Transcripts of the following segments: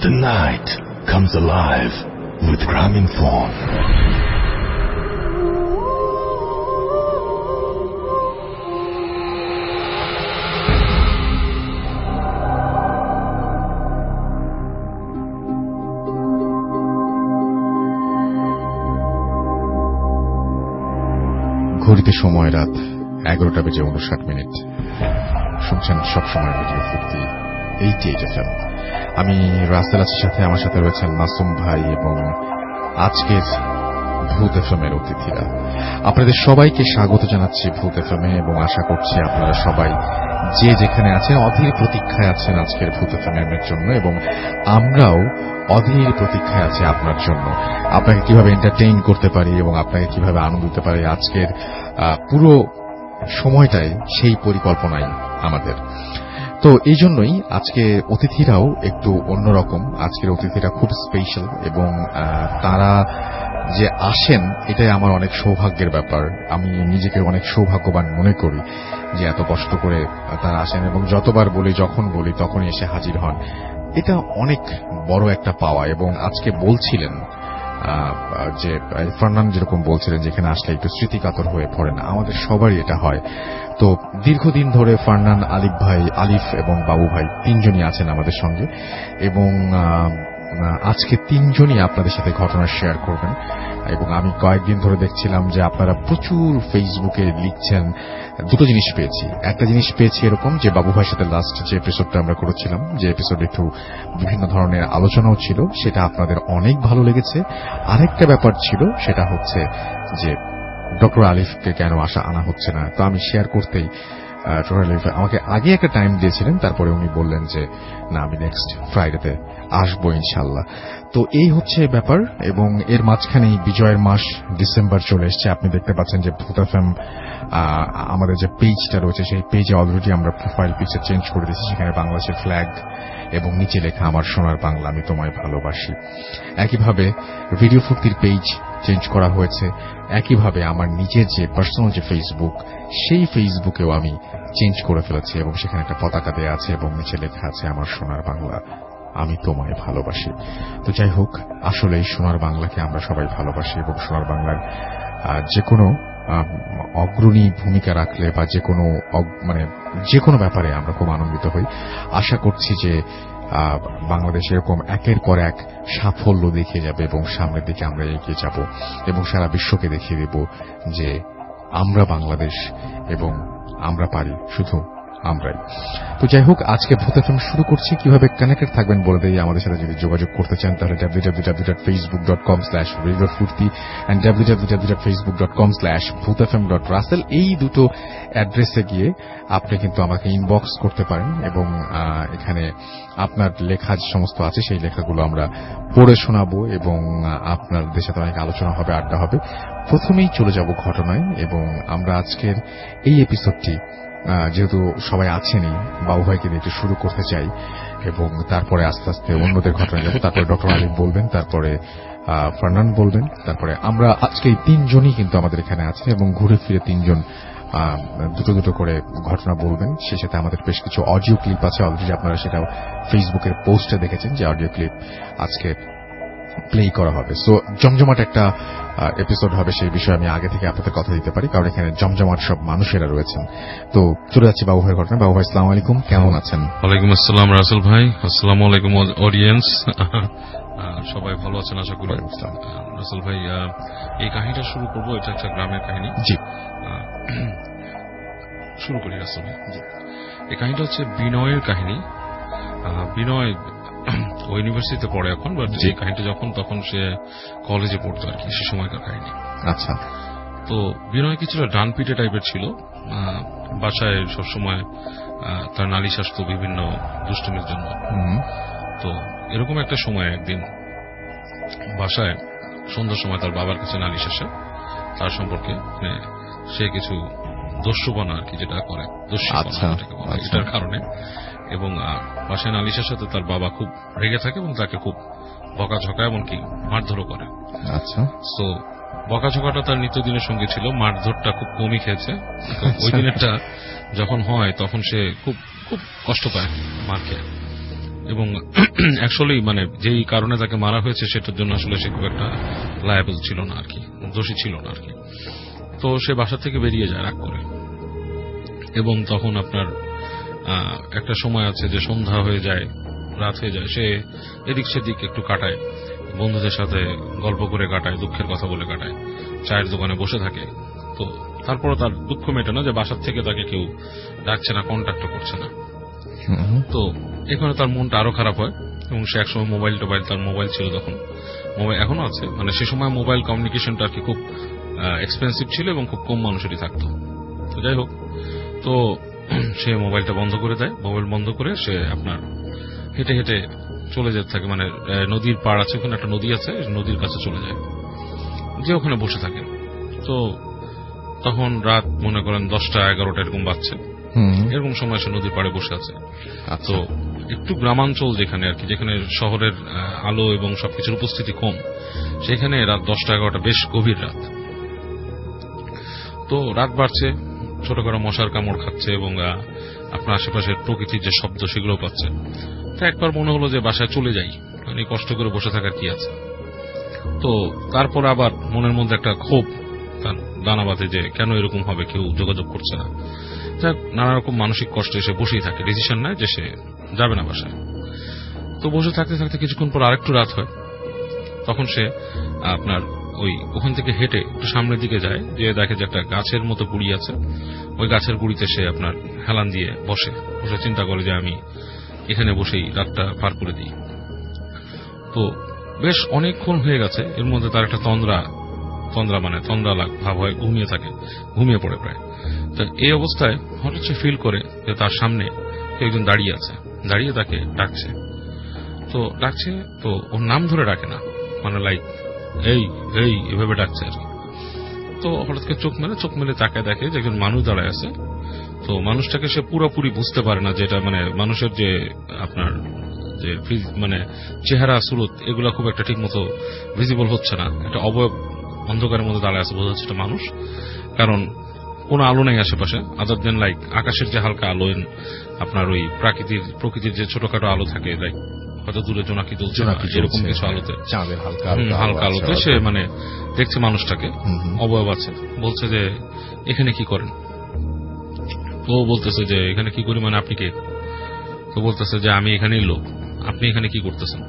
The night comes alive with Grameenphone. ঘড়িতে সময় রাত 11:59। শুনছেন সবসময় রেডিও ফুর্তি 88 FM। আমি রাসেল আছি, সাথে আমার সাথে রয়েছেন মাসুম ভাই এবং আজকের ভূত এফএমের অতিথিরা। আপনাদের সবাইকে স্বাগত জানাচ্ছি ভূত এফএমে এবং আশা করছি আপনারা সবাই যে যেখানে আছেন অধীর প্রতীক্ষায় আছেন আজকের ভূত এফএমের জন্য, এবং আমরাও অধীর প্রতীক্ষায় আছি আপনার জন্য। আপনাকে কিভাবে এন্টারটেইন করতে পারি এবং আপনাকে কিভাবে আনন্দ দিতে পারি আজকের পুরো সময়টাই সেই পরিকল্পনাই আমাদের। তো এই জন্যই আজকে অতিথিরাও একটু অন্যরকম। আজকের অতিথিরা খুব স্পেশাল এবং তারা যে আসেন এটাই আমার অনেক সৌভাগ্যের ব্যাপার। আমি নিজেকে অনেক সৌভাগ্যবান মনে করি যে এত কষ্ট করে তারা আসেন এবং যতবার বলি, যখন বলি তখনই এসে হাজির হন। এটা অনেক বড় একটা পাওয়া। এবং আজকে বলছিলেন যে ফারনান যেরকম বলছিলেন যেখানে আসলে একটু স্মৃতিকাতর হয়ে পড়েন, আমাদের সবারই এটা হয়। তো দীর্ঘদিন ধরে ফারনান, আলিফ এবং বাবু ভাই তিনজনই আছেন আমাদের সঙ্গে এবং আজকে তিনজনই আপনাদের সাথে ঘটনা শেয়ার করবেন। এবং আমি কয়েকদিন ধরে দেখছিলাম যে আপনারা প্রচুর ফেসবুকে লিখছেন। দুটো জিনিস পেয়েছি। একটা জিনিস পেয়েছি এরকম যে বাবু ভাইয়ের সাথে লাস্ট যে এপিসোডটা আমরা করেছিলাম, যে এপিসোডে একটু বিভিন্ন ধরনের আলোচনাও ছিল, সেটা আপনাদের অনেক ভালো লেগেছে। আরেকটা ব্যাপার ছিল, সেটা হচ্ছে যে ডক্টর আলিফকে কেন আনা হচ্ছে না। তো আমি শেয়ার করতেই ডক্টর আলিফ আমাকে আগে একটা টাইম দিয়েছিলেন, তারপরে উনি বললেন যে না, আমি নেক্সট ফ্রাইডেতে আসবো ইনশাল্লাহ। তো এই হচ্ছে ব্যাপার। এবং এর মাঝখানেই বিজয়ের মাস ডিসেম্বর চলে এসছে। আপনি দেখতে পাচ্ছেন যে ভূত এফএম আমাদের যে পেজটা রয়েছে সেই পেজে অলরেডি আমরা প্রোফাইল পিকচার চেঞ্জ করে দিয়েছি। সেখানে বাংলাদেশের ফ্ল্যাগ এবং নিচে লেখা আমার সোনার বাংলা, আমি তোমায় ভালোবাসি। একইভাবে রেডিও ফুর্তির পেজ চেঞ্জ করা হয়েছে। একইভাবে আমার নিজের যে পার্সোনাল যে ফেসবুক, সেই ফেসবুকেও আমি চেঞ্জ করে ফেলেছি এবং সেখানে একটা পতাকা দেয়া আছে এবং নিচে লেখা আছে আমার সোনার বাংলা, আমি তোমায় ভালোবাসি। তো যাই হোক, আসলে এই সোনার বাংলাকে আমরা সবাই ভালোবাসি এবং সোনার বাংলার যে কোনো অগ্রণী ভূমিকা রাখলে বা যে কোনো ব্যাপারে আমরা খুব আনন্দিত হই। আশা করছি যে বাংলাদেশ এরকম একের পর এক সাফল্য দেখিয়ে যাবে এবং সামনের দিকে আমরা এগিয়ে যাব এবং সারা বিশ্বকে দেখিয়ে দেব যে আমরা বাংলাদেশ এবং আমরা পারি, শুধু আমরাই। তো যাই হোক, আজকে ভূত এফএম শুরু করছি। কিভাবে কানেক্টেড থাকবেন বলে দেই। আমাদের সাথে যদি যোগাযোগ করতে চান তাহলে www.facebook.com/radiofurti and www.facebook.com/bhutfm.russell এই দুটো অ্যাড্রেসে গিয়ে আপনি কিন্তু আমাকে ইনবক্স করতে পারেন এবং এখানে আপনার লেখা যে সমস্ত আছে সেই লেখাগুলো আমরা পড়ে শোনাবো এবং আপনাদের সাথে অনেক আলোচনা হবে, আড্ডা হবে। প্রথমেই চলে যাব ঘটনায় এবং আমরা আজকের এই এপিসোডটি যেহেতু সবাই আছেনই, বাবু ভাইকে দিয়ে একটু শুরু করতে চাই এবং তারপরে আস্তে আস্তে অন্যদের ঘটনা যাবো। তারপরে ডক্টর আলিফ বলবেন, তারপরে ফারনান বলবেন, তারপরে আমরা আজকে এই তিনজনই কিন্তু আমাদের এখানে আছেন এবং ঘুরে ফিরে তিনজন দুটো দুটো করে ঘটনা বলবেন। সে সাথে আমাদের বেশ কিছু অডিও ক্লিপ আছে। অলরেডি আপনারা সেটা ফেসবুকের পোস্টে দেখেছেন যে অডিও ক্লিপ আজকে প্লে করা হবে। সো জমজমাট একটা এপিসোড হবে, সেই বিষয়ে আমি আগে থেকে আপনাদের কথা দিতে পারি, কারণ এখানে জমজমাট সব মানুষেরা রয়েছেন। তো চলে যাচ্ছি বাবু ভাইয়ের ঘটনা। বাবু ভাই, আসসালামু আলাইকুম, কেমন আছেন? ওয়ালাইকুম আসসালাম রাসেল ভাই, আসসালামু আলাইকুম অডিয়েন্স। সবাই ভালো আছেন আশা করি। রাসেল ভাই, এই কাহিনীটা শুরু করবো। এটা একটা গ্রামের কাহিনী। জি, শুরু করি রাসেল ভাই। এই কাহিনীটা হচ্ছে বিনয়ের কাহিনী। বিনয় ও ইউনিভার্সিটিতে পড়ে এখন, বাট এই কাহিনীটা তখন সে কলেজে পড়তো আর কি, সে সময়কার কাহিনী। আচ্ছা, তো বিনয় কি ছিল, ডানপিটে টাইপের ছিল। বাসায় সবসময় তার নালিশ আসতো বিভিন্ন দুষ্টুমির জন্য। তো এরকম একটা সময় একদিন বাসায় সন্ধ্যার সময় তার বাবার কাছে নালিশ আসে তার সম্পর্কে, সে কিছু দস্যুপনা আর কি যেটা করে, এটার কারণে। এবং বাসায় নালিশের সাথে তার বাবা খুব রেগে থাকে এবং তাকে খুব বকাঝকা এমনকি মারধরও করে। আচ্ছা, তো বকাঝকাটা তার নিত্যদিনের সঙ্গে ছিল, মারধরটা খুব কমই খেয়েছে। ওই দিনেরটা যখন হয় তখন সে খুব খুব কষ্ট পায় মার খেয়ে, এবং অ্যাকচুয়ালি মানে যেই কারণে তাকে মারা হয়েছে সেটার জন্য আসলে সে খুব একটা লায়াবল ছিল না আর কি, দোষী ছিল না আর কি। তো সে বাসা থেকে বেরিয়ে যায় রাগ করে, এবং তখন আপনার একটা সময় আছে যে সন্ধ্যা হয়ে যায়, রাত হয়ে যায়, সে এদিক সেদিক একটু কাটায়, বন্ধুদের সাথে গল্প করে কাটায়, দুঃখের কথা বলে কাটায়, চায়ের দোকানে বসে থাকে। তো তারপরে তার দুঃখ মেটে না যে বাসার থেকে তাকে কেউ ডাকছে না, কন্ট্যাক্ট করছে না। তো এখানে তার মনটা আরো খারাপ হয়, এবং সে একসময় তার মোবাইল ছিল তখন, মোবাইল এখনো আছে, মানে সে সময় মোবাইল কমিউনিকেশনটা আর কি খুব এক্সপেন্সিভ ছিল এবং খুব কম মানুষেরই থাকতো। তো যাই হোক, তো সে মোবাইলটা বন্ধ করে দেয়, মোবাইল বন্ধ করে সে আপনার হেঁটে হেঁটে চলে যেতে থাকে, মানে নদীর পাড় আছে, ওখানে একটা নদী আছে, নদীর কাছে চলে যায়, যে ওখানে বসে থাকে। তো তখন রাত মনে করেন 10টা-11টা এরকম বাজছে, এরকম সময় সে নদীর পাড়ে বসে আছে। তো একটু গ্রামাঞ্চল যেখানে আর কি, যেখানে শহরের আলো এবং সবকিছুর উপস্থিতি কম, সেখানে রাত 10টা-11টা বেশ গভীর রাত। তো রাত বাড়ছে, ছোটখাটো মশার কামড় খাচ্ছে এবং আপনার আশেপাশের প্রকৃতির যে শব্দ সেগুলো পাচ্ছে। তো একবার মনে হলো যে বাসায় চলে যাই, মানে কষ্ট করে বসে থাকার কি আছে। তো তারপর আবার মনের মধ্যে একটা ক্ষোভ তার দানা বাঁধে যে কেন এরকম হবে, কেউ যোগাযোগ করছে না। নানা রকম মানসিক কষ্টে সে বসেই থাকে, ডিসিশন নেয় যে সে যাবে না বাসায়। তো বসে থাকতে থাকতে কিছুক্ষণ পর আরেকটু রাত হয়, তখন সে আপনার ওখান থেকে হেঁটে একটু সামনের দিকে যায়, যে দেখে যে একটা গাছের মতো গুড়ি আছে, ওই গাছের গুড়িতে সে আপনার হেলান দিয়ে বসে চিন্তা করে যে আমি এখানে বসেই রাতটা পার করে দিই। তো বেশ অনেকক্ষণ হয়ে গেছে, এর মধ্যে তার একটা তন্দ্রা ভাব হয়, ঘুমিয়ে পড়ে প্রায়। তো এই অবস্থায় হঠাৎ সে ফিল করে যে তার সামনে একজন দাঁড়িয়ে আছে, দাঁড়িয়ে তাকে ডাকছে। তো ওর নাম ধরে ডাকে না, মানে লাইক এই এই এভাবে ডাকছে আর কি। তো হঠাৎ করে চোখ মেলে তাকায়, দেখে যে একজন মানুষ দাঁড়ায় আছে। তো মানুষটাকে সে পুরোপুরি বুঝতে পারে না, যেটা মানে মানুষের যে আপনার যে মানে চেহারা সুরত এগুলা খুব একটা ঠিক মতো ভিজিবল হচ্ছে না, একটা অবয়ব অন্ধকারের মধ্যে দাঁড়ায় আছে, বোঝা যাচ্ছে এটা মানুষ, কারণ কোনো আলো নেই আশেপাশে, আদার দেন লাইক আকাশের যে হালকা আলো, আপনার ওই প্রকৃতির যে ছোটখাটো আলো থাকে, লাইক হয়তো দূরে জোনাকি চলছে এরকম কিছু আলোতে, হালকা আলোতে সে মানে দেখছে মানুষটাকে, অবয়ব আছে। বলছে যে এখানে কি করেন? তো বলতেছে যে এখানে কি করি মানে আপনি কে? তো বলতেছে যে আমি এখানেই লোক, আপনি এখানে কি করতেছেন?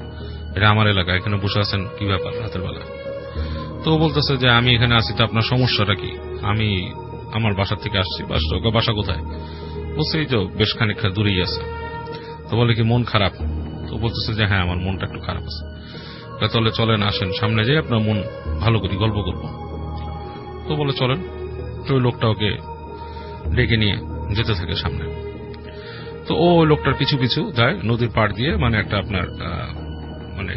এটা আমার এলাকা, এখানে বসে আছেন কি ব্যাপার রাতের বেলা? তো বলতেছে যে আমি এখানে আছি, তো আপনার সমস্যাটা কি? আমি আমার বাসা থেকে আসছি। বাসা কোথায়? বলছে এই তো বেশ খানিকটা দূরেই আছে। তো বলে কি মন খারাপ? তো বলতেছে যে হ্যাঁ আমার মনটা একটু খারাপ আছে। তাহলে চলেন আসেন সামনে যাই, আপনার মন ভালো করি, গল্প করবো। তো বলে চলেন। তো ওই লোকটা ওকে ডেকে নিয়ে যেতে থাকে সামনে। তো ওই লোকটার পিছু পিছু যায় নদীর পাড় দিয়ে, মানে একটা আপনার মানে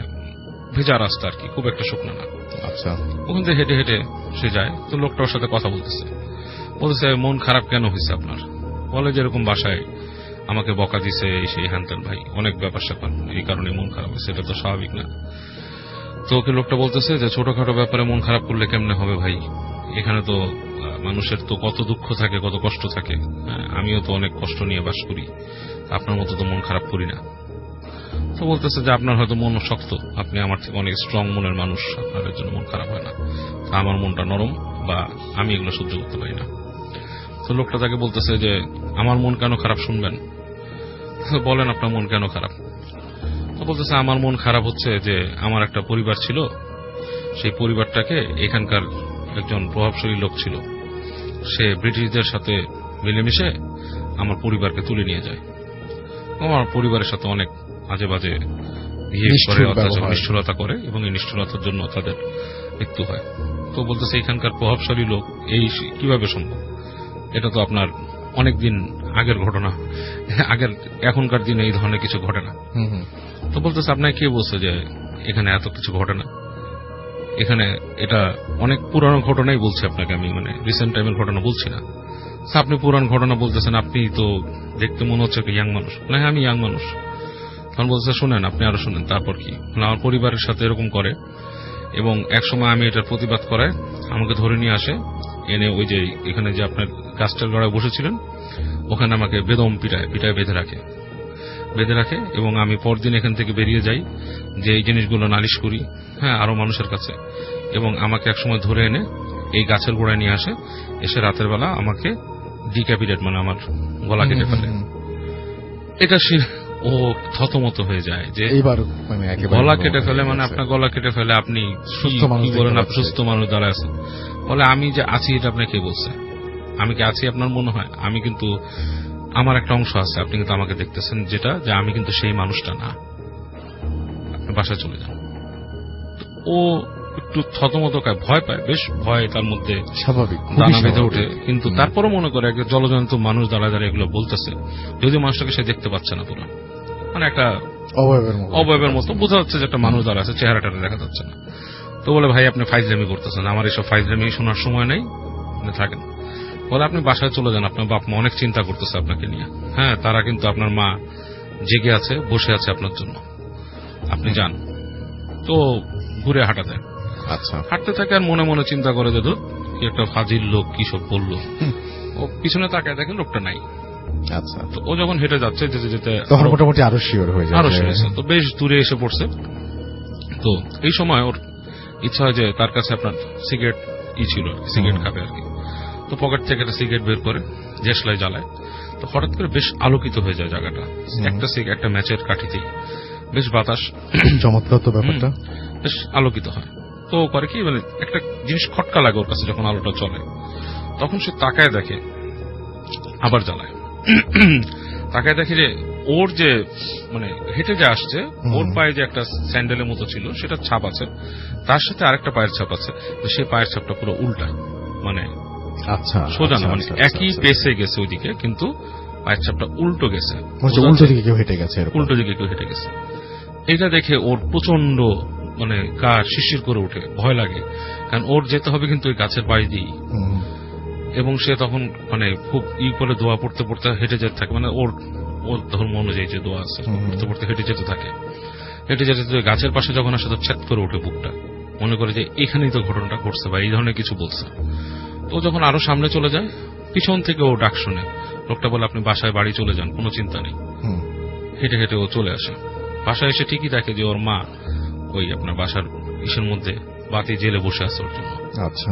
ভেজা রাস্তা আর কি, খুব একটা শুকনো না। আচ্ছা, ওখান থেকে হেঁটে হেঁটে সে যায়। তো লোকটা ওর সাথে কথা বলতেছে মন খারাপ কেন হয়েছে আপনার? বলে যে এরকম বাসায় আমাকে বকা দিছে, সেই হ্যানত্যান ভাই, অনেক ব্যাপার স্যাপার, এই কারণে মন খারাপ হয়েছে, এটা তো স্বাভাবিক না। তো ওকে লোকটা বলতেছে যে ছোটখাটো ব্যাপারে মন খারাপ করলে কেমনে হবে ভাই, এখানে তো মানুষের তো কত দুঃখ থাকে, কত কষ্ট থাকে, আমিও তো অনেক কষ্ট নিয়ে বাস করি, আপনার মতো তো মন খারাপ করি না। তো বলতেছে যে আপনার হয়তো মন শক্ত, আপনি আমার থেকে অনেক স্ট্রং মনের মানুষ, আপনার জন্য মন খারাপ হয় না, আমার মনটা নরম, বা আমি এগুলো সহ্য করতে পারি না। তো লোকটা তাকে বলতেছে যে আমার মন কেন খারাপ শুনবেন? বলেন আপনার মন কেন খারাপ? তো বলতেছে আমার মন খারাপ হচ্ছে যে আমার একটা পরিবার ছিল, সেই পরিবারটাকে এখানকার একজন প্রভাবশালী লোক ছিল, সে ব্রিটিশদের সাথে মিলেমিশে আমার পরিবারকে তুলে নিয়ে যায়, আমার পরিবারের সাথে অনেক আজে বাজে নিষ্ঠুরতা করে, এবং এই নিষ্ঠুরতার জন্য তাদের মৃত্যু হয়। তো বলতেছে এখানকার প্রভাবশালী লোক, এই কিভাবে সম্ভব? এটা তো আপনার অনেকদিন আগের ঘটনা, এখনকার দিনে এই ধরনের কিছু ঘটে না। তো বলতেছে আপনাকে কে বলছে যে এখানে এত কিছু ঘটে না? এখানে এটা অনেক পুরানো ঘটনাই বলছি আপনাকে আমি, মানে রিসেন্ট টাইমের ঘটনা বলছি না। আপনি পুরানো ঘটনা বলতেছেন, আপনি তো দেখতে মনে হচ্ছে ইয়াং মানুষ। না হ্যাঁ আমি ইয়াং মানুষ। তখন বলতেছে শুনেন, আপনি আরো শুনেন। তারপর কি? আমার পরিবারের সাথে এরকম করে, এবং একসময় আমি এটার প্রতিবাদ করায় আমাকে ধরে নিয়ে আসে, এনে ওই যে এখানে যে আপনার গাছটার গড়ায় বসেছিলেন ওখানে আমাকে বেদম পিটায় বেঁধে রাখে, বেঁধে রাখে এবং আমি পরদিন এখান থেকে বেরিয়ে যাই, যে এই জিনিসগুলো নালিশ করি, হ্যাঁ, আরো মানুষের কাছে, এবং আমাকে একসময় ধরে এনে এই গাছের গোড়ায় নিয়ে আসে, এসে রাতের বেলা আমাকে ডিক্যাপিটেট মানে আমার গলা কেটে ফেলে। এটা ও থতমত হয়ে যায় যে এইবার মানে গলা কেটে ফেলে, মানে আপনার গলা কেটে ফেলে, আপনি কি বলেন, আপনি সুস্থ মানুষ দাঁড়ায় আছেন। বলে আমি যে আছি এটা আপনাকে কে বলছে? আমি কি আছি আপনার মনে হয়? আমি কিন্তু আমার একটা অংশ আছে, আপনি কিন্তু আমাকে দেখতেছেন, যেটা যে আমি কিন্তু সেই মানুষটা না, আপনি বাসায় চলে যান। ও একটু থতমত খায়, ভয় পায়, বেশ ভয় তার মধ্যে স্বাভাবিক, দানা বেঁধে ওঠে, কিন্তু তারপরও মনে করে একটা জলজন্ত মানুষ দাঁড়ায় দাঁড়িয়ে এগুলো বলতেছে, যদিও মানুষটাকে সে দেখতে পাচ্ছে না পুরো, মানে একটা অবয়বের মতো বোঝা যাচ্ছে যে একটা মানুষ দাঁড়া আছে, চেহারাটা দেখা যাচ্ছে না। তো বলে ভাই আপনি ফাইজলামি করতেছেন, আমার এসব ফাইজলামি শোনার সময় নেই, আপনি থাকেন। বলে আপনি বাসায় চলে যান, আপনার বাপ মা অনেক চিন্তা করতেছে আপনাকে নিয়ে, হ্যাঁ, তারা কিন্তু আপনার মা জেগে আছে, বসে আছে আপনার জন্য, আপনি যান। তো ঘুরে হাঁটা দেয়। আচ্ছা, হাঁটতে থাকে আর মনে মনে চিন্তা করে যে কি একটা ফাজিল লোক, কি সব বললো। ও পিছনে তাকায় দেখে লোকটা নাই। আচ্ছা, তো ও যখন হেঁটে যাচ্ছে, যেতে যেতে তখন মোটামুটি আরো শিওর হয়ে যায়, আরো শিওর, তো বেশ দূরে এসে পড়ছে। তো এই সময় ওর ইচ্ছা হয় যে তার কাছে আপনার সিগারেট ছিল, সিগারেট খাবে আর কি। তো পকেট থেকে একটা সিগারেট বের করে দেশলাই জ্বালায়। তো হঠাৎ করে বেশ আলোকিত হয়ে যায় জায়গাটা, একটা ম্যাচের কাঠিতেই বেশ বাতাস, চমৎকার তো ব্যাপারটা, বেশ আলোকিত হয়। তো করে কি, মানে একটা জিনিস খটকা লাগে ওর কাছে যখন আলোটা চলে, তখন সে তাকায় দেখে, আবার জ্বালায়, তাকায় দেখে যে ওর যে মানে হেঁটে যে আসছে, ওর পায়ে যে একটা স্যান্ডেলের মতো ছিল সেটা ছাপ আছে, তার সাথে আরেকটা পায়ের ছাপ আছে, তো সেই পায়ের ছাপটা পুরো উল্টা, মানে আচ্ছা সোজা না, মানে একই পেসে গেছে ওইদিকে, কিন্তু পায়ের ছাপটা উল্টো গেছে, উল্টো দিকে কেউ হেঁটে গেছে, উল্টো দিকে কেউ হেঁটে গেছে। এটা দেখে ওর প্রচন্ড মানে গা শিরশির করে ওঠে, ভয় লাগে, কারণ ওর যেতে হবে কিন্তু ওই গাছের পাশ দিয়ে, এবং সে তখন মানে খুব করে দোয়া পড়তে পড়তে হেঁটে যেতে থাকে, মানে ওর ধর্ম অনুযায়ী যে দোয়া আছে পড়তে পড়তে হেঁটে যেতে থাকে। হেঁটে যেতে গাছের পাশে যখন আসে তো ছেদ করে ওঠে বুকটা, মনে করে যে এখানেই তো ঘটনাটা ঘটছে বা এই ধরনের কিছু বলছে। তো যখন আরো সামনে চলে যায়, পিছন থেকে ও ডাক শুনে, লোকটা বলে আপনি বাসায় বাড়ি চলে যান, কোনো চিন্তা নেই। হেঁটে হেঁটে ও চলে আসে, বাসায় এসে ঠিকই দেখে যে ওর মা ওই আপনার বাসার ইসের মধ্যে বাতি জেলে বসে আছে ওর জন্য। আচ্ছা,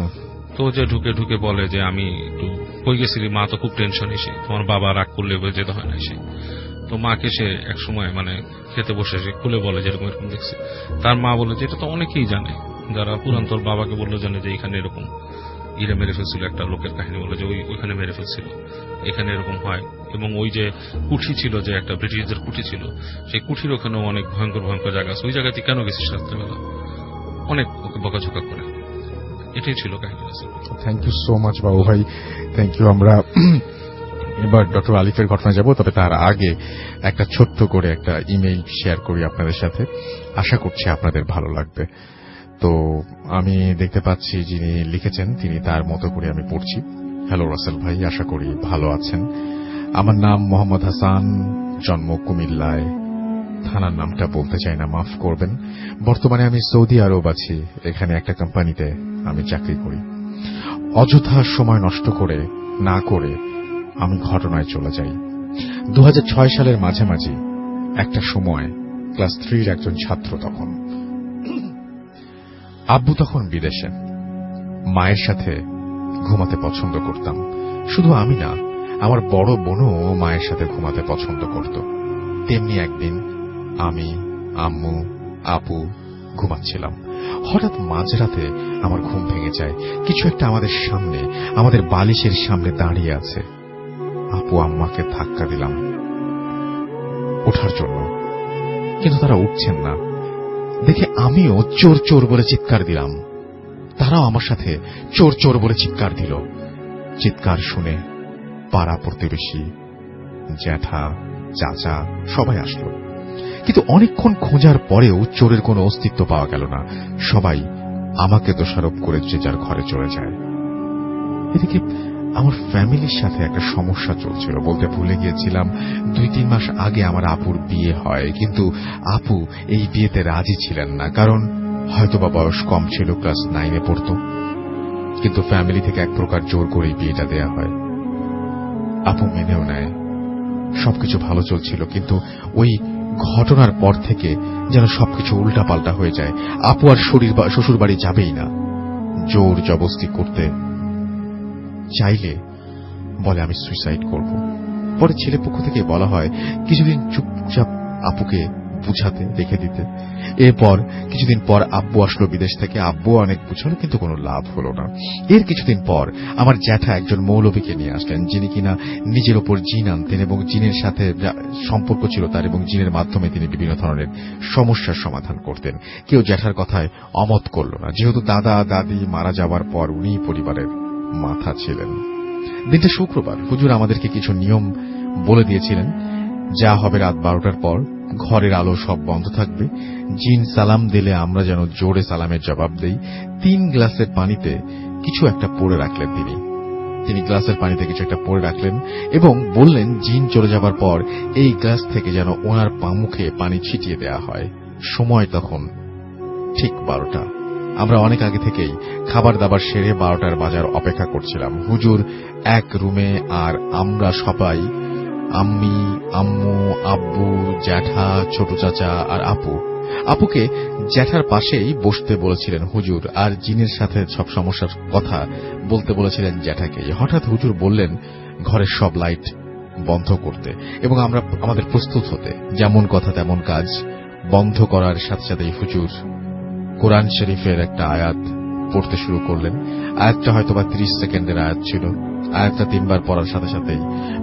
তো যে ঢুকে ঢুকে বলে যে আমি একটু কই গেছিলি, মা তো খুব টেনশন, এসে তোমার বাবা রাগ করলে যেতে হয় না এসে। তো মাকে সে এক সময় মানে খেতে বসে সে খুলে বলে যেরকম এরকম দেখছি। তার মা বলে যে এটা তো অনেকেই জানে, যারা পুরান তোর বাবাকে বললো জানে যে এখানে এরকম ইরে মেরে ফেলছিল, একটা লোকের কাহিনী বলে যে ওইখানে মেরে ফেলছিল, এখানে এরকম হয়। এবং ওই যে কুঠি ছিল, যে একটা ব্রিটিশদের কুঠি ছিল, সেই কুঠির ওখানেও অনেক ভয়ঙ্কর ভয়ঙ্কর জায়গা আছে, ওই জায়গাতে কেন গেছিস রাত্রেবেলা, অনেক ওকে বকাঝকা করে। এটাই ছিল কাহিনী। থ্যাংক ইউ সো মাচ বাবু ভাই, থ্যাংক ইউ। আমরা এবার ডক্টর আলিফের ঘটনা যাব, তবে তার আগে একটা ছোট্ট করে একটা ইমেইল শেয়ার করি আপনাদের সাথে, আশা করছি আপনাদের ভালো লাগবে। তো আমি দেখতে পাচ্ছি যিনি লিখেছেন তিনি তার মতো করে আমি পড়ছি। হ্যালো রাসেল ভাই, আশা করি ভালো আছেন। আমার নাম মোহাম্মদ হাসান, জন্ম কুমিল্লায়, থানার নামটা বলতে চাই না, মাফ করবেন। বর্তমানে আমি সৌদি আরব আছি, এখানে একটা কোম্পানিতে আমি চাকরি করি। অযথা সময় নষ্ট করে না করে আমি ঘটনায় চলে যাই। 2006 সালের মাঝামাঝি একটা সময়, ক্লাস 3 একজন ছাত্র তখন। আব্বু তখন বিদেশে, মায়ের সাথে ঘুমাতে পছন্দ করতাম। শুধু আমি না, আমার বড় বোনও মায়ের সাথে ঘুমাতে পছন্দ করত। তেমনি একদিন আমি, আম্মু, আপু ঘুমাচ্ছিলাম। হঠাৎ মাঝরাতে আমার ঘুম ভেঙে যায়। কিছু একটা আমাদের সামনে, আমাদের বালিশের সামনে দাঁড়িয়ে আছে। আপু আম্মাকে ধাক্কা দিলাম ওঠার জন্য, কিন্তু তারা উঠছেন না। দেখে আমিও চোর চোর বলে চিৎকার দিলাম, তারাও আমার সাথে চোর চোর বলে চিৎকার দিল। চিৎকার শুনে পাড়া প্রতিবেশী, জ্যাঠা, চাচা সবাই আসলো, কিন্তু অনেকক্ষণ খোঁজার পরেও চোরের কোনো অস্তিত্ব পাওয়া গেল না। সবাই আমাকে দোষারোপ করে যে যার ঘরে চলে যায়। এদিকে আমার ফ্যামিলির সাথে একটা সমস্যা চলছিল, বলতে ভুলে গিয়েছিলাম। 2-3 মাস আগে আমার আপুর বিয়ে হয়, কিন্তু আপু এই বিয়েতে রাজি ছিলেন না, কারণ হয়তোবা বয়স কম ছিল, ক্লাস 9-এ পড়ত। কিন্তু ফ্যামিলি থেকে এক প্রকার জোর করে বিয়েটা দেয়া হয়। আপু মেনেও নেয়, সবকিছু ভালো চলছিল, কিন্তু ওই ঘটনার পর থেকে যেন সবকিছু উল্টাপাল্টা হয়ে যায়। আপু আর শ্বশুর বাড়ি যাবেই না। জোর জবরদস্তি করতে চাইলে বলে আমি সুইসাইড করব। পরে ছেলে পক্ষ থেকে বলা হয় কিছুদিন চুপচাপ আপুকে বুঝাতে রেখে দিতে। এরপর কিছুদিন পর আব্বু আসলো বিদেশ থেকে। আব্বু অনেক বুঝালো, কিন্তু কোনো লাভ হলো না। এর কিছুদিন পর আমার জ্যাঠা একজন মৌলবীকে নিয়ে আসলেন, যিনি কিনা নিজের ওপর জিন আনতেন এবং জিনের সাথে সম্পর্ক ছিল তার, এবং জিনের মাধ্যমে তিনি বিভিন্ন ধরনের সমস্যার সমাধান করতেন। কেউ জ্যাঠার কথায় অমত করল না, যেহেতু দাদা দাদি মারা যাওয়ার পর উনিই পরিবারের মাথা ছিলেন। দিনটা শুক্রবার। হুজুর আমাদেরকে কিছু নিয়ম বলে দিয়েছিলেন। যা হবে রাত 12টার পর ঘরের আলো সব বন্ধ থাকবে। জিন সালাম দিলে আমরা যেন জোরে সালামের জবাব দেই। 3 গ্লাসের পানিতে কিছু একটা পড়ে রাখলেন তিনি গ্লাসের পানিতে কিছু একটা পড়ে রাখলেন এবং বললেন জিন চলে যাবার পর এই গ্লাস থেকে যেন ওনার মুখে পানি ছিটিয়ে দেয়া হয়। সময় তখন ঠিক 12টা। আমরা অনেক আগে থেকেই খাবার দাবার সেরে 12টার বাজার অপেক্ষা করছিলাম। হুজুর এক রুমে আর আমরা সবাই, আম্মি, আম্মু, আব্বু, জ্যাঠা, ছোট চাচা আর আপুকে জ্যাঠার পাশেই বসতে বলেছিলেন হুজুর, আর জিনের সাথে সব সমস্যার কথা বলতে বলেছিলেন জ্যাঠাকে। হঠাৎ হুজুর বললেন ঘরের সব লাইট বন্ধ করতে এবং আমরা আমাদের প্রস্তুত হতে। যেমন কথা তেমন কাজ। বন্ধ করার সাথে সাথেই হুজুর কোরআন শরীফের একটা আয়াত পড়তে শুরু করলেন। আয়াতটা হয়তোবা 30 সেকেন্ডের আয়াত ছিল। আয়াতটা 3 বার পড়ার সাথে সাথেই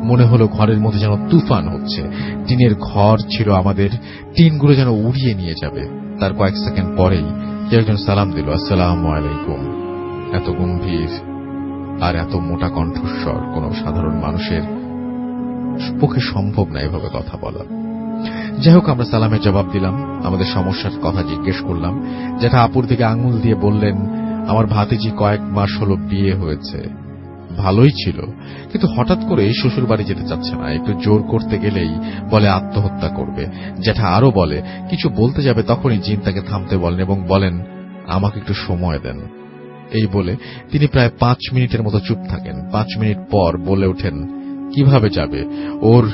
মনে হলো ঘরের মধ্যে যেন তুফান হচ্ছে। টিনের ঘর ছিল আমাদের, টিনগুলো যেন উড়িয়ে নিয়ে যাবে। তার কয়েক সেকেন্ড পরেই কেউ একজন সালাম দিল, আসসালামু আলাইকুম। এত গম্ভীর আর এত মোটা কণ্ঠস্বর কোন সাধারণ মানুষের পক্ষে সম্ভব না এভাবে কথা বলা। যাই হোক, আমরা সালামের জবাব দিলাম, আমাদের সমস্যার কথা জিজ্ঞেস করলাম। যেটা আপুর দিকে আঙুল দিয়ে বললেন, আমার ভাতিজি কয়েক মাস হলো বিয়ে হয়েছে, ভালোই ছিল, কিন্তু হঠাৎ করে শ্বশুর বাড়ি যেতে চাচ্ছে না। একটু জোর করতে গেলেই বলে আত্মহত্যা করবে। যেটা আরো বলে কিছু বলতে যাবে, তখনই জিন তাকে থামতে বলেন এবং বলেন আমাকে একটু সময় দেন। এই বলে তিনি প্রায় 5 মিনিটের মতো চুপ থাকেন। 5 মিনিট পর বলে ওঠেন কিভাবে যাবে, ওর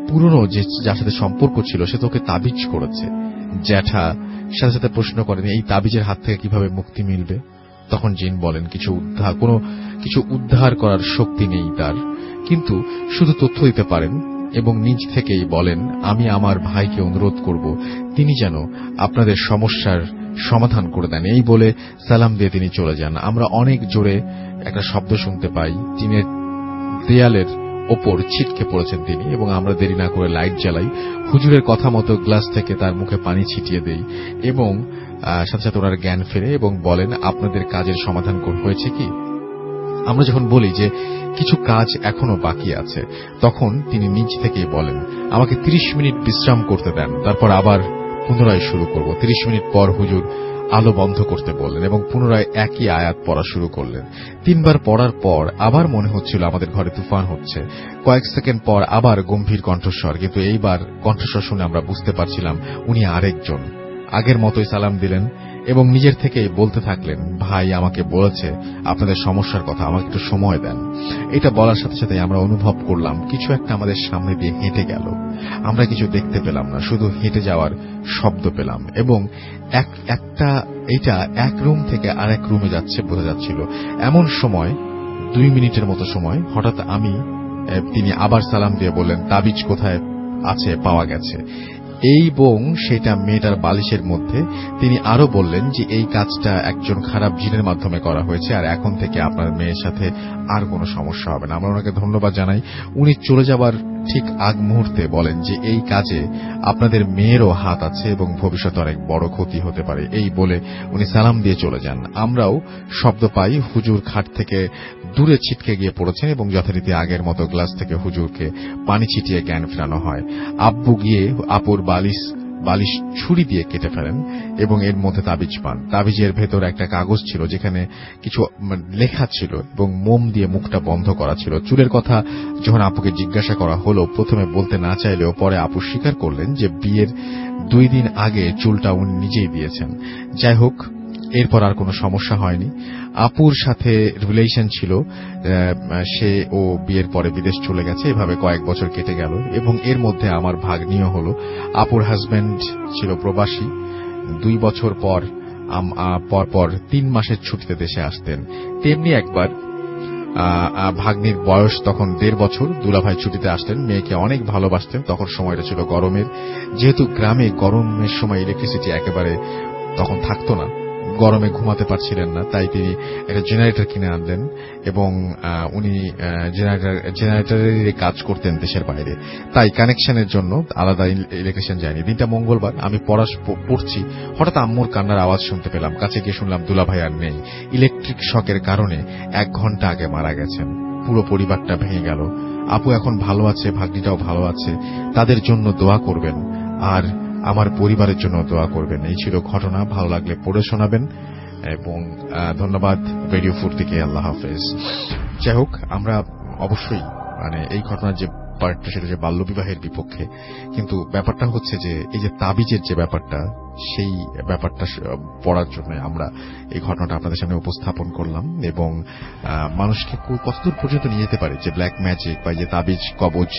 পুরনো যার সাথে সম্পর্ক ছিল সে তোকে তাবিজ করেছে। জ্যাঠা সাথে সাথে প্রশ্ন করেন এই তাবিজের হাত থেকে কিভাবে মুক্তি মিলবে। তখন জিন বলেন কিছু উদ্ধার করার শক্তি নেই তার, কিন্তু শুধু তথ্য দিতে পারেন এবং নিজ থেকেই বলেন আমি আমার ভাইকে অনুরোধ করব তিনি যেন আপনাদের সমস্যার সমাধান করে দেন। এই বলে সালাম দিয়ে তিনি চলে যান। আমরা অনেক জোরে একটা শব্দ শুনতে পাই। টিনের দেয়ালের ওপর ছিটকে পড়েছেন তিনি এবং আমরা দেরি না করে লাইট জ্বালাই। হুজুরের কথা মতো গ্লাস থেকে তার মুখে পানি ছিটিয়ে দেই এবং সাথে সাথে ওনার জ্ঞান ফেরে এবং বলেন আপনাদের কাজের সমাধান হয়েছে কি। আমরা যখন বলি যে কিছু কাজ এখনো বাকি আছে, তখন তিনি নিজ থেকেই বলেন আমাকে 30 মিনিট বিশ্রাম করতে দেন, তারপর আবার পুনরায় শুরু করব। 30 মিনিট পর হুজুর আলো বন্ধ করতে বললেন এবং পুনরায় একই আয়াত পড়া শুরু করলেন। 3 বার পড়ার পর আবার মনে হচ্ছিল আমাদের ঘরে তুফান হচ্ছে। কয়েক সেকেন্ড পর আবার গম্ভীর কণ্ঠস্বর, কিন্তু এইবার কণ্ঠস্বর শুনে আমরা বুঝতে পারছিলাম উনি আরেকজন। আগের মতোই সালাম দিলেন এবং নিজের থেকেই বলতে থাকলেন ভাই আমাকে বলেছে আপনাদের সমস্যার কথা, আমাকে একটু সময় দেন। এটা বলার সাথে সাথে আমরা অনুভব করলাম কিছু একটা আমাদের সামনে দিয়ে হেঁটে গেল। আমরা কিছু দেখতে পেলাম না, শুধু হেঁটে যাওয়ার শব্দ পেলাম এবং এটা এক রুম থেকে আরেক রুমে যাচ্ছে বোঝা যাচ্ছিল। এমন সময় 2 মিনিটের মতো সময় হঠাৎ তিনি আবার সালাম দিয়ে বললেন তাবিজ কোথায় আছে, পাওয়া গেছে। এই বোং সেটা মেয়েটার বালিশের মধ্যে। তিনি আরো বললেন যে এই কাজটা একজন খারাপ জিনের মাধ্যমে করা হয়েছে আর এখন থেকে আপনার মেয়ের সাথে আর কোনো সমস্যা হবে না। আমরা ওনাকে ধন্যবাদ জানাই। উনি চলে যাবার ঠিক আগ মুহূর্তে বলেন যে এই কাজে আপনাদের মেয়েরও হাত আছে এবং ভবিষ্যতে অনেক বড় ক্ষতি হতে পারে। এই বলে উনি সালাম দিয়ে চলে যান। আমরাও শব্দ পাই হুজুর খাট থেকে দূরে ছিটকে গিয়ে পড়েছেন এবং যথারীতি আগের মতো গ্লাস থেকে হুজুরকে পানি ছিটিয়ে জ্ঞান ফেরানো হয়। আব্বু গিয়ে আপুর বালিশ ছুরি দিয়ে কেটে ফেলেন এবং এর মধ্যে তাবিজ পান। তাবিজের ভেতর একটা কাগজ ছিল যেখানে কিছু লেখা ছিল এবং মোম দিয়ে মুখটা বন্ধ করা ছিল। চুলের কথা যখন আপুকে জিজ্ঞাসা করা হলো, প্রথমে বলতে না চাইলেও পরে আপু স্বীকার করলেন যে বিয়ের 2 দিন আগে চুলটা উনি নিজেই দিয়েছেন। যাই হোক, এরপর আর কোনো সমস্যা হয়নি। আপুর সাথে রিলেশন ছিল, সে ও বিয়ের পরে বিদেশ চলে গেছে, এভাবে কয়েক বছর কেটে গেল এবং এর মধ্যে আমার ভাগ্নিও হলো। আপুর হাজবেন্ড ছিল প্রবাসী, 2 বছর পর 3 মাসের ছুটিতে দেশে আসতেন। তেমনি একবার ভাগ্নির বয়স তখন 1.5 বছর, দুলাভাই ছুটিতে আসতেন, মেয়েকে অনেক ভালোবাসতেন। তখন সময়টা ছিল গরমের, যেহেতু গ্রামে গরমের সময় ইলেকট্রিসিটি একেবারে তখন থাকতো না, গরমে ঘুমাতে পারছিলেন না, তাই তিনি একটা জেনারেটর কিনে আনলেন এবং উনি জেনারেটরের কাজ করতেন দেশের বাইরে, তাই কানেকশনের জন্য আলাদা ইলেকট্রিশিয়ান যায়নি। দিনটা মঙ্গলবার, আমি পড়ছি, হঠাৎ আম্মুর কান্নার আওয়াজ শুনতে পেলাম। কাছে গিয়ে শুনলাম দুলাভাই আর নেই, ইলেকট্রিক শকের কারণে 1 ঘন্টা আগে মারা গেছেন। পুরো পরিবারটা ভেঙে গেল। আপু এখন ভালো আছে, ভাগ্নিটাও ভালো আছে, তাদের জন্য দোয়া করবেন আর আমার পরিবারের জন্য দোয়া করবেন। এই ছিল ঘটনা। ভালো লাগলে পড়ে শোনাবেন এবং ধন্যবাদ রেডিও ফুর্তিকে। আল্লাহ হাফেজ। যাই হোক, আমরা অবশ্যই এই ঘটনার যে পার্টটা সেটা যে বাল্যবিবাহের বিপক্ষে, কিন্তু ব্যাপারটা হচ্ছে যে এই যে তাবিজের যে ব্যাপারটা, সেই ব্যাপারটা পড়ার জন্য আমরা এই ঘটনাটা আপনাদের সামনে উপস্থাপন করলাম এবং মানুষকে কতদূর পর্যন্ত নিয়ে যেতে পারে যে ব্ল্যাক ম্যাজিক বা যে তাবিজ কবজ,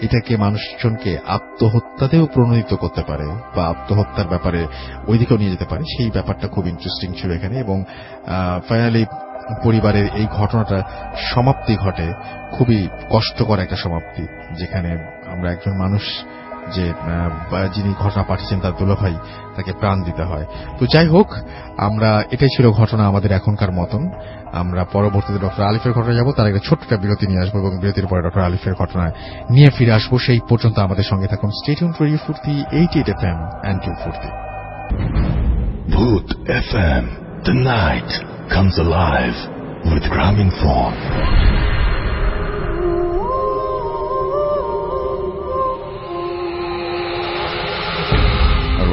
এটাকে মানুষজনকে আত্মহত্যাতেও প্রণোদিত করতে পারে বা আত্মহত্যার ব্যাপারে ওই দিকেও নিয়ে যেতে পারে। সেই ব্যাপারটা খুব ইন্টারেস্টিং ছিল এখানে এবং ফাইনালি পরিবারের এই ঘটনাটা সমাপ্তি ঘটে, খুবই কষ্টকর একটা সমাপ্তি, যেখানে আমরা একজন মানুষ যিনি ঘটনা পাঠিয়েছেন তার দুলাভাই, তাকে প্রাণ দিতে হয়। তো যাই হোক, আমরা এটাই ছিল ঘটনা আমাদের এখনকার মতন। আমরা পরবর্তীতে ডক্টর আলিফের ঘটনা যাব, তার একটা ছোট্ট বিরতি নিয়ে আসবো এবং বিরতির পরে ডক্টর আলিফের ঘটনা নিয়ে ফিরে আসবো। সেই পর্যন্ত আমাদের সঙ্গে থাকুন। স্টে টিউনড টু রেডিও ফুর্তি 88 FM and 240 Bhoot FM. The night comes alive with Graminphone.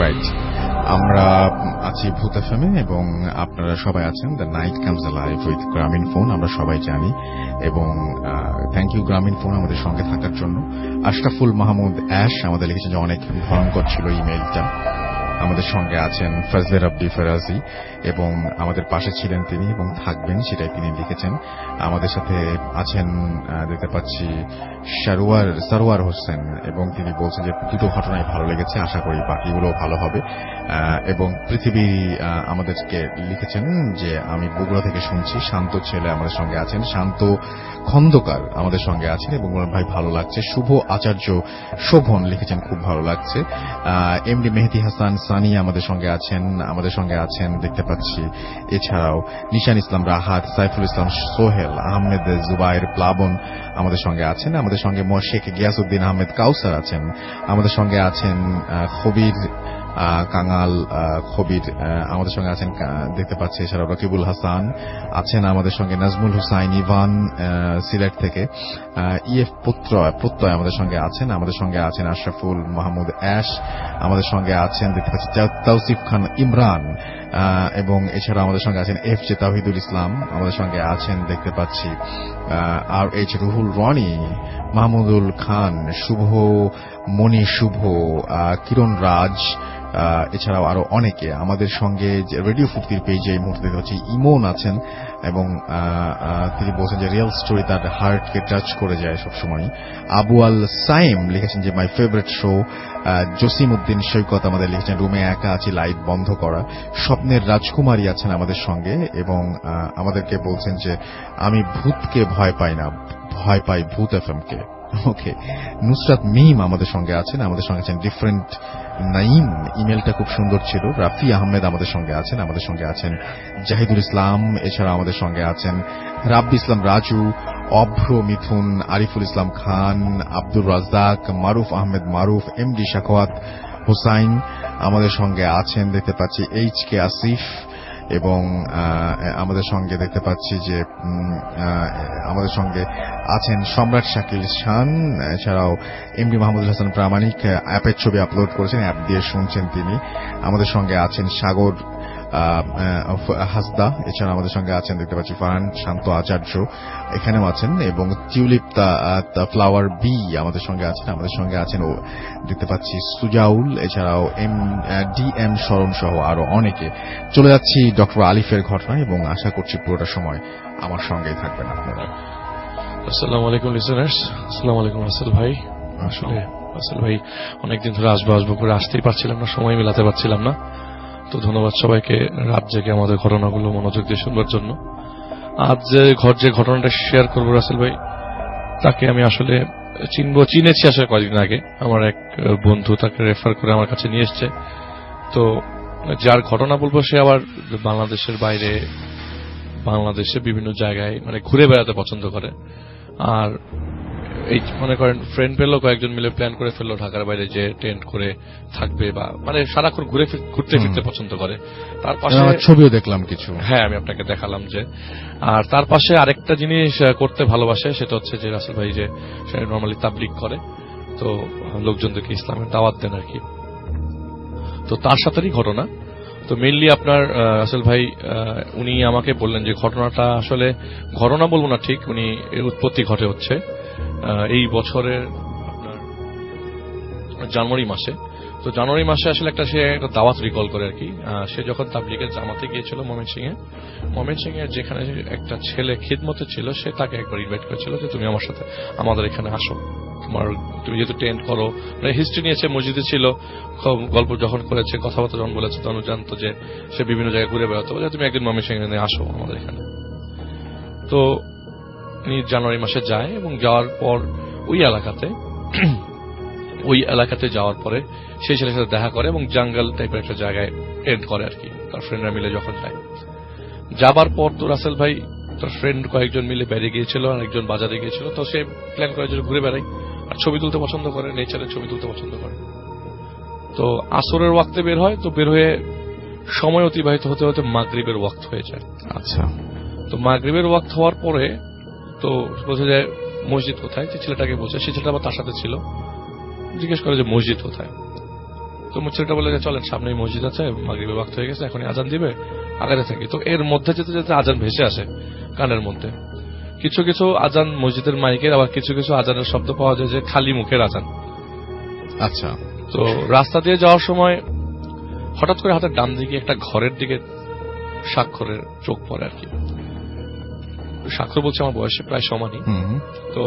Right, আমরা আছি ভূত এফএমে এবং আপনারা সবাই আছেন the night comes alive with Grameenphone, আমরা সবাই জানি। এবং থ্যাংক ইউ গ্রামীণফোন আমাদের সঙ্গে থাকার জন্য। আশরাফুল মাহমুদ অ্যাশ আমাদের লিখেছেন যে অনেক ভয়ঙ্কর ছিল ইমেইলটা। আমাদের সঙ্গে আছেন ফজলে রাব্বি ফরাজি এবং আমাদের পাশে ছিলেন তিনি এবং থাকবেন, সেটাই তিনি লিখেছেন। আমাদের সাথে আছেন দেখতে পাচ্ছি সারোয়ার হোসেন এবং তিনি বলছেন যে দুটো ঘটনাই ভালো লেগেছে, আশা করি বাকিগুলো ভালো হবে। এবং পৃথিবী আমাদেরকে লিখেছেন যে আমি বগুড়া থেকে শুনছি, শান্ত ছেলে আমাদের সঙ্গে আছেন, শান্ত খন্দকার আমাদের সঙ্গে আছেন এবং ভাই ভালো লাগছে। শুভ আচার্য শোভন লিখেছেন খুব ভালো লাগছে। এমডি মেহেদি হাসান সানি আমাদের সঙ্গে আছেন দেখতে পাচ্ছি। এছাড়াও নিশান ইসলাম রাহাত, সাইফুল ইসলাম সোহেল, আহমেদ জুবাইর প্লাবন আমাদের সঙ্গে আছেন। আমাদের সঙ্গে শেখ গিয়াসউদ্দিন আহমেদ কাউসার আছেন। আমাদের সঙ্গে আছেন খবির কাঙাল খবির আমাদের সঙ্গে আছেন দেখতে পাচ্ছি। এছাড়াও রকিবুল হাসান আছেন আমাদের সঙ্গে, নাজমুল হুসাইন ইভান সিলেট থেকে, ইএফ প্রত্যয় আমাদের সঙ্গে আছেন। আমাদের সঙ্গে আছেন আশরাফুল মাহমুদ অ্যাশ, আমাদের সঙ্গে আছেন দেখতে পাচ্ছি তাওসিফ খান ইমরান এবং এছাড়া আমাদের সঙ্গে আছেন এফ জে তাওহিদুল ইসলাম, আমাদের সঙ্গে আছেন দেখতে পাচ্ছি আর এইচ রুহুল রনি, মাহমুদুল খান, শুভ মণি, শুভ কিরণ রাজ, এছাড়াও আরো অনেকে আমাদের সঙ্গে রেডিও ফুর্তির পেজে এই মুহূর্তে দেখতে পাচ্ছি। ইমন আছেন এবং তিনি বলছেন যে রিয়েল স্টোরি তার হার্টকে টাচ করে যায় সবসময়। আবু আল সাইম লিখেছেন যে my favourite show. Jasim Uddin Saikat আমাদের লিখেছেন রুমে একা আছি, লাইট বন্ধ করা। স্বপ্নের রাজকুমারী আছেন আমাদের সঙ্গে এবং আমাদেরকে বলছেন যে আমি ভূতকে ভয় পাই না, ভয় পাই ভূত এফএমকে। ওকে, নুসরাত মিম আমাদের সঙ্গে আছেন ডিফারেন্ট নাইম, ইমেলটা খুব সুন্দর ছিল। রাফি আহমেদ আমাদের সঙ্গে আছেন জাহিদুল ইসলাম, এছাড়া আমাদের সঙ্গে আছেন রাব্বি ইসলাম রাজু, অভ্র মিথুন, আরিফুল ইসলাম খান, আব্দুর রাজ্জাক, মারুফ আহমেদ মারুফ, এমডি শাকওয়াত হোসাইন আমাদের সঙ্গে আছেন দেখতে পাচ্ছি, এইচ কে আসিফ এবং আমাদের সঙ্গে দেখতে পাচ্ছি যে আমাদের সঙ্গে আছেন সম্রাট শাকিল খান। এছাড়াও এমডি মাহমুদুল হাসান প্রামাণিক অ্যাপের ছবি আপলোড করেছেন, অ্যাপ দিয়ে শুনছেন তিনি। আমাদের সঙ্গে আছেন সাগর হাসদা, এছাড়া আমাদের সঙ্গে আছেন দেখতে পাচ্ছি ফারহান শান্ত আচার্য এখানেও আছেন, এবং টিউলিপ দ্য ফ্লাওয়ার বি আমাদের সঙ্গে আছেন। আমাদের সঙ্গে আছেন ও দেখতে পাচ্ছি সুজাউল, এছাড়াও DM শরণ সহ আরো অনেকে। চলে যাচ্ছি ডক্টর আলিফের ঘটনা, এবং আশা করছি পুরোটা সময় আমার সঙ্গেই থাকবেন আপনারা। আসসালামু আলাইকুম লিসেনার্স, আসসালামু আলাইকুম রাসেল ভাই। আসলে রাসেল ভাই অনেকদিন ধরে আসবো করে আসতেই পারছিলাম না, সময় মিলাতে পারছিলাম না। তো ধন্যবাদ সবাইকে রাত জেগে আমাদের ঘটনাগুলো মনোযোগ দিয়ে শুনবার জন্য। আজ যে ঘটনাটা শেয়ার করবো রাসেল ভাই, তাকে আমি আসলে চিনেছি আসলে কয়েকদিন আগে। আমার এক বন্ধু তাকে রেফার করে আমার কাছে নিয়ে এসছে। তো যার ঘটনা বলবো সে আবার বাংলাদেশের বাইরে, বাংলাদেশে বিভিন্ন জায়গায় মানে ঘুরে বেড়াতে পছন্দ করে। আর এই মনে করেন ফ্রেন্ড পেলো, কয়েকজন মিলে প্ল্যান করে ফেললো ঢাকার বাইরে যে টেন্ট করে থাকবে বা মানে সারাক্ষণ ঘুরতে ফিরতে পছন্দ করে। তার পাশে ছবিও দেখলাম কিছু, হ্যাঁ আমি আপনাকে দেখালাম যে। আর তার পাশে আরেকটা জিনিস করতে ভালোবাসে, সেটা হচ্ছে যে রাসেল ভাই যে সে নর্মালি তাবলিগ করে, তো লোকজনদেরকে ইসলামের দাওয়াত দেন আর কি। তো তার সাথেই ঘটনা। তো মেইনলি আপনার রাসেল ভাই উনি আমাকে বললেন যে ঘটনাটা আসলে ঘটনা বলবো না ঠিক, উনি উৎপত্তি ঘটে হচ্ছে এই বছরের আপনার জানুয়ারি মাসে। তো জানুয়ারি মাসে আসলে সে একটা দাওয়াত রিকল করে আর কি। সে যখন তাবলিগের জামাতে গিয়েছিল ময়মনসিংহে যেখানে একটা ছেলে খিদমতে ছিল, সে তাকে একবার ইনভাইট করেছিল যে তুমি আমার সাথে আমাদের এখানে আসো, তুমি যেহেতু টেন্ট করো, হিস্ট্রি নিয়েছে, মসজিদে ছিল, গল্প যখন করেছে, কথাবার্তা যখন বলেছে, তখন জানতো যে সে বিভিন্ন জায়গায় ঘুরে বেড়াতো, বলে তুমি একদিন ময়মনসিংহে আসো আমাদের এখানে। তো উনি জানুয়ারি মাসে যায়, এবং যাওয়ার পর ওই এলাকাতে যাওয়ার পরে সেই ছেলের সাথে দেখা করে, এবং জঙ্গল টাইপের একটা জায়গায় টেন্ট করে আর কি, তার ফ্রেন্ডরা মিলে যখন যায়। যাবার পর তো রাসেল ভাই তার ফ্রেন্ড কয়েকজন মিলে বেড়ে গিয়েছিল, আর একজন বাজারে গিয়েছিল। তো সে প্ল্যান করে যে ঘুরে বেড়াই, আর ছবি তুলতে পছন্দ করে, নেচারের ছবি তুলতে পছন্দ করে। তো আসরের ওয়াক্তে বের হয়, তো বের হয়ে সময় অতিবাহিত হতে হতে মাগরিবের ওয়াক্ত হয়ে যায়। আচ্ছা, তো মাগরিবের ওয়াক্ত হওয়ার পরে তো বোঝা যায় মসজিদ কোথায়, যে ছেলেটাকে বোঝে, সে ছেলেটা আবার তার সাথে ছিল, জিজ্ঞেস করে যে মসজিদ কোথায়। তো ছেলেটা বলে যে চলেন সামনেই মসজিদ আছে, মাগরিবের ওয়াক্ত হয়ে গেছে, এখনই আজান দিবে, আগাতে থাকি। তো এর মধ্যে যেতে যেতে আজান ভেসে আসে কানের মধ্যে। কিছু কিছু আজান মসজিদের মাইকের, আবার কিছু কিছু আজানের শব্দ পাওয়া যায় যে খালি মুখের আজান। আচ্ছা, তো রাস্তা দিয়ে যাওয়ার সময় হঠাৎ করে হাতের ডান দিকে একটা ঘরের দিকে স্বাক্ষরের চোখ পড়ে আর কি। স্বাক্ষর বলছে আমার বয়সে প্রায় সমানই। তো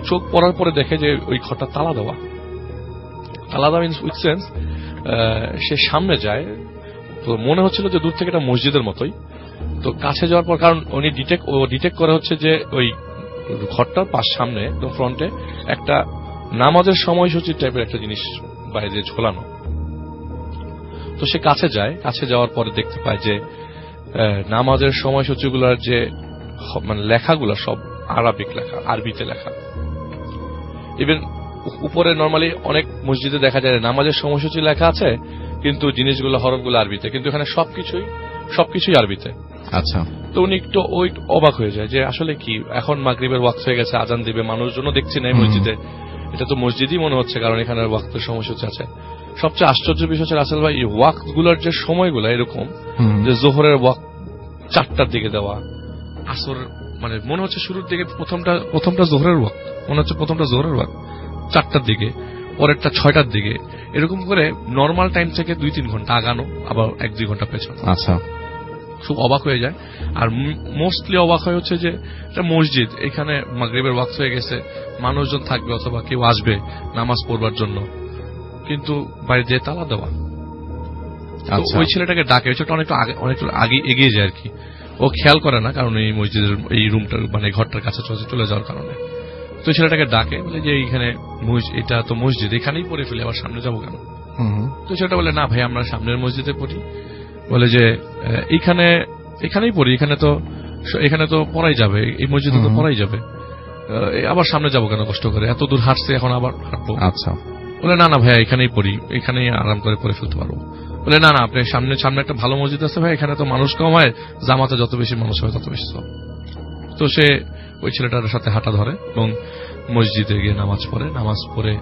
চোখ পড়ার পরে দেখে যে ওই ঘরটা তালা দেওয়া মিনস উইথ সেন্স সে সামনে যায়। তো মনে হচ্ছিল যে দূর থেকে একটা মসজিদের মতোই। তো কাছে যাওয়ার পর, কারণ উনি ডিটেক্ট করে হচ্ছে যে ওই ঘরটার সামনে ফ্রন্টে একটা নামাজের সময়সূচি টাইপের একটা জিনিস বাইরে ঝোলানো। তো সে কাছে যায়, কাছে যাওয়ার পরে দেখতে পায় যে নামাজের সময়সূচিগুলোর যে মানে লেখাগুলো সব আরবিক লেখা, আরবিতে লেখা। ইভেন উপরে নর্মালি অনেক মসজিদে দেখা যায় নামাজের সময়সূচি লেখা আছে, কিন্তু জিনিসগুলো হরফগুলো আরবিতে, কিন্তু এখানে সবকিছুই আরবিতে। আচ্ছা, তো উনি একটু অবাক হয়ে যায় যে আসলে কি, এখন মাগরিবের ওয়াক্ত হয়ে গেছে, আজান দিবে, মানুষজনও দেখছি না মসজিদে, এটা তো মসজিদই মনে হচ্ছে, কারণ এখানে ওয়াক্তের সময়সূচি আছে। সবচেয়ে আশ্চর্য বিষয় হচ্ছে রাসেল ভাই, ওয়াক্ত গুলোর যে সময়গুলো এরকম যে জোহরের ওয়াক্ত 4টার দিকে দেওয়া, আসর মানে মনে হচ্ছে শুরুর দিকে প্রথমটা জোহরের ওয়াক্ত, মনে হচ্ছে প্রথমটা জোহরের ওয়াক্ত 4টার দিকে, পরেরটা 6টার দিকে, এরকম করে নর্মাল টাইম থেকে 2-3 ঘন্টা আগানো, আবার 1-2 ঘন্টা পেছানো। আচ্ছা, খুব অবাক হয়ে যায়। আর মোস্টলি অবাক হয়ে হচ্ছে যে এটা মসজিদ, এখানে মাগরিবের ওয়াক্ত হয়ে গেছে, মানুষজন থাকবে অথবা কেউ আসবে নামাজ পড়বার জন্য, কিন্তু বাইরে যে তালা দেওয়া। ওই ছেলেটাকে ডাকে, ওই ছেলেটা অনেকটা আগে এগিয়ে যায় আর কি। ও খেয়াল করে না, কারণ এই মসজিদের এই রুমটার মানে ঘরটার কাছে চলে যাওয়ার কারণে। তো ছেলেটাকে ডাকে, বলে যে এইখানে এটা তো মসজিদ, এখানেই পড়ে ফেলে, আবার সামনে যাবো কেন? তো ছেলেটা বলে না ভাই, আমরা সামনের মসজিদে পড়ি। বলে যে এখানেই পড়ি, এখানে তো পড়াই যাবে, এই মসজিদে তো পড়াই যাবে, আবার সামনে যাবো কেন কষ্ট করে, এত দূর হাঁটছে, এখন আবার হাঁটবো। আচ্ছা, বলে না ভাইয়া, এখানেই পড়ি, এখানেই আরাম করে পড়ে ফেলতে পারবো। বলে না আপনি সামনে একটা ভালো মসজিদ আছে ভাই, এখানে তো মানুষ কম হয়, জামাতে যত বেশি মানুষ হয় তত বেশি সব। তো সে ওই ছেলেটার সাথে হাঁটা ধরে, এবং মসজিদে গিয়ে নামাজ পড়ে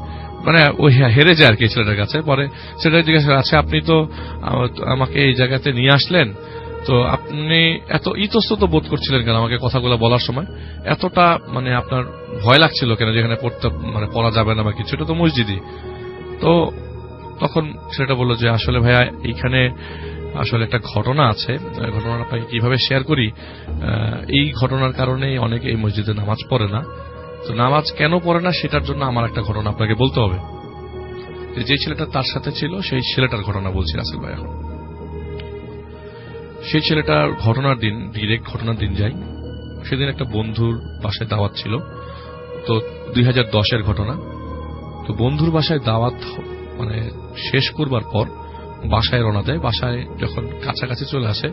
মানে ওই হেরে যায় আর কি ছেলেটার কাছে। পরে ছেলেটা জিজ্ঞাসা করে, আচ্ছা আপনি তো আমাকে এই জায়গাতে নিয়ে আসলেন, তো আপনি এত ইতস্তত বোধ করছিলেন কেন আমাকে কথাগুলো বলার সময়? এতটা মানে আপনার ভয় লাগছিল কেন যেখানে পড়া যাবে না বা কিছু? এটা তো মসজিদই। তো তখন ছেলেটা বললো যে আসলে ভাইয়া এইখানে আসলে একটা ঘটনা আছে, ঘটনাটা আপনাকে কিভাবে শেয়ার করি। এই ঘটনার কারণেই অনেকে এই মসজিদে নামাজ পড়ে না। তো নামাজ কেন পড়ে না সেটার জন্য আমার একটা ঘটনা আপনাকে বলতে হবে। যে ছেলেটা তার সাথে ছিল সেই ছেলেটার ঘটনা বলছি রাসেল ভাই। এখন সেই ছেলেটার ডিরেক্ট ঘটনার দিন যাই। সেদিন একটা বন্ধুর বাসায় দাওয়াত ছিল, তো 2010-এর ঘটনা। তো বন্ধুর বাসায় দাওয়াত মানে শেষ করবার পর বাসায় রওনা দেয়। বাসায় যখন কাছাকাছি চলে আসে,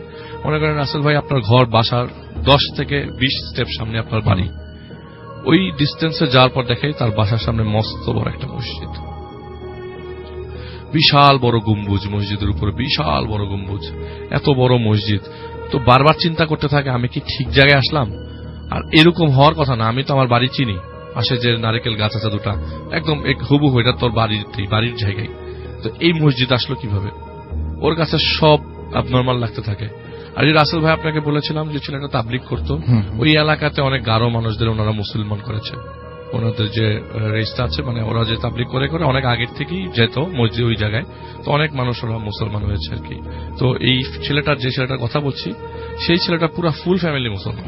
মনে করেন রাসেল ভাই আপনার ঘর বাসার 10 থেকে 20 স্টেপ সামনে আপনার বাড়ি। ওই ডিস্টেন্সে যাওয়ার পর দেখে তার বাসার সামনে মস্ত বড় একটা মসজিদ, বিশাল বড় গম্বুজ, মসজিদের উপরে বিশাল বড় গম্বুজ, এত বড় মসজিদ। তো বারবার চিন্তা করতে থাকে আমি কি ঠিক জায়গায় আসলাম? আর এরকম হওয়ার কথা না, আমি তো আমার বাড়ি চিনি, পাশে যে নারকেল গাছ আছে দুটা একদম হুবহু এটা তোর বাড়ির জায়গায়। তো এই মসজিদ আসলো কিভাবে? ওর কাছে সব অ্যাবনরমাল লাগতে থাকে। আর এই রাসেল ভাই আপনাকে বলেছিলাম যে ছেলেটা তাবলিগ করতো, ওই এলাকাতে অনেক গারো মানুষদের ওনারা মুসলমান করেছে। ওনাদের যে রেস্তা আছে মানে ওরা যে তাবলিগ করে অনেক আগের থেকেই যেত মসজিদ ওই জায়গায়, তো অনেক মানুষ ওরা মুসলমান হয়েছে আর কি। তো এই যে ছেলেটার কথা বলছি সেই ছেলেটা পুরো ফুল ফ্যামিলি মুসলমান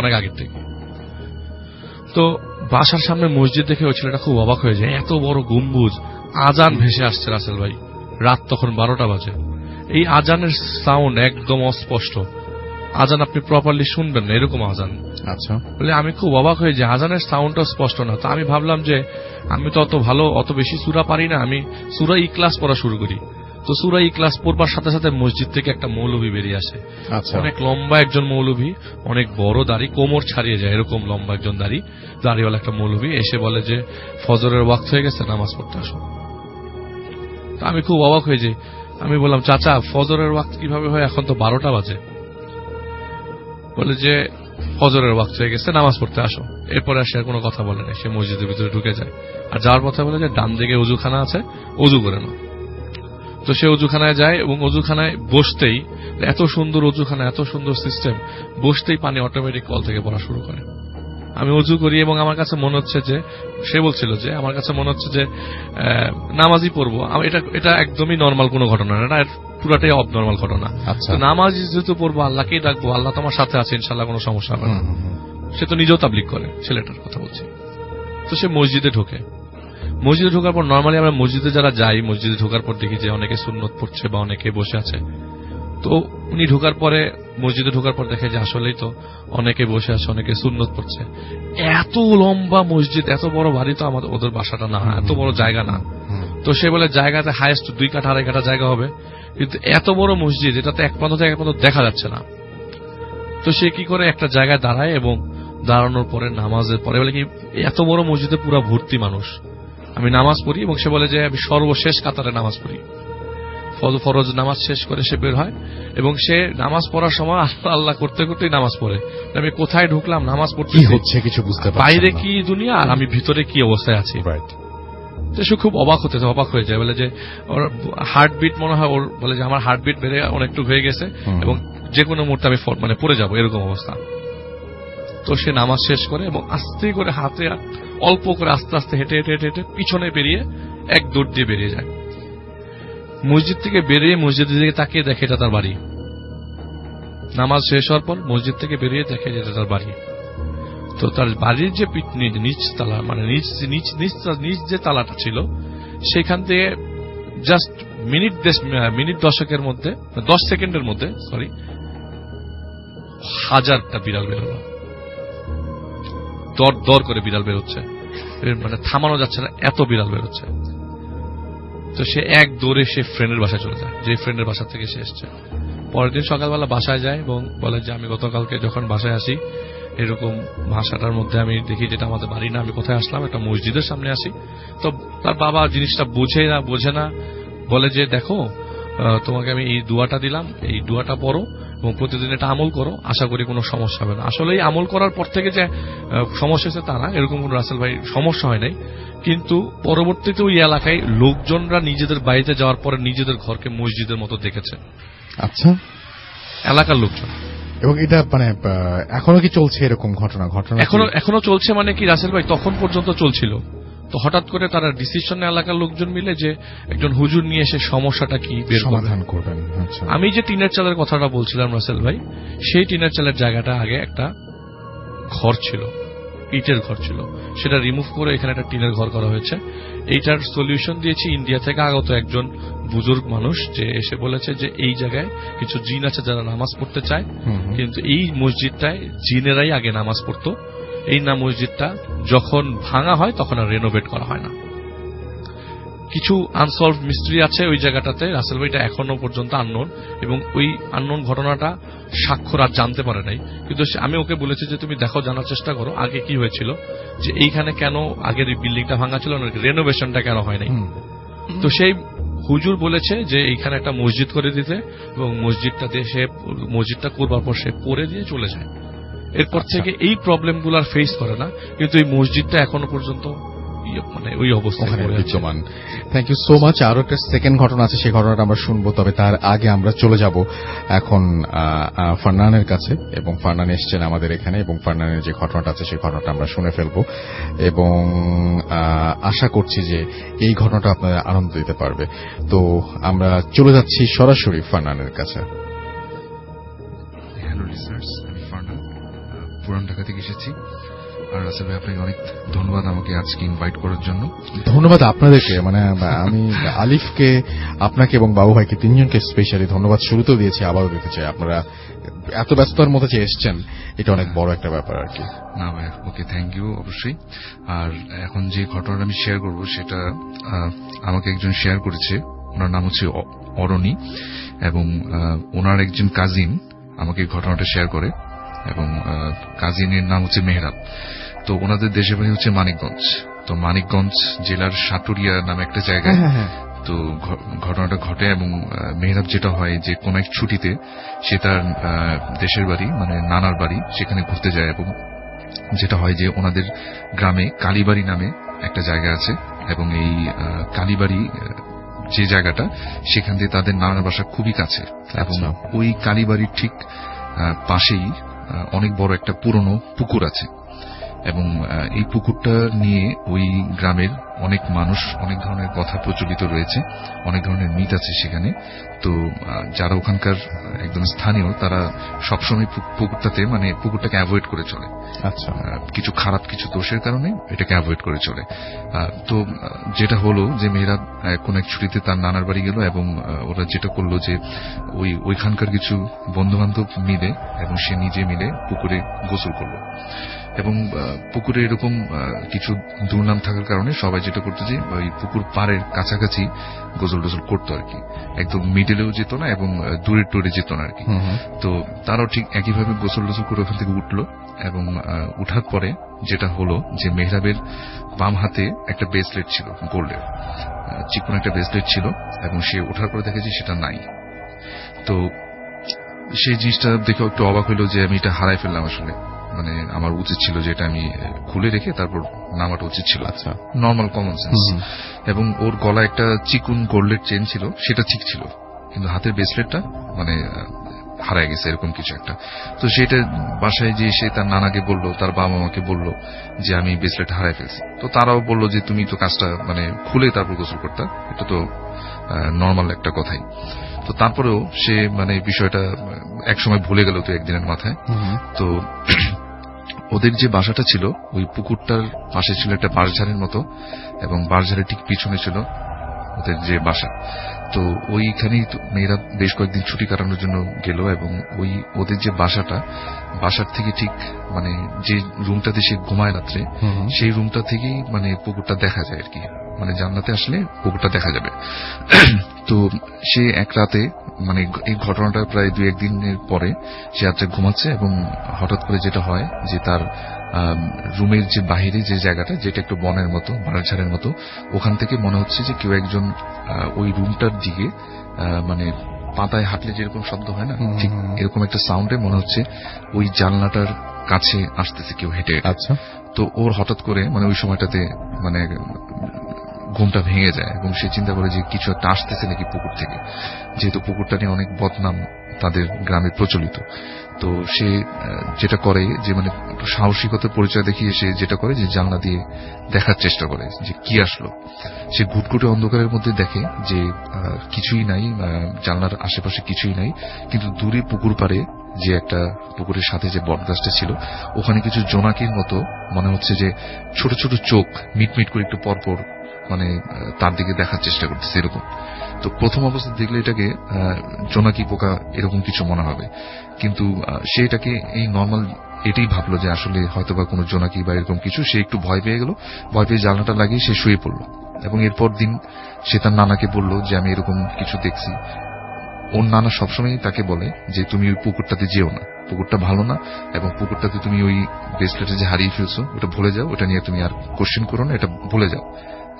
অনেক আগের থেকে। তো বাসার সামনে মসজিদ দেখে ওই ছেলেটা খুব অবাক হয়ে যায়, এত বড় গম্বুজ, আজান ভেসে আসছে রাসেল ভাই। রাত তখন 12টা বাজে। এই আজানের সাউন্ড একদম অস্পষ্ট, আজান আপনি প্রপারলি শুনবেন না এরকম আজান। আচ্ছা, বলে আমি খুব অবাক হয়ে যে আজানের সাউন্ডটা স্পষ্ট না। তো আমি ভাবলাম যে আমি তো অত বেশি সূরা পারি না, আমি সূরা ইখলাস পড়া শুরু করি। তো সূরা ইখলাস পড়বার সাথে সাথে মসজিদ থেকে একটা মৌলভী বেরিয়ে আসে। অনেক লম্বা একজন মৌলভী, অনেক বড় দাড়ি, কোমর ছাড়িয়ে যায় এরকম লম্বা একজন দাড়িওয়ালা একটা মৌলভী এসে বলে যে ফজরের ওয়াক্ত হয়ে গেছে, নামাজ পড়তে আসো। তো আমি খুব অবাক হয়ে যাই। আমি বললাম, চাচা ফজরের ওয়াক্ত কিভাবে হয়, এখন তো 12টা বাজে। বলে যে ফজরের ওয়াক্ত হয়ে গেছে, নামাজ পড়তে আসো। এরপরে সে আর কোনো কথা বলে না, সে মসজিদের ভিতরে ঢুকে যায়। আর যাওয়ার পথে বলে যে ডান দিকে অজুখানা আছে, অজু করে নাও। তো সে অজুখানায় যায় এবং অজুখানায় বসতেই, এত সুন্দর অজুখানা, এত সুন্দর সিস্টেম, বসতেই পানি অটোমেটিক কল থেকে পড়া শুরু করে। আমি অজু করি এবং আমার কাছে মনে হচ্ছে যে, সে বলছিল যে আমার কাছে মনে হচ্ছে যে নামাজই পড়বো। এটা একদমই নর্মাল কোনো ঘটনা না, এটা পুরাটাই অবনর্মাল ঘটনা। নামাজ যেহেতু পড়বো, আল্লাহকেই ডাকবো, আল্লাহ তোমার সাথে আছে, ইনশাল্লাহ কোনো সমস্যা হবে না। সে তো নিজেও তাবলিগ করে, ছেলেটার কথা বলছি। তো সে মসজিদে ঢোকার পর নর্মালি আমরা মসজিদে যারা যাই, মসজিদে ঢোকার পর দেখি যে অনেকে সুন্নত পড়ছে বা অনেকে বসে আছে। তো উনি মসজিদে ঢোকার পর দেখে যে আসলেই তো অনেকে বসে আছে, অনেকে সুন্নত পড়ছে। এত লম্বা মসজিদ, এত বড় বাড়ি তো ওদের বাসাটা না, এত বড় জায়গা না। তো সে বলে জায়গাতে হাইয়েস্ট 2 কাঠা 2.5 কাঠা জায়গা হবে, কিন্তু এত বড় মসজিদ এটাতে এক প্রান্ত থেকে এক প্রান্ত দেখা যাচ্ছে না। তো সে কি করে একটা জায়গায় দাঁড়ায় এবং দাঁড়ানোর পরে নামাজের পরে বলে কি এত বড় মসজিদে পুরো ভর্তি মানুষ, আমি নামাজ পড়ি। এবং সে বলে যে আমি সর্বশেষ কাতারে নামাজ পড়ি। ফরজ নামাজ শেষ করে সে বের হয় এবং সে নামাজ পড়ার সময় আল্লাহ করতে করতেই নামাজ পড়ে। আমি কোথায় ঢুকলাম, নামাজ পড়তে হচ্ছে কিছু বুঝতে পারছি, বাইরে কি দুনিয়া আর আমি ভিতরে কি অবস্থায় আছি। তো সে খুব অবাক হয়ে যায়, বলে যে ওর হার্টবিট মনে হয়, ওর বলে যে আমার হার্টবিট বেড়ে অনেকটু হয়ে গেছে এবং যে কোনো মুহূর্তে আমি পড়ে যাবো এরকম অবস্থা। তো সে নামাজ শেষ করে এবং আস্তে করে হাতে অল্প করে আস্তে আস্তে হেঁটে হেঁটে হেঁটে হেঁটে পিছনে বেরিয়ে এক দৌড় দিয়ে বেরিয়ে যায়। মসজিদ থেকে বেরিয়ে মসজিদের দিকে তাকিয়ে দেখে এটা তার বাড়ি। নামাজ শেষ হওয়ার পর মসজিদ থেকে বেরিয়ে দেখে এটা তার বাড়ি। তো তার বাড়ির যে নিচ তালা, মানে নিচ যে তালাটা ছিল, সেখান থেকে জাস্ট মিনিট 10-এর মধ্যে, 10 সেকেন্ডের মধ্যে 1000টা বিড়াল বেরোলো। দর করে বিড়াল বেরোচ্ছে, মানে থামানো যাচ্ছে না, এত বিড়াল বেরোচ্ছে। তো সে এক দৌড়ে সে ফ্রেন্ডের বাসায় চলে যায়, যে ফ্রেন্ডের বাসা থেকে সে এসছে। পরের দিন সকালবেলা বাসায় যায় এবং বলে যে আমি গতকালকে যখন বাসায় আসি, এরকম ভাষাটার মধ্যে আমি দেখি যেটা আমাদের বাড়ি না, আমি কোথায় আসলাম, একটা মসজিদের সামনে আসি। তো তার বাবা জিনিসটা বোঝে না, বলে যে দেখো তোমাকে আমি এই দোয়াটা দিলাম, এই দোয়াটা পড়ো এবং প্রতিদিন এটা আমল করো, আশা করি কোনো সমস্যা হবে না। আসলে এই আমল করার পর থেকে যে সমস্যা হয়েছে তা না, এরকম কোনো রাসেল ভাই সমস্যা হয় নাই, কিন্তু পরবর্তীতে ওই এলাকায় লোকজনরা নিজেদের বাড়িতে যাওয়ার পরে নিজেদের ঘরকে মসজিদের মতো দেখেছে। আচ্ছা, এলাকার লোকজন। এবং এটা মানে এখনো কি চলছে এরকম ঘটনা? এখনো চলছে মানে কি রাসেল ভাই, তখন পর্যন্ত চলছিল। তো হঠাৎ করে তারা ডিসিশন এলাকার লোকজন মিলে যে একজন হুজুর নিয়ে এসে সমস্যাটা কি বের সমাধান করবেন। আমি যে টিনের চালের কথাটা বলছিলাম রাসেল ভাই, সেই টিনের চালের জায়গাটা আগে একটা ঘর ছিল, ইটের ঘর ছিল, সেটা রিমুভ করে এখানে একটা টিনের ঘর করা হয়েছে। এইটার সলিউশন দিয়েছি ইন্ডিয়া থেকে আগত একজন বুজুর্গ মানুষ, যে এসে বলেছে যে এই জায়গায় কিছু জিন আছে যারা নামাজ পড়তে চায়, কিন্তু এই মসজিদটায় জিনেরাই আগে নামাজ পড়তো। এই না মসজিদটা যখন ভাঙা হয় তখন আর রেনোভেট করা হয় না। কিছু আনসলভ মিস্ট্রি আছে ওই জায়গাটাতে রাসেল ভাইটা এখনো পর্যন্ত আননোন, এবং ওই আননোন ঘটনাটা স্বাক্ষর আর জানতে পারে নাই। কিন্তু আমি ওকে বলেছি যে তুমি দেখো, জানার চেষ্টা করো আগে কি হয়েছিল, যে এইখানে কেন আগের এই বিল্ডিংটা ভাঙা ছিল, রেনোভেশনটা কেন হয় নাই। তো সেই হুজুর বলেছে যে এইখানে একটা মসজিদ করে দিতে, এবং মসজিদটা করবার পর সে পড়ে দিয়ে চলে যায়। এরপর থেকে এই প্রবলেমগুলো আর ফেস করে না, কিন্তু এই মসজিদটা এখনো পর্যন্ত মানে ওই অবস্থায় বিদ্যমান। Thank you so much. আরো একটা সেকেন্ড ঘটনা আছে, সেই ঘটনাটা আমরা শুনবো, তবে তার আগে আমরা চলে যাব এখন ফারনানের কাছে, এবং ফারনান এসছেন আমাদের এখানে, এবং ফারনানের যে ঘটনাটা আছে সেই ঘটনাটা আমরা শুনে ফেলবো, এবং আশা করছি যে এই ঘটনাটা আপনাদের আনন্দ দিতে পারবে। তো আমরা চলে যাচ্ছি সরাসরি ফারনানের কাছে। হ্যালো লিসনার্স, আমি ফারনান, পুরান ঢাকা থেকে এসেছি। আর রাসেল ভাই, আপনাকে অনেক ধন্যবাদ আমাকে আজকে ইনভাইট করার জন্য। ধন্যবাদ আপনাদেরকে, মানে আমি আলিফকে, আপনাকে এবং বাবু ভাইকে, তিনজনকে স্পেশালি ধন্যবাদ শুরুতেও দিয়েছি, আবারও দিতে চাই। আপনারা এত ব্যস্ততার মধ্যে যে এসছেন, এটা অনেক বড় একটা ব্যাপার আর কি। না ভাই, ওকে, থ্যাংক ইউ অবশ্যই। আর এখন যে ঘটনাটা আমি শেয়ার করব সেটা আমাকে একজন শেয়ার করেছে, ওনার নাম হচ্ছে অরণি, এবং ওনার একজন কাজিন আমাকে ঘটনাটা শেয়ার করে, এবং কাজিনের নাম হচ্ছে মেহরাব। তো ওনাদের দেশের বাড়ি হচ্ছে মানিকগঞ্জ। তো মানিকগঞ্জ জেলার সাটুরিয়া নামে একটা জায়গায় তো ঘটনাটা ঘটে, এবং মেহরাব যেটা হয় যে কোন এক ছুটিতে সে তার দেশের বাড়ি মানে নানার বাড়ি সেখানে ঘুরতে যায়, এবং যেটা হয় যে ওনাদের গ্রামে কালীবাড়ি নামে একটা জায়গা আছে, এবং এই কালীবাড়ি যে জায়গাটা সেখান দিয়ে তাদের নানার বাসা খুবই কাছে, এবং ওই কালীবাড়ির ঠিক পাশেই অনেক বড় একটা পুরনো পুকুর আছে, এবং এই পুকুরটা নিয়ে ওই গ্রামের অনেক মানুষ অনেক ধরনের কথা প্রচলিত রয়েছে, অনেক ধরনের মিথ আছে সেখানে। তো যারা ওখানকার একদম স্থানীয় তারা সবসময় পুকুরটাতে মানে পুকুরটাকে অ্যাভয়েড করে চলে। আচ্ছা, কিছু খারাপ কিছু দোষের কারণে এটাকে অ্যাভয়েড করে চলে। তো যেটা হলো যে মেয়েরা কোন এক ছুটিতে তার নানার বাড়ি গেল, এবং ওরা যেটা করলো যে ওইখানকার কিছু বন্ধু বান্ধব মিলে এবং সে নিজে মিলে পুকুরে গোসল করলো, এবং পুকুরে এরকম কিছু দুর্নাম থাকার কারণে সবাই যেটা করতো যে ওই পুকুর পাড়ের কাছাকাছি গোসল টোসল করতো আর কি, একদম মিডলেও যেত না এবং দূরে টুরে যেত না আর কি। তো তারাও ঠিক একইভাবে গোসল টোসল করে ওখান থেকে উঠলো, এবং উঠার পরে যেটা হলো যে মেহরাবের বাম হাতে একটা ব্রেসলেট ছিল, গোল্ডের চিকন একটা ব্রেসলেট ছিল, এবং সে ওঠার পরে দেখেছে সেটা নাই। তো সেই জিনিসটা দেখে একটু অবাক হইলো যে আমি এটা হারাই ফেললাম, আসলে মানে আমার উচিত ছিল যে এটা আমি খুলে রেখে তারপর নামাটা উচিত ছিল। আচ্ছা, নর্মাল কমন সেন্স। এবং ওর গলায় একটা চিকুন গোল্ডের চেন ছিল, সেটা ঠিক ছিল, কিন্তু হাতের ব্রেসলেটটা মানে হারায় গেছে এরকম কিছু একটা। তো সেটা বাসায় যে সে তার নানাকে বলল, তার বাবা মাকে বলল যে আমি ব্রেসলেট হারাই ফেলছি। তো তারাও বলল যে তুমি তো কাজটা মানে খুলে তারপর গোসল করতা, এটা তো নর্মাল একটা কথাই। তো তারপরেও সে মানে বিষয়টা একসময় ভুলে গেল, তো একদিনের মাথায়। তো ওদের যে বাসাটা ছিল ওই পুকুরটার পাশে ছিল একটা বাঁশঝাড়ের মতো, এবং বাঁশঝাড়ের ঠিক পিছনে ছিল ওদের যে বাসা। তো ওইখানেই মেয়েরা বেশ কয়েকদিন ছুটি কাটানোর জন্য গেল, এবং ওই ওদের যে বাসার থেকে ঠিক মানে যে রুমটাতে সে ঘুমায় রাত্রে, সেই রুমটা থেকেই মানে পুকুরটা দেখা যায় আর কি, মানে জানলাতে আসলে পুকুরটা দেখা যাবে। তো সে এক রাতে মানে এই ঘটনাটা প্রায় 2-1 দিনের পরে সে রাত্রে ঘুমাচ্ছে, এবং হঠাৎ করে যেটা হয় যে তার রুমের যে বাহিরে যে জায়গাটা, যেটা একটু বনের মতো বাড়াঝাড়ের মতো, ওখান থেকে মনে হচ্ছে যে কেউ একজন ওই রুমটার দিকে মানে পাতায় হাঁটলে যেরকম শব্দ হয় না, ঠিক এরকম একটা সাউন্ডে মনে হচ্ছে ওই জানলাটার কাছে আসতেছে কেউ হেঁটে। আচ্ছা। তো ওর হঠাৎ করে মানে ওই সময়টাতে মানে ঘুমটা ভেঙে যায় এবং সে চিন্তা করে যে কিছু একটা আসতেছে নাকি পুকুর থেকে, যেহেতু পুকুরটা নিয়ে অনেক বদনাম তাদের গ্রামে প্রচলিত। তো সে যেটা করে যে মানে সাহসিকতার পরিচয় দেখিয়ে সে যেটা করে যে জানলা দিয়ে দেখার চেষ্টা করে যে কি আসলো। সে ঘুটঘুটে অন্ধকারের মধ্যে দেখে যে কিছুই নাই, জানলার আশেপাশে কিছুই নাই, কিন্তু দূরে পুকুর পাড়ে যে একটা পুকুরের সাথে যে বটগাছটা ছিল ওখানে কিছু জোনাকির মতো মনে হচ্ছে যে ছোট ছোট চোখ মিটমিট করে একটু পরপর মানে তার দিকে দেখার চেষ্টা করতেছে এরকম। তো প্রথম অবস্থা দেখলে এটাকে জোনাকি পোকা এরকম কিছু মনে হবে, কিন্তু সে এটাকে এই নর্মাল এটাই ভাবলো যে আসলে হয়তোবা কোনো জোনাকি বা এরকম কিছু। সে একটু ভয় পেয়ে গেল, ভয় পেয়ে জানলাটা লাগিয়ে সে শুয়ে পড়লো এবং এরপর দিন সে তার নানাকে বলল যে আমি এরকম কিছু দেখছি। ওর নানা সবসময় তাকে বলে যে তুমি ওই পুকুরটাতে যেও না, পুকুরটা ভালো না, এবং পুকুরটাতে তুমি ওই ব্রেসলেটে যে হারিয়ে ফেলছো ওটা ভুলে যাও, ওটা নিয়ে তুমি আর কোশ্চেন করো না, এটা ভুলে যাও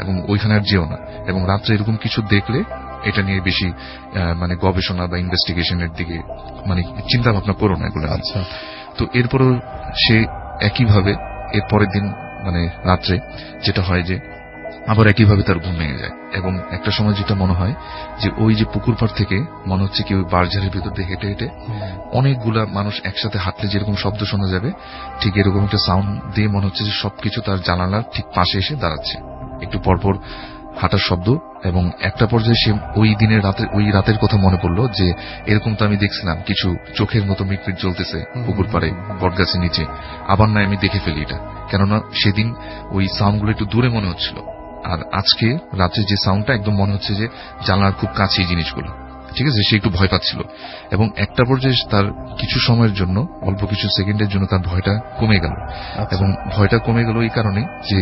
এবং ওইখানে আর যেও না। এবং রাত্রে এরকম কিছু দেখলে এটা নিয়ে বেশি মানে গবেষণা বা ইনভেস্টিগেশনের দিকে মানে চিন্তা ভাবনা করো না এগুলো। আচ্ছা। তো এরপরও সে একইভাবে এর পরের দিন মানে রাত্রে যেটা হয় যে আবার একইভাবে তার ঘুম ভেঙে যায় এবং একটা সময় যেটা মনে হয় যে ওই যে পুকুর পাড় থেকে মনে হচ্ছে কি ওই বারঝাড়ের ভিতর দিয়ে হেঁটে হেঁটে অনেকগুলা মানুষ একসাথে হাঁটলে যেরকম শব্দ শোনা যাবে ঠিক এরকম একটা সাউন্ড দিয়ে মনে হচ্ছে যে সবকিছু তার জানালার ঠিক পাশে এসে দাঁড়াচ্ছে, একটু পরপর হাঁটার শব্দ। এবং একটা পর্যায়ে সে ওই রাতের কথা মনে পড়লো যে এরকম তো আমি দেখছিলাম কিছু চোখের মতো মিটমিট জ্বলতেছে পুকুর পাড়ে বটগাছের নিচে, আবার না আমি দেখে ফেলি এটা, কেননা সেদিন ওই সাউন্ডগুলো একটু দূরে মনে হচ্ছিল, আর আজকে রাত্রে যে সাউন্ডটা একদম মনে হচ্ছে যে জানলার খুব কাছেই জিনিসগুলো। ঠিক আছে, সে একটু ভয় পাচ্ছিল এবং একটা পর্যায়ে তার কিছু সময়ের জন্য অল্প কিছু সেকেন্ডের জন্য তার ভয়টা কমে গেল। এবং ভয়টা কমে গেল এই কারণে যে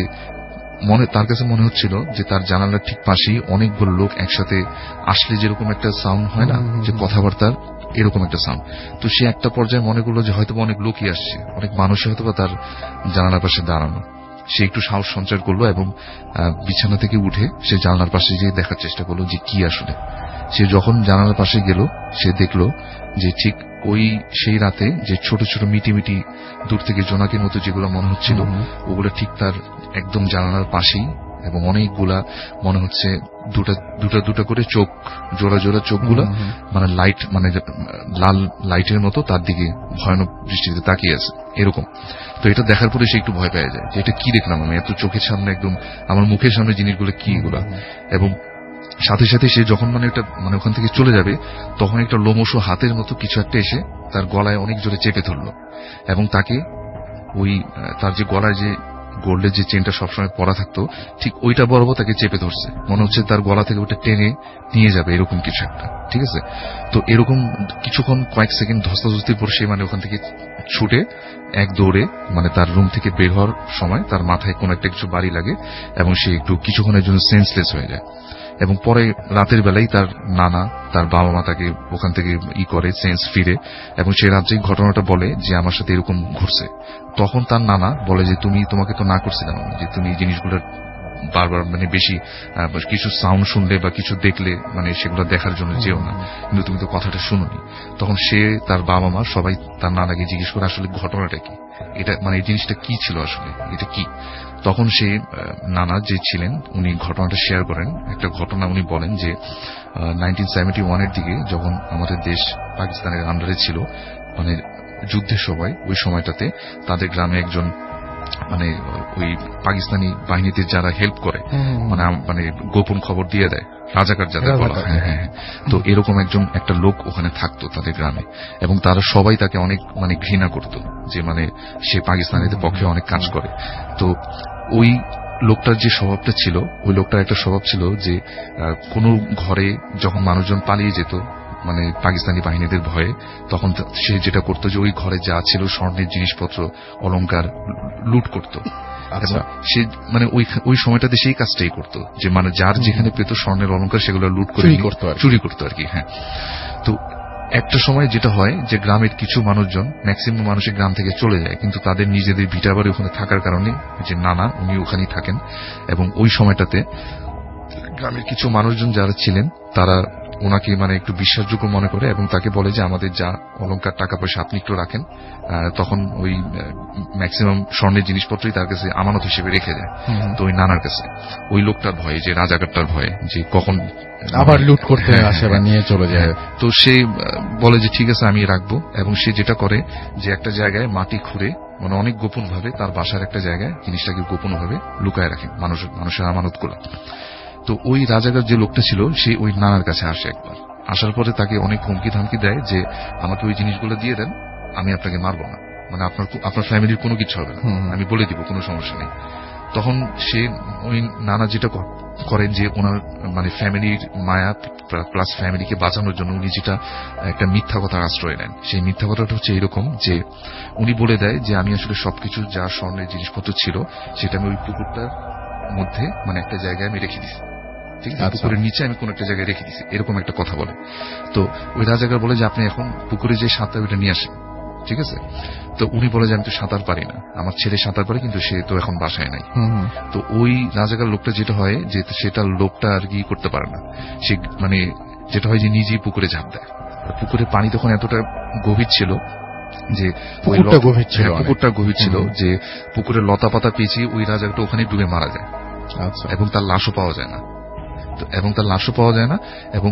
তার কাছে মনে হচ্ছিল যে তার জানালার ঠিক পাশেই অনেকগুলো লোক একসাথে আসলে যেরকম একটা সাউন্ড হয় না যে কথাবার্তার, এরকম একটা সাউন্ড। তো সে একটা পর্যায়ে মনে করলো যে হয়তো অনেক লোকই আসছে, অনেক মানুষ হয়তো তার জানালার পাশে দাঁড়ানো। সে একটু সাহস সঞ্চার করলো এবং বিছানা থেকে উঠে সে জানালার পাশে গিয়ে দেখার চেষ্টা করলো যে কি আসলে। সে যখন জানালার পাশে গেল সে দেখলো যে ঠিক ওই সেই রাতে যে ছোট ছোট মিটি মিটি দূর থেকে জোনাকির মতো যেগুলো মনে হচ্ছিল ওগুলো ঠিক তার একদম জানালার পাশেই, এবং অনেকগুলা মনে হচ্ছে দুটা দুটা করে চোখ, জোড়া জোড়া চোখগুলা মানে লাইট মানে লাল লাইটের মতো তার দিকে ভয়ানক দৃষ্টিতে তাকিয়ে আছে এরকম। তো এটা দেখার পরে সে একটু ভয় পেয়ে যায় যে এটা কি দেখলাম আমি, এত চোখের সামনে একদম আমার মুখের সামনে জিনিসগুলো কি এগুলা। এবং সাথে সাথে সে যখন মানে একটা মানে ওখান থেকে চলে যাবে তখন একটা লোমশ হাতের মতো কিছু একটা এসে তার গলায় অনেক জোরে চেপে ধরলো এবং তাকে ওই তার যে গলায় যে গোল্ডের যে চেনটা সবসময় পরা থাকতো ঠিক ওইটা বরাবর তাকে চেপে ধরছে, মনে হচ্ছে তার গলা থেকে ওটা টেনে নিয়ে যাবে এরকম কিছু একটা। ঠিক আছে, তো এরকম কিছুক্ষণ কয়েক সেকেন্ড ধস্তাধস্তির পর সে মানে ওখান থেকে ছুটে এক দৌড়ে মানে তার রুম থেকে বের হওয়ার সময় তার মাথায় কোনো একটা কিছু বাড়ি লাগে এবং সে একটু কিছুক্ষণের জন্য সেন্সলেস হয়ে যায়। এবং পরে রাতের বেলায় তার নানা তার বাবা মা তাকে ওখান থেকে করে সেন্স ফিরে এবং সে রাত্রেই ঘটনাটা বলে যে আমার সাথে এরকম ঘটছে। তখন তার নানা বলে যে তোমাকে তো না করছিলাম যে তুমি এই জিনিসগুলো বারবার মানে বেশি কিছু সাউন্ড শুনলে বা কিছু দেখলে মানে সেগুলো দেখার জন্য যেও না, কিন্তু তুমি তো কথাটা শুনোনি। তখন সে তার বাবা মা সবাই তার নানাকে জিজ্ঞেস করে আসলে ঘটনাটা কি, এটা মানে এই জিনিসটা কি ছিল আসলে, এটা কি। তখন সে নানা যে ছিলেন উনি ঘটনাটা শেয়ার করেন। একটা ঘটনা উনি বলেন যে 1971-এর দিকে যখন আমাদের দেশ পাকিস্তানের আন্ডারে ছিল মানে যুদ্ধের সময়, ওই সময়টাতে তাদের গ্রামে একজন মানে ওই পাকিস্তানি বাহিনীতে যারা হেল্প করে মানে গোপন খবর দিয়ে দেয়, রাজাকার যাদের বলা হয়, হ্যাঁ, তো এরকম একটা লোক ওখানে থাকতো তাদের গ্রামে এবং তারা সবাই তাকে অনেক মানে ঘৃণা করত যে মানে সে পাকিস্তানিদের পক্ষে অনেক কাজ করে। তো ওই লোকটার যে স্বভাবটা ছিল, ওই লোকটার একটা স্বভাব ছিল যে কোনো ঘরে যখন মানুষজন পালিয়ে যেত মানে পাকিস্তানি বাহিনীদের ভয়ে, তখন সে যেটা করতো যে ওই ঘরে যা ছিল স্বর্ণের জিনিসপত্র অলংকার লুট করত। আচ্ছা, সে মানে ওই সময়টাতে সেই কাজটাই করতো যে মানে যার যেখানে পেত স্বর্ণের অলংকার সেগুলো লুট করে চুরি করতো আর কি। হ্যাঁ, তো একটা সময় যেটা হয় যে গ্রামের কিছু মানুষজন ম্যাক্সিমাম মানুষের গ্রাম থেকে চলে যায়, কিন্তু তাদের নিজেদের ভিটা বাড়ি ওখানে থাকার কারণে যে নানা উনি ওখানেই থাকেন। এবং ওই সময়টাতে গ্রামের কিছু মানুষজন যারা ছিলেন তারা ওনাকে মানে একটু বিশ্বাসযোগ্য মনে করে এবং তাকে বলে যে আমাদের যা অলংকার টাকা পয়সা আপনি একটু রাখেন। তখন ওই ম্যাক্সিমাম স্বর্ণের জিনিসপত্রই তার কাছে আমানত হিসেবে রেখে দেয়। তো ওই নানার কাছে ওই লোকটার ভয়ে, যে রাজাকারটার ভয়ে যে কখন আবার লুট করতে আসে বা নিয়ে চলে যায়, তো সে বলে যে ঠিক আছে আমি রাখবো। এবং সে যেটা করে যে একটা জায়গায় মাটি খুঁড়ে মানে অনেক গোপন ভাবে তার বাসার একটা জায়গায় জিনিসটাকে গোপন ভাবে লুকায় রাখে মানুষের আমানত গুলো। তো ওই রাজাকার যে লোকটা ছিল সে ওই নানার কাছে আসে একবার, আসার পরে তাকে অনেক হুমকি ধামকি দেয় যে আমাকে ওই জিনিসগুলো দিয়ে দেন, আমি আপনাকে মারবো না, মানে আপনার ফ্যামিলির কোনো কিছু হবে না, আমি বলে দিব, কোনো সমস্যা নেই। তখন সে ওই নানা যেটা করেন যে ওনার মানে ফ্যামিলির মায়া প্লাস ফ্যামিলিকে বাঁচানোর জন্য উনি যেটা একটা মিথ্যা কথার আশ্রয় নেন। সেই মিথ্যা কথাটা হচ্ছে এরকম যে উনি বলে দেয় যে আমি আসলে সবকিছু যা স্বর্ণের জিনিসপত্র ছিল সেটা আমি ওই পুকুরটার মধ্যে মানে একটা জায়গায় আমি রেখে দিছি, ঠিক আছে, পুকুরের নিচে আমি কোন একটা জায়গায় রেখে দিছি, এরকম একটা কথা বলে। তো ওই রাজাকার বলে যে আপনি এখন পুকুরে যে সাঁতার ওইটা নিয়ে আসেন, ঠিক আছে। তো উনি বলে যে আমি তো সাঁতার পারি না, আমার ছেলে সাঁতার পারে কিন্তু সে তো এখন বাসায় নাই। তো ওই রাজাকার লোকটা যেটা হয় যে সেটা লোকটা আর কি করতে পারে না, সে মানে যেটা হয় যে নিজেই পুকুরে ঝাঁপ দেয়। পুকুরে পানি তখন এতটা গভীর ছিল যে পুকুরটা গভীর ছিল যে পুকুরের লতা পাতা পেঁচিয়ে ওই রাজাটা ওখানে ডুবে মারা যায়। এবং তার লাশও পাওয়া যায় না, এবং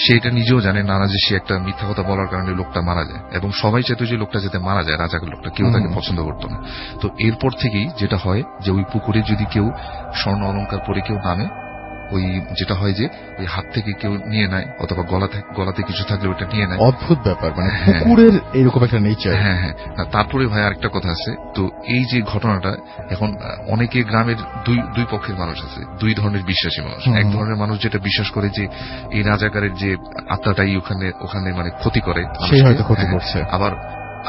সে এটা নিজেও জানে নানা যে সে একটা মিথ্যা কথা বলার কারণে লোকটা মারা যায়। এবং সবাই চাইতো যে লোকটা যাতে মারা যায়, রাজাকার লোকটা, কেউ তাকে পছন্দ করতো না। তো এরপর থেকেই যেটা হয় যে ওই পুকুরে যদি কেউ স্বর্ণ অলংকার পরে কেউ নামে, ওই যেটা হয় যে ওই হাত থেকে কেউ নিয়ে নেয় অথবা গলাতে কিছু থাকলে ওটা নিয়ে নেয়। অদ্ভুত ব্যাপার, মানে পুকুরের এরকম একটা নেচার। হ্যাঁ হ্যাঁ। তারপরে ভাই আরেকটা কথা আছে, তো এই যে ঘটনাটা এখন অনেকে গ্রামের দুই পক্ষের মানুষ আছে, দুই ধরনের বিশ্বাসী মানুষ। এক ধরনের মানুষ যেটা বিশ্বাস করে যে এই রাজাকারের যে আত্মাটাই ওখানে মানে ক্ষতি করে, সেই হয়তো ক্ষতি করছে। আবার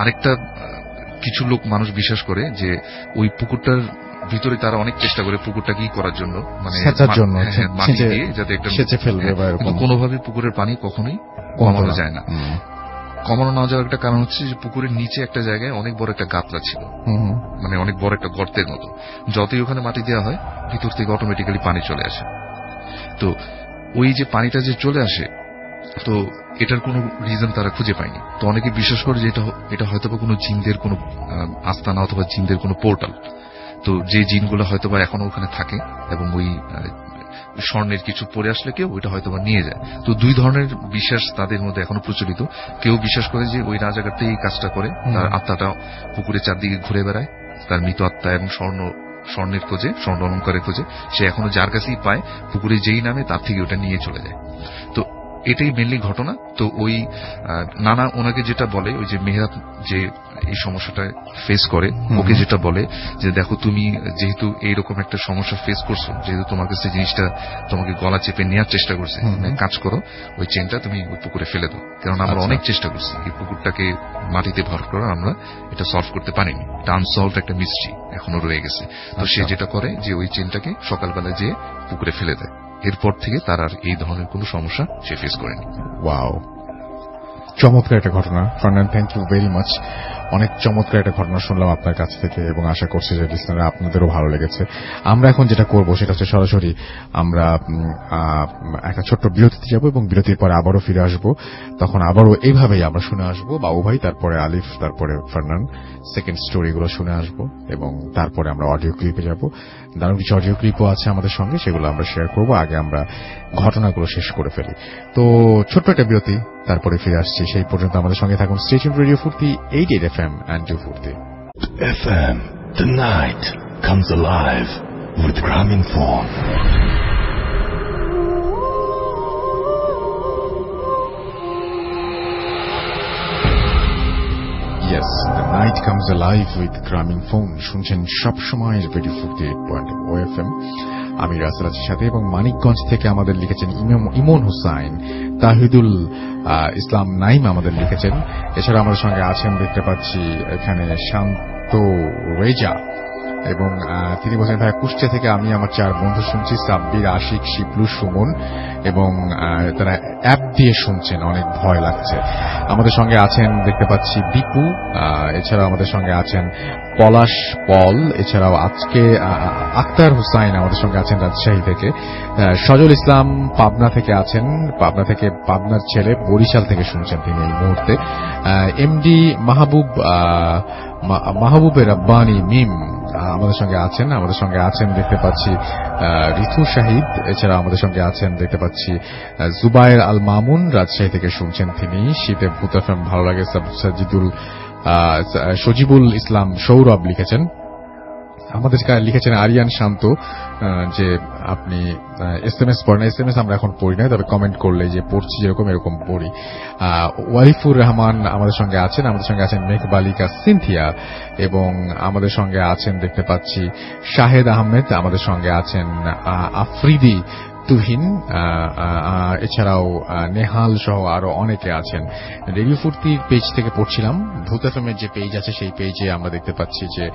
আরেকটা কিছু লোক মানুষ বিশ্বাস করে যে ওই পুকুরটার ভিতরে তারা অনেক চেষ্টা করে পুকুরটা কি করার জন্য, মানে মাটি দিয়ে যাতে একটা সেচে ফেলবে, কিন্তু কোনোভাবে পুকুরের পানি কখনোই কমানো যায় না। কমানো না যাওয়ার একটা কারণ হচ্ছে যে পুকুরের নিচে একটা জায়গায় অনেক বড় একটা গাতলা ছিল, মানে অনেক বড় একটা গর্তের মতো। যতই ওখানে মাটি দেওয়া হয় ভিতর থেকে অটোমেটিক্যালি পানি চলে আসে। তো ওই যে পানিটা যে চলে আসে, তো এটার কোনো রিজন তারা খুঁজে পায়নি। তো অনেকে বিশ্বাস করে যে এটা হয়তো কোনো জিনদের কোনো আস্তানা অথবা জিনদের কোনো পোর্টাল। তো যে জিনগুলো হয়তোবা এখনো ওখানে থাকে এবং ওই স্বর্ণের কিছু পরে আসলে কেউ ওইটা হয়তোবা নিয়ে যায়। তো দুই ধরনের বিশ্বাস তাদের মধ্যে এখনো প্রচলিত। কেউ বিশ্বাস করে যে ওই রাজাকারটা এই কাজটা করে, তার আত্মাটা পুকুরের চারদিকে ঘুরে বেড়ায়, তার মৃত আত্মা এবং স্বর্ণের খোঁজে, স্বর্ণ অলংকারের খোঁজে, সে এখনো যার কাছেই পায় পুকুরে যেই নামে তার থেকে ওটা নিয়ে চলে যায়। তো এটাই মেনলি ঘটনা। তো ওই নানা ওনাকে যেটা বলে, ওই যে মেহরাব যে এই সমস্যাটা ফেস করে, ওকে যেটা বলে যে দেখো তুমি যেহেতু এইরকম একটা সমস্যা ফেস করছো, যেহেতু তোমার কাছে জিনিসটা তোমাকে গলা চেপে নেওয়ার চেষ্টা করছে, কাজ করো ওই চেনটা তুমি ওই পুকুরে ফেলে দাও। কারণ আমরা অনেক চেষ্টা করছি এই পুকুরটাকে মাটিতে ভর করার, আমরা এটা সলভ করতে পারিনি, এটা আনসলভড একটা মিস্ট্রি এখনো রয়ে গেছে। তো সে যেটা করে যে ওই চেনটাকে সকালবেলা যে পুকুরে ফেলে দেয়, এরপর থেকে তার আর এই ধরনের কোনো সমস্যা সে ফেস করেনি। ওয়াও, চমৎকার একটা ঘটনা ফারনান, থ্যাংক ইউ ভেরি মাচ। অনেক চমৎকার একটা ঘটনা শুনলাম আপনার কাছ থেকে এবং আশা করছি যে লিসনাররা আপনাদেরও ভালো লেগেছে। আমরা এখন যেটা করব সেটা হচ্ছে সরাসরি আমরা একটা ছোট্ট বিরতিতে যাব এবং বিরতির পরে আবারও ফিরে আসব। তখন আবারও এইভাবেই আমরা শুনে আসবো বাবু ভাই, তারপরে আলিফ, তারপরে ফারনান সেকেন্ড স্টোরিগুলো শুনে আসবো এবং তারপরে আমরা অডিও ক্লিপে যাব। দারুণ কিছু অডিও ক্লিপও আছে আমাদের সঙ্গে, সেগুলো আমরা শেয়ার করব। আগে আমরা ঘটনাগুলো শেষ করে ফেলি। তো ছোট্ট একটা বিরতি, তারপরে ফিরে আসছি। সেই পর্যন্ত আমাদের সঙ্গে থাকুন। স্টে টিউনড রেডিও ফুর্তি 88 FM and 240 FM. The night comes alive with Grameenphone. Yes, the night comes alive with Grameenphone. শুনছেন সবসময় রেডিও ফুর্তি 88 FM। আমি রাসেলার সাথে এবং মানিকগঞ্জ থেকে আমাদের লিখেছেন ইমন হুসাইন, তাহিদুল ইসলাম নাইম আমাদের লিখেছেন। এছাড়া আমাদের সঙ্গে আছেন দেখতে পাচ্ছি এখানে শান্ত রেজা এবং তিনি বলছেন ভাই কুষ্টিয়া থেকে আমি আমার 4 বন্ধু শুনছি, সাব্বির, আশিক, শিবলু, সুমন, এবং তারা অ্যাপ দিয়ে শুনছেন, অনেক ভয় লাগছে। আমাদের সঙ্গে আছেন দেখতে পাচ্ছি বিপু, এছাড়াও আমাদের সঙ্গে আছেন পলাশ পল, এছাড়াও আজকে আক্তার হুসাইন আমাদের সঙ্গে আছেন রাজশাহী থেকে, সজল ইসলাম পাবনা থেকে আছেন, পাবনার ছেলে বরিশাল থেকে শুনছেন তিনি এই মুহূর্তে, এমডি মাহবুবের রব্বানি মিম আমাদের সঙ্গে আছেন দেখতে পাচ্ছি ঋতু শাহিদ, এছাড়া আমাদের সঙ্গে আছেন দেখতে পাচ্ছি জুবায়ের আল মামুন, রাজশাহী থেকে শুনছেন তিনি। শীতে ভূত এফএম ভালো লাগে। সজিবুল ইসলাম সৌরভ লিখেছেন, আমাদের লিখেছেন আরিয়ান শান্ত যে আপনি SMS পড়েন। SMS আমরা এখন পড়ি না, তবে কমেন্ট করলে যে পড়ছি যেরকম এরকম পড়ি। ওয়ারিফুর রহমান আমাদের সঙ্গে আছেন মেঘবালিকা সিনথিয়া, এবং আমাদের সঙ্গে আছেন দেখতে পাচ্ছি শাহেদ আহমেদ, আমাদের সঙ্গে আছেন আফ্রিদি তুহিন, এছাড়াও নেহাল সহ আরো অনেকে আছেন। রেডিও ফুর্তির পেজ থেকে পড়ছিলাম, ভূত এফএমের যে পেজ আছে সেই পেজে আমরা দেখতে পাচ্ছি যে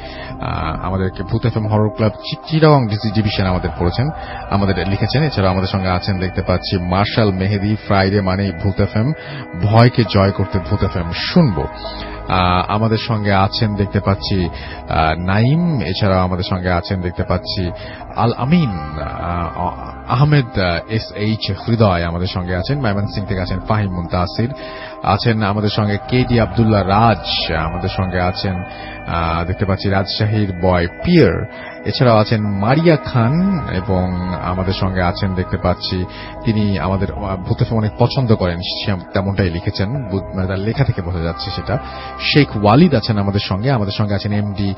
আমাদেরকে ভূত FM horror club Chittagong division আমাদের লিখেছেন। এছাড়াও আমাদের সঙ্গে আছেন দেখতে পাচ্ছি মার্শাল মেহেদি, ফ্রাইডে মানেই ভূত এফএম, ভয়কে জয় করতে ভূত এফএম শুনবো। আমাদের সঙ্গে আছেন দেখতে পাচ্ছি নাইম, এছাড়াও আমাদের সঙ্গে আছেন দেখতে পাচ্ছি আল আমিন, আহমেদ SH হৃদয় আমাদের সঙ্গে আছেন, ময়মনসিংহ থেকে আছেন ফাহিম মুনতাসির, আছেন আমাদের সঙ্গে কেডি আব্দুল্লাহ রাজ, আমাদের সঙ্গে আছেন দেখতে পাচ্ছি রাজশাহীর বয় পিয়ার, এছাড়াও আছেন মারিয়া খান, এবং আমাদের সঙ্গে আছেন দেখতে পাচ্ছি তিনি আমাদের ভূত এফএম অনেক পছন্দ করেন, তেমনটাই লিখেছেন, তার লেখা থেকে বোঝা যাচ্ছে সেটা। শেখ ওয়ালিদ আছেন আমাদের সঙ্গে আছেন এমডি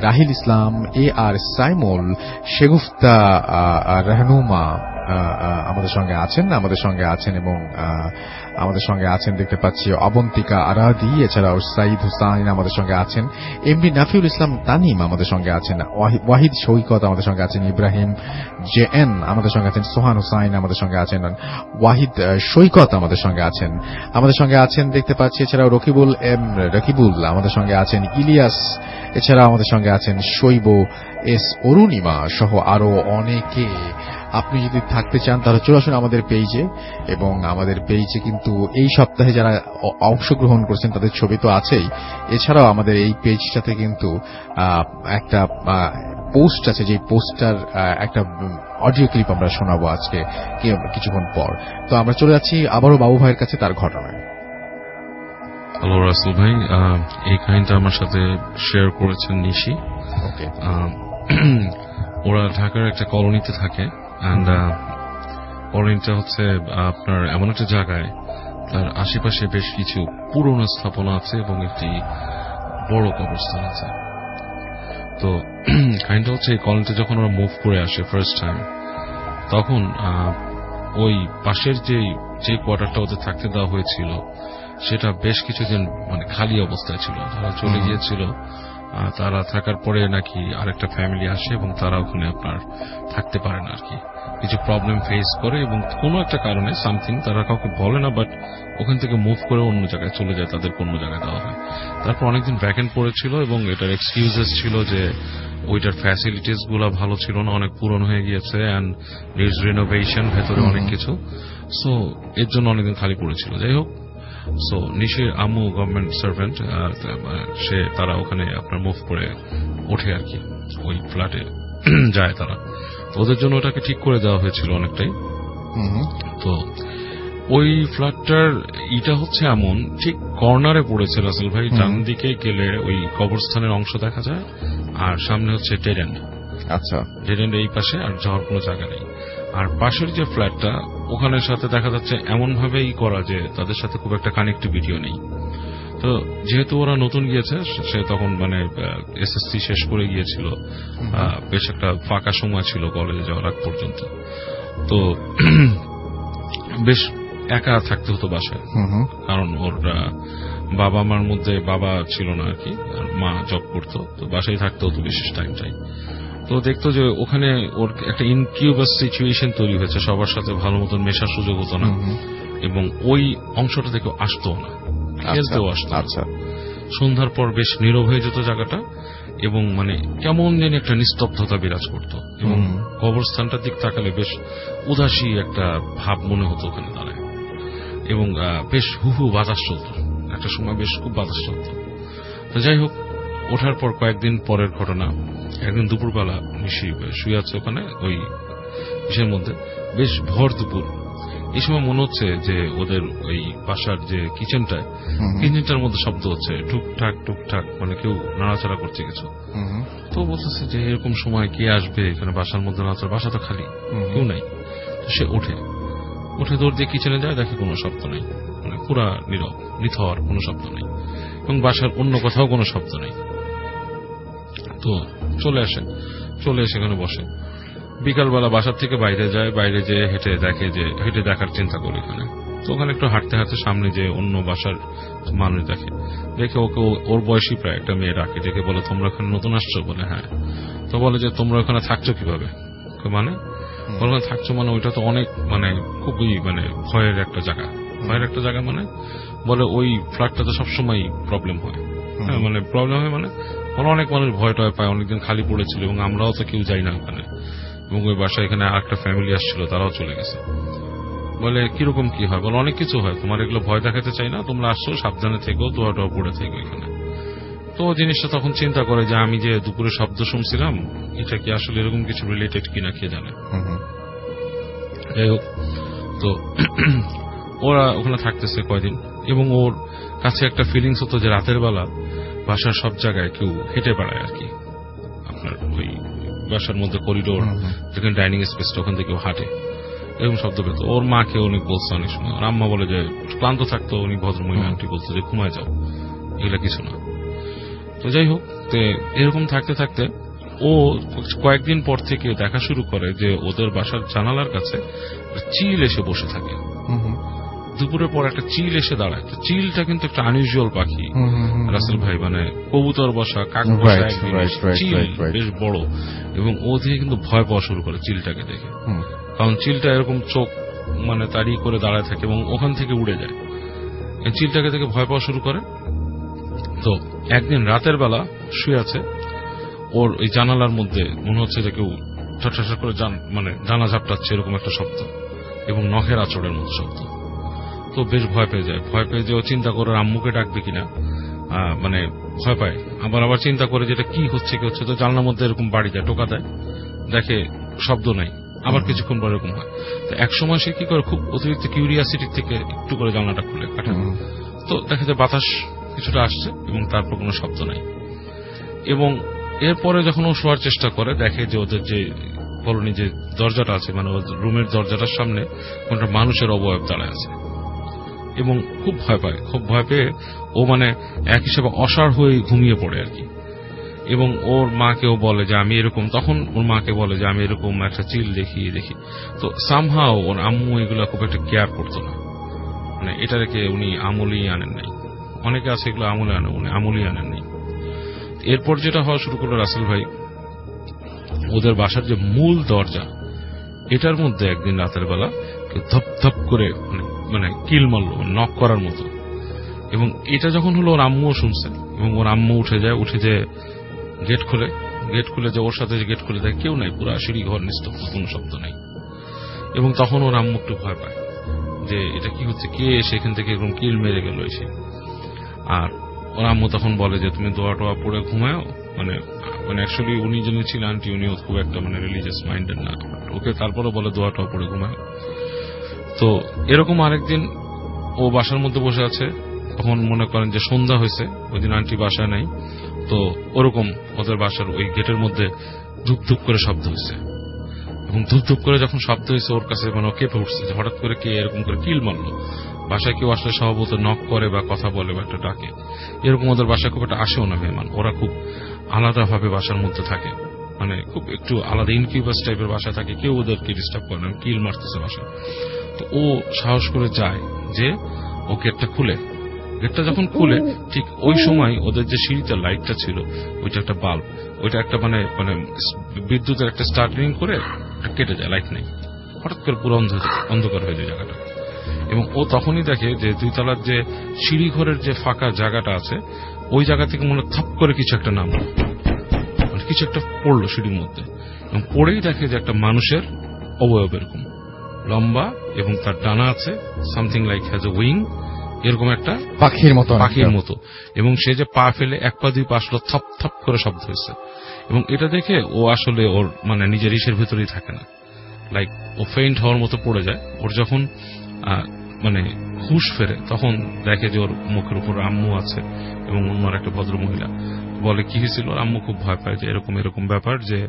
রাহিল ইসলাম, AR সাইমুল, শেগুফতা রহনুমা আমাদের সঙ্গে আছেন এবং আমাদের সঙ্গে আছেন দেখতে পাচ্ছি অবন্তিকা আরাদি, এছাড়াও সাইদ হুসাইন আমাদের সঙ্গে আছেন, এমডি নাফিউল ইসলাম তানিম আমাদের সঙ্গে আছেন, ওয়াহিদ সৈকত আমাদের সঙ্গে আছেন, ইব্রাহিম JN আমাদের সঙ্গে আছেন, সোহান হুসাইন আমাদের সঙ্গে আছেন, ওয়াহিদ সৈকত আমাদের সঙ্গে আছেন দেখতে পাচ্ছি, এছাড়াও রকিবুল আমাদের সঙ্গে আছেন, ইলিয়াস, এছাড়া আমাদের সঙ্গে আছেন শৈব S অরুণিমা সহ আরো অনেকে। আপনি যদি থাকতে চান তাহলে চলে আসুন আমাদের পেজে, এবং আমাদের পেজে কিন্তু এই সপ্তাহে যারা অংশগ্রহণ করছেন তাদের ছবি তো আছেই, এছাড়াও আমাদের এই পেজটাতে কিন্তু একটা পোস্ট আছে, যে পোস্টটার একটা অডিও ক্লিপ আমরা শোনাবো আজকে কিছুক্ষণ পর। তো আমরা চলে যাচ্ছি আবারও বাবু ভাইয়ের কাছে তার ঘটনায়। হ্যালো রাসেল ভাই, এই কাহিনীটা আমার সাথে শেয়ার করেছেন নিশি। ওরা ঢাকার একটা কলোনিতে থাকে, অ্যান্ড কলোনিটা হচ্ছে আপনার এমন একটা জায়গায় তার আশেপাশে বেশ কিছু পুরনো স্থাপনা আছে এবং একটি বড় কবরস্থান আছে। তো কাহিনীটা হচ্ছে এই কলোনিতে যখন ওরা মুভ করে আসে ফার্স্ট টাইম, তখন ওই পাশের যে কোয়ার্টারটা ওদের থাকতে দেওয়া হয়েছিল সেটা বেশ কিছুদিন মানে খালি অবস্থায় ছিল। যারা চলে গিয়েছিল তারা থাকার পরে নাকি আরেকটা ফ্যামিলি আসে এবং তারা ওখানে আপনার থাকতে পারে না আর কি, কিছু প্রবলেম ফেস করে এবং কোনো একটা কারণে সামথিং তারা কাউকে বলে না, বাট ওখান থেকে মুভ করে অন্য জায়গায় চলে যায়, তাদের অন্য জায়গায় দেওয়া হয়। তারপর অনেকদিন ভ্যাকেন্ট পড়েছিল এবং এটার এক্সকিউজেস ছিল যে ওইটার ফ্যাসিলিটিস গুলা ভালো ছিল না, অনেক পুরনো হয়ে গিয়েছে, অ্যান্ড নিডস রিনোভেশন, ভেতরে অনেক কিছু, সো এর জন্য অনেকদিন খালি পড়েছিল। যাই হোক, সো নিশির আম্মু গভর্নমেন্ট সার্ভেন্ট, তারা ওখানে আপনার মুভ করে ওঠে আর কি, ওই ফ্ল্যাটে যায় তারা। ওদের জন্য ওটাকে ঠিক করে দেওয়া হয়েছিল অনেকটাই। তো ওই ফ্ল্যাটটার ইটা হচ্ছে এমন ঠিক কর্নারে পড়েছে রাসেল ভাই, ডান দিকে গেলে ওই কবরস্থানের অংশ দেখা যায়, আর সামনে হচ্ছে ডেড এন্ড। আচ্ছা, ডেড এন্ড এই পাশে, আর যাওয়ার কোনো জায়গা নেই। আর পাশের যে ফ্ল্যাটটা ওখানের সাথে দেখা যাচ্ছে এমন ভাবেই করা যে তাদের সাথে খুব একটা কানেক্টিভিটিও নেই। তো যেহেতু ওরা নতুন গিয়েছে, সে তখন মানে SSC শেষ করে গিয়েছিল, বেশ একটা ফাঁকা সময় ছিল কলেজে যাওয়ার আগ পর্যন্ত, তো বেশ একা থাকতে হতো বাসায়, কারণ ওর বাবা মার মধ্যে বাবা ছিল না আর কি, আর মা জব করতো, তো বাসায় থাকতে হতো বিশেষ টাইমটাই। তো দেখতো যে ওখানে ওর একটা ইনকিউবাস সিচুয়েশন তৈরি হয়েছে, সবার সাথে ভালো মতন মেশার সুযোগ হতো না, এবং ওই অংশটা থেকে আসতো না, খেলতেও আসতো। আচ্ছা, সন্ধ্যার পর বেশ নীরব হয়ে যেত জায়গাটা, এবং মানে কেমন যেন একটা নিস্তব্ধতা বিরাজ করত, এবং কবরস্থানটার দিক তাকালে বেশ উদাসী একটা ভাব মনে হতো ওখানে দাঁড়ায়, এবং বেশ হু বাতাস চলত, একটা সময় বেশ খুব বাতাস চলত। তো যাই হোক, ওঠার পর কয়েকদিন পরের ঘটনা, একদিন দুপুরবেলা মিশি শুয়ে আছে ওখানে ওই বিষয়ের মধ্যে, বেশ ভর দুপুর। এই সময় মনে হচ্ছে যে ওদের ওই বাসার যে কিচেনটার মধ্যে শব্দ হচ্ছে, টুকটাক টুকটাক, মানে কেউ নাড়াচাড়া করছে কিছু। তো বলতেছে যে এরকম সময় কে আসবে এখানে বাসার মধ্যে নাড়াচাড়া, বাসা তো খালি, কেউ নাই। তো সে উঠে দৌড় দিয়ে কিচেনে যায়, দেখে কোনো শব্দ নেই, মানে পুরা নীরব, নিথর, কোনো শব্দ নেই, এবং বাসার অন্য কোথাও কোনো শব্দ নেই। তো চলে এসে এখানে বসে। বিকালবেলা বাসার থেকে বাইরে যেয়ে হেঁটে দেখার চিন্তা করি এখানে। তো ওখানে একটু হাঁটতে সামনে যে অন্য বাসার মানুষ দেখে ওকে ওর বয়সী প্রায় একটা মেয়ে ডাকে, ডেকে বলে, তোমরা এখানে নতুন আসছো? বলে হ্যাঁ। তো বলে যে তোমরা ওখানে থাকছো কিভাবে? মানে ওখানে থাকছো মানে ওইটা তো অনেক মানে খুবই মানে ভয়ের একটা জায়গা মানে বলে ওই ফ্ল্যাটটাতে সবসময় প্রবলেম হয়, মানে প্রবলেম হয় মানে অনেক মানুষ ভয় টয় পায়, অনেকদিন খালি পড়েছিল এবং আমরাও তো কেউ যাই না ওখানে, এবং ওই বাসায় এখানে আর একটা ফ্যামিলি আসছিল, তারাও চলে গেছে। বলে কিরকম কি হয়? বলে অনেক কিছু হয়, তোমার এগুলো ভয় দেখাতে চাই না, তোমরা আসছো সাবধানে থেকো, দোয়া পড়ে থেকো এখানে। তো জিনিসটা তখন চিন্তা করে যে আমি যে দুপুরে শব্দ শুনছিলাম এটা কি আসলে এরকম কিছু রিলেটেড কিনা কে জানে। যাই হোক, তো ওরা ওখানে থাকতেছে কয়দিন, এবং ওর কাছে একটা ফিলিংস হতো যে রাতের বেলা বাসার সব জায়গায় কেউ হেঁটে বেড়ায় আর কি, আপনার ওই বাসার মধ্যে করিডোর যেখানে ডাইনিং স্পেসটা, ওখান থেকে হাঁটে, এরকম শব্দ পেত। ওর মাকে অনেক বলছে অনেক সময়, ওর আম্মা বলে যে ক্লান্ত থাকতো, উনি ভদ্রমহিলা আন্টি বলতো যে ঘুমায় যাও, এগুলা কিছু না। তো যাই হোক, এরকম থাকতে ও কয়েকদিন পর থেকে দেখা শুরু করে যে ওদের বাসার জানালার কাছে চিল এসে বসে থাকে। দুপুরের পর একটা চিল এসে দাঁড়ায়। চিলটা কিন্তু একটা আনইউজুয়াল পাখি রাসেল ভাই, মানে কবুতর বসা, কাক বসা, চিল বেশ বড়, এবং ও থেকে কিন্তু ভয় পাওয়া শুরু করে চিলটাকে দেখে, কারণ চিলটা এরকম চোখ মানে তাড়িয়ে করে দাঁড়ায় থাকে এবং ওখান থেকে উড়ে যায়। চিলটাকে দেখে ভয় পাওয়া শুরু করে। তো একদিন রাতের বেলা শুয়ে আছে, ওর ওই জানালার মধ্যে মনে হচ্ছে যে কেউ ঠাস করে মানে জানা ঝাপটাচ্ছে, এরকম একটা শব্দ, এবং নখের আঁচড়ের মতো শব্দ। তো বেশ ভয় পেয়ে যে ও চিন্তা করে আম্মুকে ডাকবে কিনা, মানে ভয় পায়। আবার চিন্তা করে যেটা কি হচ্ছে তো জানলার মধ্যে এরকম বাড়ি যায়, টোকা দেয়, দেখে শব্দ নাই, আবার কিছুক্ষণ পর এরকম হয়। তো এক সময় সে কি করে, খুব অতিরিক্ত কিউরিয়াসিটি থেকে একটু করে জানলাটা খুলে কাটে, তো দেখা যায় বাতাস কিছুটা আসছে এবং তারপর কোনো শব্দ নাই। এবং এরপরে যখন ও শোয়ার চেষ্টা করে, দেখে যে ওদের যে কলোনি যে দরজাটা আছে, মানে রুমের দরজাটার সামনে কোনটা মানুষের অবয়ব দাঁড়ায় আছে, এবং খুব ভয় পেয়ে ও মানে এক হিসেবে অসাড় হয়ে ঘুমিয়ে পড়ে আর কি। এবং ওর মাকেও বলে যে আমি এরকম, তখন ওর মাকে বলে যে আমি এরকম একটা চিল দেখি। তো সামহাও ওর আম্মু এগুলো খুব একটা কেয়ার করতো না, মানে এটা রেখে উনি আমলই আনেন নাই। অনেকে আছে এগুলো আমলে আনে, উনি আমলই আনেন নাই। এরপর যেটা হওয়া শুরু করলো রাসেল ভাই, ওদের বাসার যে মূল দরজা, এটার মধ্যে একদিন রাতের বেলা ধপ ধপ করে মানে কিল মারল, নক করার মতো। এবং এটা যখন হলো ওর আম্মুও শুনছে, এবং ওর আম্মু উঠে যে গেট খুলে যে ওর সাথে গেট খুলে দেয়, কেউ নাই, পুরো সিঁড়ি ঘর নিস্তব্ধ, কোনো শব্দ নাই। এবং তখন ওর আম্মু একটু ভয় পায় যে এটা কি হচ্ছে, কে সেখান থেকে এরকম কিল মেরে গেল এসে। আর ওর আম্মু তখন বলে যে তুমি দোয়া টোয়া পড়ে ঘুমাও, মানে অ্যাকচুয়ালি উনি যিনি ছিলেন আন্টি, উনিও খুব একটা মানে রিলিজিয়াস মাইন্ডেড না, ওকে তারপরে বলে দোয়া টোয়া পড়ে ঘুমাও। তো এরকম আরেকদিন ও বাসার মধ্যে বসে আছে, তখন মনে করেন যে সন্ধ্যা হয়েছে, ওই দিন আন্টি বাসায় নাই। তো ওরকম ওদের বাসার ওই গেটের মধ্যে ধুপ ধুপ করে শব্দ হয়েছে, এবং ধুপ ধুপ করে যখন শব্দ হয়েছে ওর কাছে মানে কেঁপে উঠছে যে হঠাৎ করে কে এরকম করে কিল মারলো। বাসায় কেউ আসলে স্বভাবত নক করে বা কথা বলে বা একটা ডাকে, এরকম ওদের বাসায় খুব একটা আসেও না মেহমান। ওরা খুব আলাদাভাবে বাসার মধ্যে থাকে, মানে খুব একটু আলাদা ইনকিউবাস টাইপের বাসায় থাকে, কেউ ওদেরকে ডিস্টার্ব করে না, কিল মারতেছে বাসায়। তো ও সাহস করে যায় যে ও গেটটা খুলে, গেটটা যখন খুলে ঠিক ওই সময় ওদের যে সিঁড়িতে লাইটটা ছিল, ওইটা একটা বাল্ব, ওইটা একটা মানে বিদ্যুতের একটা স্টার্টিং করে কেটে যায়, লাইট নেই, হঠাৎ করে পুরো অন্ধকার হয়ে যায় জায়গাটা। এবং ও তখনই দেখে যে দুই তলার যে সিঁড়ি ঘরের যে ফাঁকা জায়গাটা আছে, ওই জায়গা থেকে মনে থাপ করে কিছু একটা নামলো, কিছু একটা পড়লো সিঁড়ির মধ্যে, এবং পড়েই দেখে যে একটা মানুষের অবয়ব এরকম লম্বা, এবং তার ডানা আছে something like has a wing, এরকম একটা পাখির মতো, এবং সে যে পা ফেলে এক পা দুই পা আসলো, থপ থপ করে শব্দ হয়েছে। এবং এটা দেখে ও আসলে ওর মানে নিজের ইসের ভেতরেই থাকে না, লাইক ও ফেইন্ট হওয়ার মতো পড়ে যায়। ওর যখন মানে হুশ ফেরে তখন দেখে যে ওর মুখের উপর আম্মু আছে এবং অন্য একটা ভদ্র মহিলা। বলে কি হয়েছিল, ওর আম্মু খুব ভয় পায় যে এরকম এরকম ব্যাপার, যে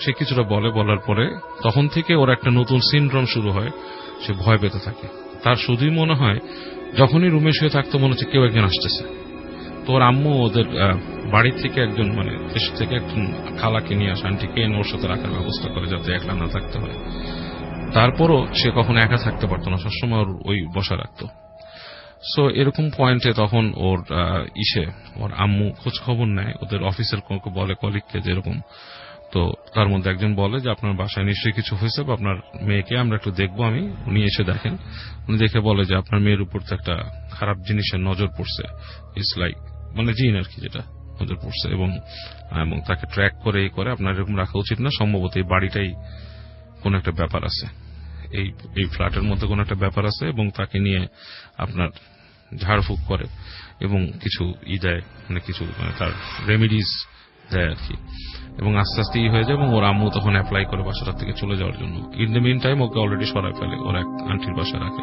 সে কিছুটা বলার পরে তখন থেকে ওর একটা নতুন সিনড্রোম শুরু হয়, সে ভয় পেতে থাকে। তার শুধুই মনে হয় যখনই রুমে শুয়ে থাকতো মনে হচ্ছে কেউ একজন আসতেছে। তো ওর আম্মু ওদের বাড়ি থেকে একজন মানে দেশ থেকে একজন খালাকে নিয়ে আসে, আন্টিকে এনে ওর সাথে রাখার ব্যবস্থা করে যাতে একলা না থাকতে হয়। তারপরও সে কখনো একা থাকতে পারতো না, সবসময় ওর ওই বসা রাখতো। সো এরকম পয়েন্টে তখন ওর ওর আম্মু খোঁজ খবর নেয়, ওদের অফিসের বলে কলিগকে যে এরকম। তো তার মধ্যে একজন বলে যে আপনার বাসায় নিশ্চয়ই কিছু হয়েছে, বা আপনার মেয়েকে আমরা একটু দেখবো। উনি এসে দেখেন, উনি দেখে বলে যে আপনার মেয়ের উপর তো একটা খারাপ জিনিসের নজর পড়ছে, ইটস লাইক মানে জিন আর কি, যেটা নজর পড়ছে, এবং তাকে ট্র্যাক করে আপনার এরকম রাখা উচিত না, সম্ভবত এই বাড়িটাই কোন একটা ব্যাপার আছে, এই ফ্ল্যাটের মধ্যে কোন একটা ব্যাপার আছে, এবং তাকে নিয়ে আপনার ঝাড়ফুঁক করে এবং কিছু দেয়, মানে কিছু তার রেমিডিজ দেয় আর কি। এবং আস্তে আস্তে হয়ে যায়, এবং ওর আম্মু তখন অ্যাপ্লাই করে বাসাটা থেকে চলে যাওয়ার জন্য। In the meantime okay already সরায় ফেলে, ওর এক আন্টির বাসা রাখে,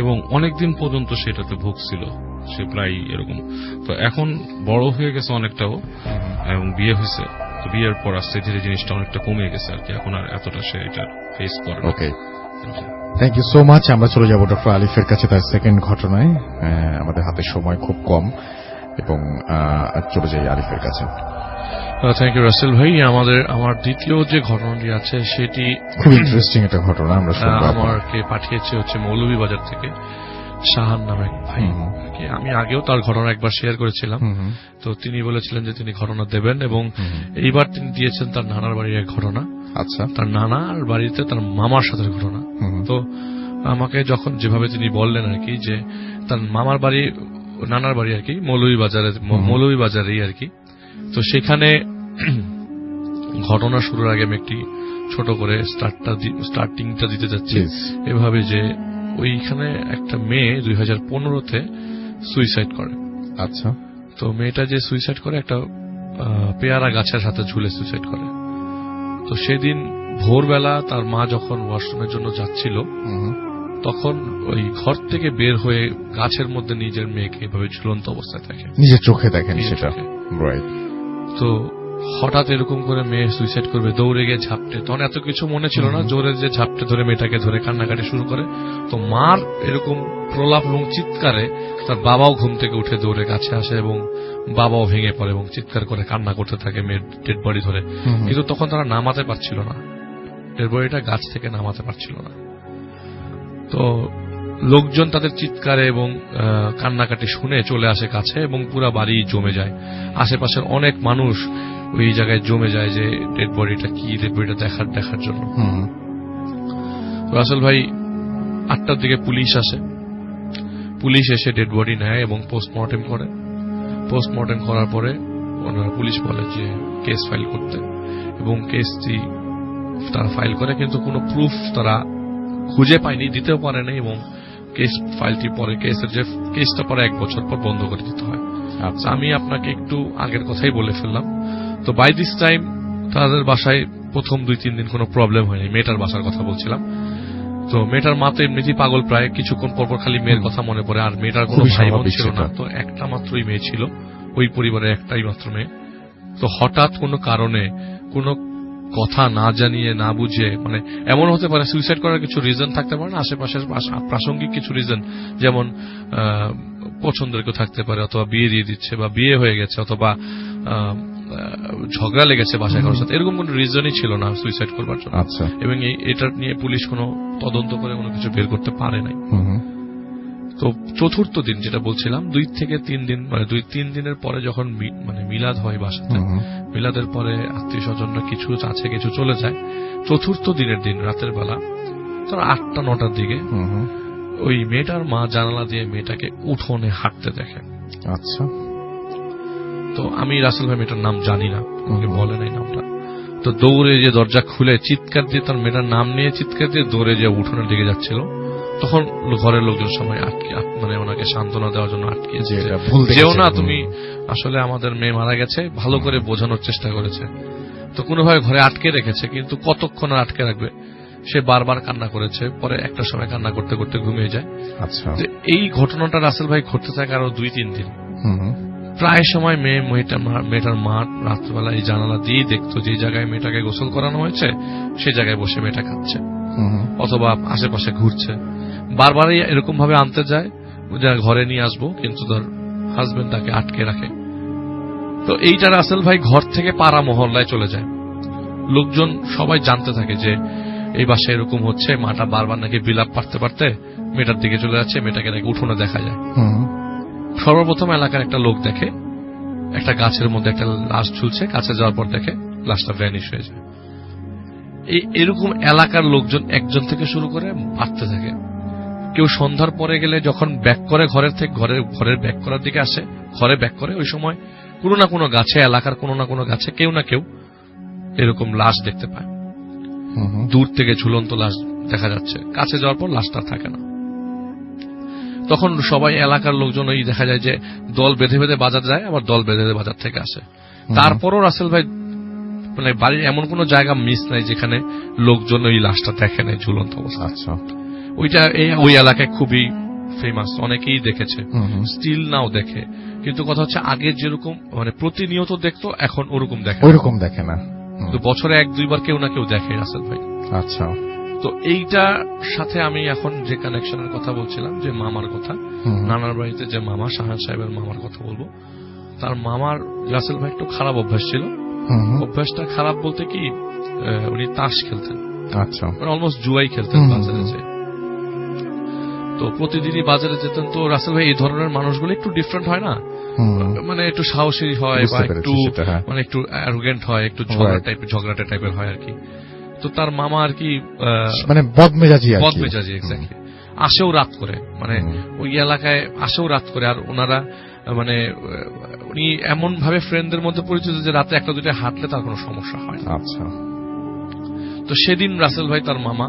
এবং অনেকদিন পর্যন্ত সেটাতে ভুগছিল সে প্রায় এরকম। তো এখন বড় হয়ে গেছে অনেকটাও, এবং বিয়ে হয়েছে, তো বিয়ের পর আস্তে ধীরে জিনিসটা অনেকটা কমে গেছে আর কি, এখন আর এতটা সে এটা ফেস করে। ওকে, থ্যাংক ইউ সো মাচ। আমরা চলে যাব ডক্টর আলিফের কাছে তার সেকেন্ড ঘটনায়। আমাদের হাতে সময় খুব কম, এবং চলে যাই আলিফের কাছে। থ্যাংক ইউ রাসেল ভাই। আমার দ্বিতীয় যে ঘটনাটি আছে সেটি খুব ইন্টারেস্টিং একটা ঘটনা, আমরা আমাকে পাঠিয়েছে হচ্ছে মৌলভীবাজার থেকে শাহান নামে ভাই। আমি আগেও তার ঘটনা একবার শেয়ার করেছিলাম, তো তিনি বলেছিলেন যে তিনি ঘটনা দেবেন, এবং এইবার তিনি দিয়েছেন তার নানার বাড়ির এক ঘটনা। আচ্ছা, তার নানার বাড়িতে তার মামার সাথে ঘটনা। তো আমাকে যখন যেভাবে তিনি বললেন আর কি, যে তার মামার বাড়ি নানার বাড়ি আর কি মৌলভীবাজারেই আর কি। তো সেখানে ঘটনা শুরুর আগে আমি একটি ছোট করে স্টার্টিংটা দিতে যাচ্ছি এভাবে, যে ওইখানে একটা মেয়ে 2015-তে সুইসাইড করে। আচ্ছা, তো মেয়েটা যে সুইসাইড করে একটা পেয়ারা গাছের সাথে ঝুলে সুইসাইড করে। তো সেদিন ভোরবেলা তার মা যখন ওয়াশরুমের জন্য যাচ্ছিল, তখন ওই ঘর থেকে বের হয়ে গাছের মধ্যে নিজের মেয়েকে এভাবে ঝুলন্ত অবস্থায় দেখে, নিজের চোখে দেখেন সেটা। তো হঠাৎ এরকম করে মেয়ে সুইসাইড করবে, দৌড়ে গিয়ে ঝাপটে, তখন এত কিছু মনে ছিল না, জোরে যে ঝাপটে ধরে মেয়েটাকে ধরে কান্নাকাটি শুরু করে। তো মার এরকম প্রলাপ এবং চিৎকারে তার বাবাও ঘুম থেকে উঠে দৌড়ে কাছে আসে, এবং বাবাও ভেঙে পড়ে এবং চিৎকার করে কান্না করতে থাকে মেয়ের ডেড বডি ধরে। কিন্তু তখন তারা নামাতে পারছিল না, ডেড বডিটা গাছ থেকে নামাতে পারছিল না। তো লোকজন তাদের চিৎকারে এবং কান্নাকাটি শুনে চলে আসে কাছে, এবং পুরা বাড়ি জমে যায়। আশেপাশের অনেক মানুষ ওই জায়গায় জমে যায় যে ডেড বডিটা কি, ডেড বডিটা দেখার জন্য। রাসেল ভাই 8টার দিকে পুলিশ আসে, পুলিশ এসে ডেড বডি নেয় এবং পোস্টমর্টেম করে। পোস্টমর্টেম করার পরে ওনারা পুলিশ বলে যে কেস ফাইল করতে, এবং কেসটি তারা ফাইল করে, কিন্তু কোনো প্রুফ তারা খুঁজে পায়নি, দিতেও পারে নাই, এবং কেস ফাইলটি পরে কেসটা পরে 1 বছর পর বন্ধ করে দিতে হয়। আচ্ছা, আমি আপনাকে একটু আগের কথাই বলে ফেললাম। তো বাই দিস টাইম তাদের বাসায় প্রথম 2-3 দিন কোনো প্রবলেম হয়নি। মেয়েটার বাসার কথা বলছিলাম। তো মেয়েটার মা তো এমনিতেই পাগল, প্রায় কিছুক্ষণ পরপর খালি মেয়ের কথা মনে পড়ে। আর মেয়েটার কোনো ভাই বোন ছিল না, তো একটা মাত্রই মেয়ে ছিল, ওই পরিবারে একটাই মাত্র মেয়ে। তো হঠাৎ কোনো কারণে কোনো কথা না জানিয়ে না বুঝে, মানে এমন হতে পারে সুইসাইড করার কিছু রিজন থাকতে পারে না, আশেপাশের প্রাসঙ্গিক কিছু রিজন, যেমন পছন্দের কেউ থাকতে পারে, অথবা বিয়ে দিয়ে দিচ্ছে, বা বিয়ে হয়ে গেছে, অথবা ঝগড়া লেগেছে বাসায় কারোর সাথে, এরকম কোন রিজনই ছিল না সুইসাইড করবার জন্য। এবং এটা নিয়ে পুলিশ কোনো তদন্ত করে কোনো কিছু বের করতে পারে নাই। তো চতুর্থ দিন যেটা বলছিলাম, 2 থেকে 3 দিন, মানে 2-3 দিনের পরে যখন মানে মিলাদ হয় বাসাতে, মিলাদের পরে আত্মীয় স্বজনরা কিছু আছে কিছু চলে যায়। চতুর্থ দিনের দিন রাতের বেলা ধর 8টা-9টার দিকে ওই মেয়েটার মা জানালা দিয়ে মেয়েটাকে উঠোনে হাঁটতে দেখে। আচ্ছা, তো আমি রাসেল ভাই মেয়েটার নাম জানি না, আমাকে বলে নাই নামটা। তো দৌড়ে যে দরজা খুলে চিৎকার দিয়ে তার মেয়েটার নাম নিয়ে চিৎকার দিয়ে দৌড়ে যে উঠোনের দিকে যাচ্ছিল, তখন ঘরের লোকজন সবাই মানে ওনাকে সান্ত্বনা দেওয়ার জন্য আটকে যেও না, তুমি আসলে আমাদের মেয়ে মারা গেছে, ভালো করে বোঝানোর চেষ্টা করেছে। তো কোনোভাবে ঘরে আটকে রেখেছে, কিন্তু কতক্ষণ আর আটকে রাখবে, সে বারবার কান্না করেছে। পরে একটা সময় কান্না করতে করতে ঘুমিয়ে যায়। আচ্ছা, এই ঘটনাটা রাসেল ভাই ঘটতে থাকে আরো 2-3 দিন। প্রায় সময় মেয়েটার মা রাত্রবেলা এই জানালা দিয়ে দেখতো যে জায়গায় মেয়েটাকে গোসল করানো হয়েছে সেই জায়গায় বসে মেয়েটা খাচ্ছে, অথবা আশেপাশে ঘুরছে। বারবারই এরকম ভাবে আনতে যায়, ঘরে নিয়ে আসবো, কিন্তু তার হাজবেন্ড তাকে আটকে রাখে। তো এইটা রাসেল ভাই ঘর থেকে পাড়া মহল্লায় চলে যায়। লোকজন সবাই জানতে থাকে যে এই বাসায় এরকম হচ্ছে, মাটা বারবার নাকি বিলাপ পারতে পারতে মেয়েটার দিকে চলে যাচ্ছে, মেয়েটাকে নাকি উঠোনে দেখা যায়। সর্বপ্রথম এলাকার একটা লোক দেখে একটা গাছের মধ্যে একটা লাশ ঝুলছে, কাছে যাওয়ার পর দেখে লাশটা ভ্যানিশ হয়ে যায়। এরকম এলাকার লোকজন একজন থেকে শুরু করে বাড়তে থাকে। কেউ সন্ধ্যার পরে গেলে যখন ব্যাক করে ঘরের ব্যাক করার দিকে আসে, ঘরে ব্যাক করে, ওই সময় কোনো না কোনো গাছে, এলাকার কোনো না কোনো গাছে কেউ না কেউ এরকম লাশ দেখতে পায়। দূর থেকে ঝুলন্ত লাশ দেখা যাচ্ছে, কাছে যাওয়ার পর লাশটা থাকে না। তখন সবাই এলাকার লোকজন ওই দেখা যায় যে দল বেঁধে বেঁধে বাজার যায়, আবার দল বেঁধে বেঁধে বাজার থেকে আসে। তারপরও রাসেল ভাই মানে বাড়ির এমন কোন জায়গা মিস নাই যেখানে লোকজন ওই লাশটা দেখে নেয় ঝুলন্ত অবস্থা। আচ্ছা, ওইটা ওই এলাকায় খুবই ফেমাস, অনেকেই দেখেছে, স্টিল নাও দেখে। কিন্তু কথা হচ্ছে আগে যেরকম মানে প্রতিনিয়ত দেখতো, এখন ওরকম দেখে না। তো বছরে 1-2 বার কেউ না কেউ দেখে রাসেল ভাই। আচ্ছা, তো এইটার সাথে আমি এখন যে কানেকশনের কথা বলছিলাম, যে মামার কথা, নানার বাড়িতে যে মামা, শাহান সাহেবের মামার কথা বলবো। তার মামার রাসেল ভাই একটু খারাপ অভ্যাস ছিল। অভ্যাসটা খারাপ বলতে কি, উনি তাস খেলতেন। আচ্ছা, অলমোস্ট জুয়াই খেলতেন বাজারে যে। তো প্রতিদিনই বাজারে যেতেন। তো রাসেল ভাই এই ধরনের মানুষগুলো একটু ডিফারেন্ট হয় না, মানে একটু সাহসী হয়, বা একটু মানে একটু অ্যারোগেন্ট হয়, একটু ঝগড়াটে টাইপের হয় আর কি। তো তার মামা আর কি মানে বদমেজাজি, এক্স্যাক্টলি। আসেও রাত করে, মানে ওই এলাকায় আসেও রাত করে। আর ওনারা মানে উনি এমন ভাবে ফ্রেন্ডদের মধ্যে পরিচিত যে রাতে 1-2টা হাঁটলে তার কোনো সমস্যা হয় না। আচ্ছা, তো সেদিন রাসেল ভাই তার মামা,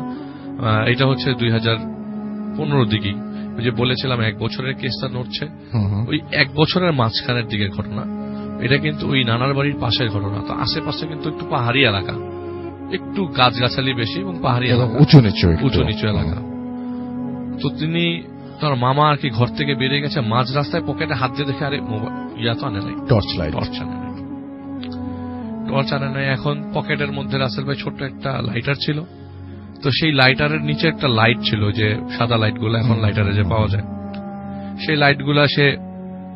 এটা হচ্ছে 2015 দিকেই, যে বলেছিলাম 1 বছরের কেসটা নড়ছে, ওই 1 বছরের মাঝখানের দিকের ঘটনা। এটা কিন্তু ওই নানার বাড়ির পাশের ঘটনা। তো আশেপাশে কিন্তু একটু পাহাড়ি এলাকা, একটু গাছগাছালি বেশি এবং পাহাড়ি এলাকা, উঁচু নিচু এলাকা। তো তিনি তার মামা আর কি ঘর থেকে বেরিয়ে গেছে, মাঝ রাস্তায় পকেটে হাত দিয়ে দেখে আরে ইয়া তো আনে নাই, টর্চ আনে নাই। এখন পকেটের মধ্যে রাসেল ভাই ছোট্ট একটা লাইটার ছিল। তো সেই লাইটারের নিচে একটা লাইট ছিল, যে সাদা লাইট গুলো এখন লাইটারে যে পাওয়া যায়, সেই লাইট গুলা সে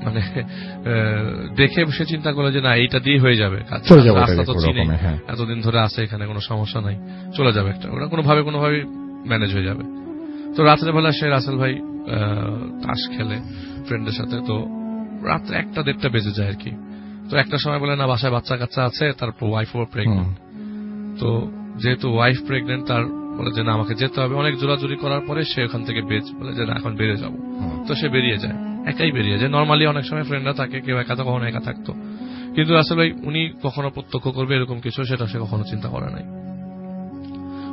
মানে দেখে সে চিন্তা করলো যে না, এইটা দিয়ে হয়ে যাবে, রাস্তা তো চিনি, এতদিন ধরে আছে এখানে, কোনো সমস্যা নাই, চলে যাবে একটা, ওরা কোনোভাবে ম্যানেজ হয়ে যাবে। তো রাত্রেবেলা সে রাসেল ভাই তাস খেলে ফ্রেন্ডের সাথে। তো রাত্রে 1-1.5টা বেজে যায় আর কি। তো একটা সময় বলে না, বাসায় বাচ্চা কাচ্চা আছে, তারপর ওয়াইফ ও প্রেগনেন্ট। তো যেহেতু ওয়াইফ প্রেগনেন্ট, তার বলে যে না, আমাকে যেতে হবে। অনেক জোরাজুরি করার পরে সে ওখান থেকে বলে যে না, এখন বেরিয়ে যাবো। তো সে বেরিয়ে যায়, একাই বেরিয়ে যায়। নর্মালি অনেক সময় ফ্রেন্ডরা থাকে, কেউ একা তো কখনো একা থাকতো, কিন্তু রাসেল ভাই উনি কখনো প্রত্যক্ষ করবে এরকম কিছু, সেটা সে কখনো চিন্তা করে নাই।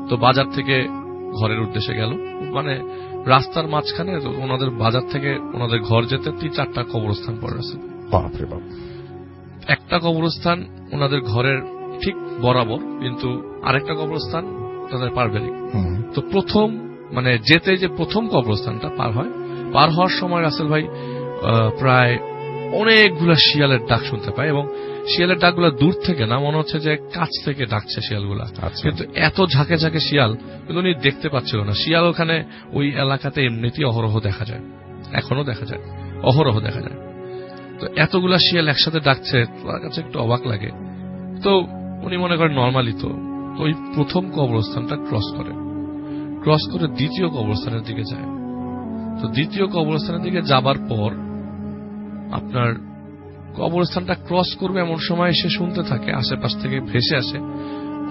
তো বাজার থেকে ঘরের উদ্দেশ্যে গেল, মানে রাস্তার মাঝখানে ওনাদের বাজার থেকে ওনাদের ঘর যেতে 3-4টা কবরস্থান পড়ে আছে। একটা কবরস্থান ওনাদের ঘরের ঠিক বরাবর, কিন্তু আরেকটা কবরস্থান তাদের পারবেরিক। তো প্রথম মানে যেতে যে প্রথম কবরস্থানটা পার হওয়ার সময় রাসেল ভাই প্রায় অনেকগুলা শিয়ালের ডাক শুনতে পায়, এবং শিয়ালের ডাকগুলা দূর থেকে না, মনে হচ্ছে যে কাছ থেকে ডাকছে শিয়ালগুলা। কিন্তু এত ঝাঁকে ঝাঁকে শিয়াল, কিন্তু উনি দেখতে পাচ্ছিল না। শিয়াল ওখানে ওই এলাকাতে এমনিতেই অহরহ দেখা যায়, এখনো দেখা যায়, অহরহ দেখা যায়। তো এতগুলা শিয়াল একসাথে ডাকছে, তার কাছে একটু অবাক লাগে। তো উনি মনে করেন নর্মালি। তো ওই প্রথম কবরস্থানটা ক্রস করে দ্বিতীয় কবরস্থানের দিকে যায়। তো দ্বিতীয় কবরস্থানের দিকে যাবার পর আপনার কবরস্থানটা ক্রস করবে এমন সময় সে শুনতে থাকে আশেপাশ থেকে ভেসে আসে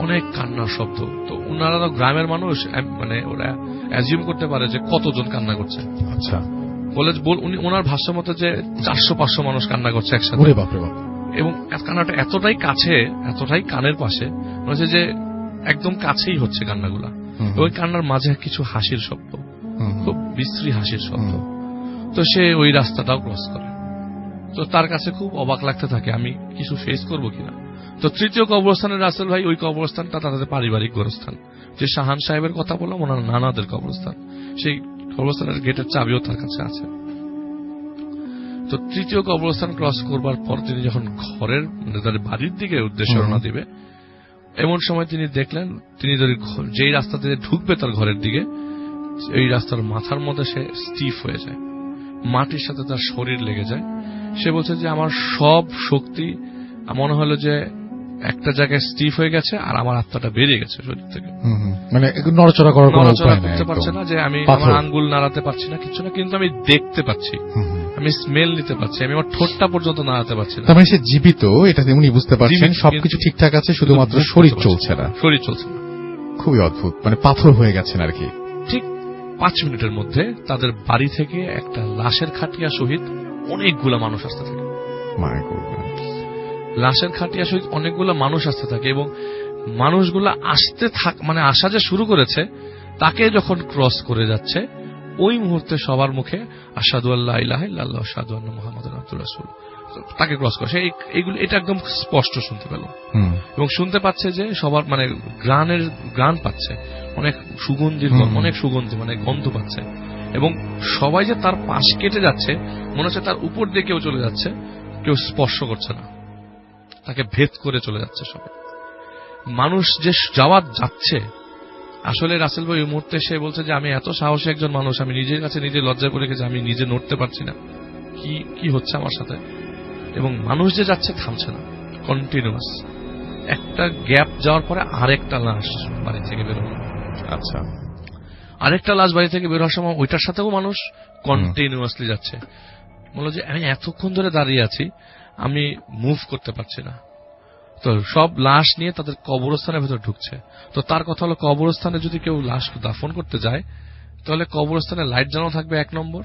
অনেক কান্নার শব্দ। তো ওনারা তো গ্রামের মানুষ, মানে ওরা অ্যাজিউম করতে পারে যে কতজন কান্না করছে। আচ্ছা, বলে উনি ওনার ভাষ্য মতো যে 400-500 মানুষ কান্না করছে একসাথে। এবং কান্নাটা এতটাই কাছে, এতটাই কানের পাশে, মনে হচ্ছে যে একদম কাছেই হচ্ছে কান্নাগুলা। ওই কান্নার মাঝে কিছু হাসির শব্দ, খুব বিশ্রী হাসির শব্দ। তো সে ওই রাস্তাটাও ক্রস করে। তো তার কাছে খুব অবাক লাগতে থাকে, আমি কিছু ফেস করবো কিনা। তো তৃতীয় কবরস্থানের রাসেল ভাই, ওই কবরস্থানটা তাদের পারিবারিক গোরস্থান, যে শাহান সাহেবের কথা বললাম, ওনার নানাদের কবরস্থান। সেই কবরস্থানের গেটের চাবিও তার কাছে আছে। তো তৃতীয় কবরস্থান ক্রস করবার পর তিনি যখন ঘরের তার বাড়ির দিকে উদ্দেশ্যে রওনা দিবে, এমন সময় তিনি দেখলেন, তিনি যদি যেই রাস্তা দিয়ে ঢুকবে তার ঘরের দিকে, এই রাস্তার মাথার মধ্যে সে স্টিফ হয়ে যায়, মাটির সাথে তার শরীর লেগে যায়। সে বলছে যে আমার সব শক্তি মনে হলো যে একটা জায়গায় স্টিফ হয়ে গেছে, আর আমার আত্মাটা বেরিয়ে গেছে শরীর থেকে। মানে নড়াচড়া করার কোনো উপায় করতে পারছে না, যে আমি আমার আঙ্গুল নাড়াতে পারছি না, কিছু না, কিন্তু আমি দেখতে পাচ্ছি, আমি স্মেল নিতে পারছি, আমি আমার ঠোঁটটা পর্যন্ত নাড়াতে পারছি না। তার মানে সে জীবিত, এটা তেমনি বুঝতে পারছেন, সবকিছু ঠিকঠাক আছে, শুধুমাত্র শরীর চলছে না। শরীর চলছে না। খুবই অদ্ভুত, মানে পাথর হয়ে গেছেন আর কি। ঠিক 5 মিনিটের মধ্যে তাদের বাড়ি থেকে একটা লাশের খাটিয়া সহিত অনেকগুলা মানুষ আসতে থাকে। লাশের খাটিয়া সহিত অনেকগুলা মানুষ আসতে থাকে, এবং মানুষগুলা মানে আসা যে শুরু করেছে, তাকে যখন ক্রস করে যাচ্ছে, ওই মুহূর্তে সবার মুখে আশহাদু আল্লা ইলাহা ইল্লাল্লাহ আশহাদু আন্না মুহাম্মাদুর রাসূলুল্লাহ, তাকে ক্রস করে। সে এইগুলো এটা একদম স্পষ্ট শুনতে পেল, এবং শুনতে পাচ্ছে যে সবার মানে গ্রান পাচ্ছে, অনেক সুগন্ধির, অনেক সুগন্ধি, মানে গন্ধ পাচ্ছে। এবং সবাই যে তার পাশ কেটে যাচ্ছে, মনে হচ্ছে তার উপর দিয়ে কেউ চলে যাচ্ছে, কেউ স্পর্শ করছে না, তাকে ভেদ করে চলে যাচ্ছে সবাই। মানুষ যে যাচ্ছে, আসলে রাসেল ভাই ওই মুহূর্তে সে বলছে যে আমি এত সাহসী একজন মানুষ, আমি নিজের কাছে নিজে লজ্জা করে গেছি, আমি নিজে নড়তে পারছি না, কি হচ্ছে আমার সাথে। এবং মানুষ যে যাচ্ছে থামছে না, কন্টিনিউয়াস। একটা গ্যাপ যাওয়ার পরে আরেকটা লাশ বাড়ি থেকে বের হলো। আচ্ছা, আরেকটা লাশ বাড়ি থেকে বের হওয়ার সময় ওইটার সাথেও মানুষ কন্টিনিউয়াসলি যাচ্ছে। বললো যে আমি এতক্ষণ ধরে দাঁড়িয়ে আছি, আমি মুভ করতে পারছি না। তো সব লাশ নিয়ে তাদের কবরস্থানের ভেতর ঢুকছে। তো তার কথা হলো, কবরস্থানে যদি কেউ লাশ দাফন করতে যায়, তাহলে কবরস্থানে লাইট জ্বালানো থাকবে 1 নম্বর,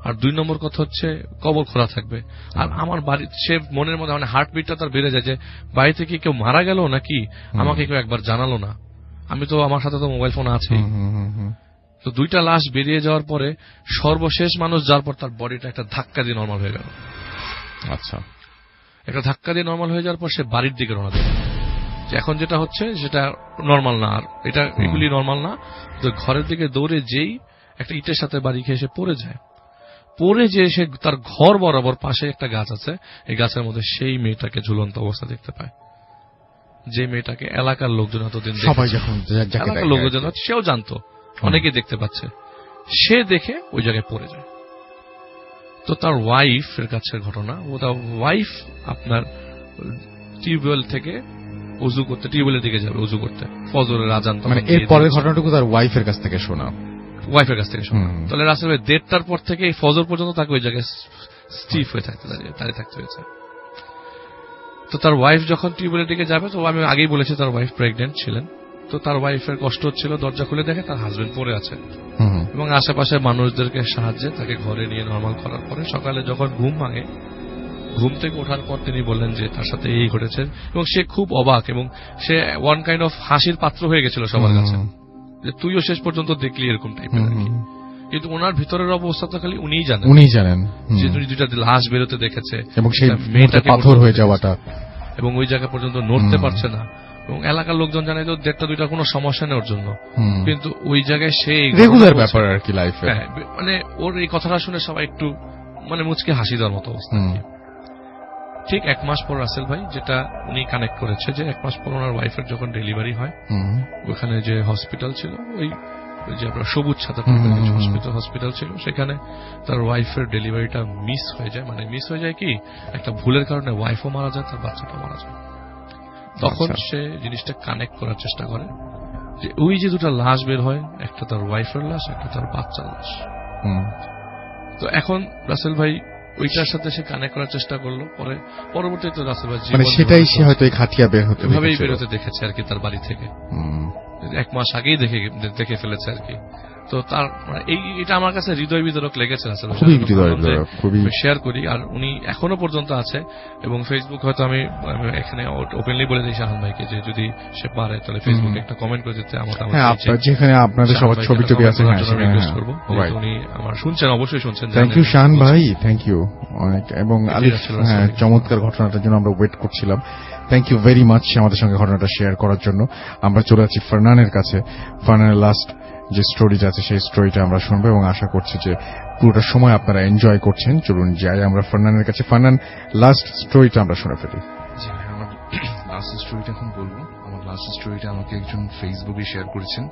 আর 2 নম্বর কথা হচ্ছে কবর খোলা থাকবে। আর আমার বাড়ি, সে মনের মধ্যে মানে হার্টবিটটা তার বেড়ে যায় যে বাড়ি থেকে কেউ মারা গেল নাকি, আমাকে কেউ একবার জানালো না, আমি তো আমার সাথে তো মোবাইল ফোন আছে। তো 2টা লাশ বেরিয়ে যাওয়ার পরে সর্বশেষ মানুষ যাওয়ার পর তার বডিটা একটা ধাক্কা দিয়ে নর্মাল হয়ে গেল। আচ্ছা, একটা ধাক্কা দিয়ে নর্মাল হয়ে যাওয়ার পর সে বাড়ির দিকে রওনা দেবে। এখন যেটা হচ্ছে সেটা নর্মাল না, আর এটা এগুলি নর্মাল না। তো ঘরের দিকে দৌড়ে যেই একটা ইটের সাথে বাড়ি খেয়ে সে পড়ে যায়, পড়ে যে সে তার ঘর বরাবর পাশে একটা গাছ আছে, এই গাছের মধ্যে সেই মেয়েটাকে ঝুলন্ত অবস্থা দেখতে পায়, যে মেয়েটাকে এলাকার লোকজন এতদিন এলাকার লোকজন সেও জানতো, অনেকে দেখতে পাচ্ছে। সে দেখে ওই জায়গায় পড়ে যায়। তো তার ওয়াইফের কাছের ঘটনা, ও তার ওয়াইফ আপনার টিউবওয়েল থেকে উজু করতে, টিউবওয়েলের দিকে যাবে উজু করতে, ফজরের আজান। মানে এর পরের ঘটনাটুকু তার ওয়াইফের কাছ থেকে শোনা, ওয়াইফের কাছ থেকে শোনা। তাহলে রাসেল ভাই 1:30টার পর থেকে এই ফজর পর্যন্ত তাকে ওই জায়গায় স্টিফ হয়ে দাঁড়িয়ে থাকতে হয়েছে। তো তার ওয়াইফ যখন টিউবওয়েলের দিকে যাবে, তো আমি আগেই বলেছি তার ওয়াইফ প্রেগনেন্ট ছিলেন। তো তার ওয়াইফের কষ্ট হচ্ছিল, দরজা খুলে দেখে তার হাজবেন্ড পড়ে আছে, এবং আশেপাশে মানুষদেরকে সাহায্যে তাকে ঘরে নিয়ে নর্মাল করার পরে সকালে যখন ঘুম ভাঙে, ঘুম থেকে ওঠার পর তিনি বললেন যে তার সাথে এই ঘটেছে, এবং সে খুব অবাক, এবং সে ওয়ান কাইন্ড অফ হাসির পাত্র হয়ে গেছিল সবার কাছে, যে তুইও শেষ পর্যন্ত দেখলি এরকম টাইপের আর কি। কিন্তু ওনার ভিতরের অবস্থা তো খালি উনিই জানেন, যে উনি 2টা লাশ বেরোতে দেখেছে, এবং সেই মেয়েটাকে পাথর হয়ে যাওয়াটা, এবং ওই জায়গা পর্যন্ত নড়তে পারছে না, এবং এলাকার লোকজন জানে তো 1:30-2টা কোনো সমস্যা নেই ওর জন্য। কিন্তু ওই জায়গায় সে রেগুলার ব্যাপার আর কি লাইফে, মানে ওর এই কথাটা শুনে সবাই একটু মানে মুচকে হাসি দেওয়ার মতো অবস্থা। ঠিক 1 মাস পর রাসেল ভাই যেটা উনি কানেক্ট করেছে, যে 1 মাস পর ওনার ওয়াইফের যখন ডেলিভারি হয়, ওখানে যে হসপিটাল ছিল, ওই যে আপনার সবুজ ছাতা হসপিটাল ছিল, সেখানে তার ওয়াইফের ডেলিভারিটা মিস হয়ে যায়। মানে মিস হয়ে যায় কি, একটা ভুলের কারণে ওয়াইফও মারা যায়, তার বাচ্চাটা মারা যায়। তখন সে জিনিসটা কানেক্ট করার চেষ্টা করে, যে ওই যে 2টা লাশ বের হয়, একটা তার ওয়াইফের লাশ, একটা তার বাচ্চার লাশ। তো এখন রাসেল ভাই ওইটার সাথে সে কানেক্ট করার চেষ্টা করলো। পরবর্তীতে রাসেল ভাই মানে সেটাই সে হয়তো এই খাটিয়া বের হতে বেরোতে দেখেছে আর কি তার বাড়ি থেকে, 1 মাস আগেই দেখে ফেলেছে আর কি। তো তার এটা আমার কাছে হৃদয় বিদারক লেগেছে আসলে, শেয়ার করি। আর উনি এখনো পর্যন্ত আছে এবং ফেসবুক হয়তো আমি এখানে ওপেনলি বলে দিই শাহান ভাইকে যে যদি সে পারে তাহলে ফেসবুকে একটা কমেন্ট করে দিতে, যেখানে আপনাদের সবার ছবি টবি আছে রিকোয়েস্ট করবো। উনি আমার শুনছেন, অবশ্যই শুনছেন। থ্যাংক ইউ শাহান ভাই, থ্যাংক ইউ অনেক। এবং আলিফ, চমৎকার ঘটনাটার জন্য আমরা ওয়েট করছিলাম। থ্যাংক ইউ ভেরি মাচ আমাদের সঙ্গে ঘটনাটা শেয়ার করার জন্য। আমরা চলে যাচ্ছি ফারনানের কাছে। ফারনানের লাস্ট যে স্টোরিটা আছে সেই স্টোরিটা আমরা শুনবো এবং আশা করছি যে পুরোটা সময় আপনারা এনজয় করছেন। চলুন যাই আমরা ফারনানের কাছে। ফারনান, লাস্ট স্টোরিটা আমরা শুনে ফেলি। আমার লাস্ট স্টোরিটা এখন বলবো। আমার লাস্ট স্টোরিটা আমাকে একজন ফেসবুকে শেয়ার করেছেন।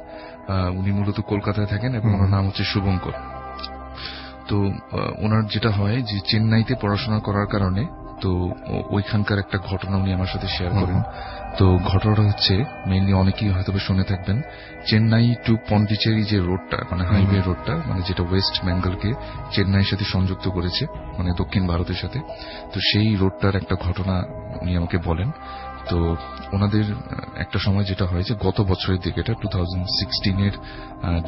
উনি মূলত কলকাতায় থাকেন এবং ওনার নাম হচ্ছে শুভঙ্কর। তো ওনার যেটা হয় যে চেন্নাইতে পড়াশোনা করার কারণে তো ওইখানকার একটা ঘটনা উনি আমার সাথে শেয়ার করেন। তো ঘটনাটা হচ্ছে মেইনলি অনেকেই হয়তো শুনে থাকবেন, চেন্নাই টু পন্ডিচেরি যে রোডটা, মানে হাইওয়ে রোডটা, মানে যেটা ওয়েস্ট বেঙ্গলকে চেন্নাইয়ের সাথে সংযুক্ত করেছে, মানে দক্ষিণ ভারতের সাথে। তো সেই রোডটার একটা ঘটনা উনি আমাকে বলেন। তো ওনাদের একটা সময় যেটা হয়েছে গত বছরের দিকে, এটা 2016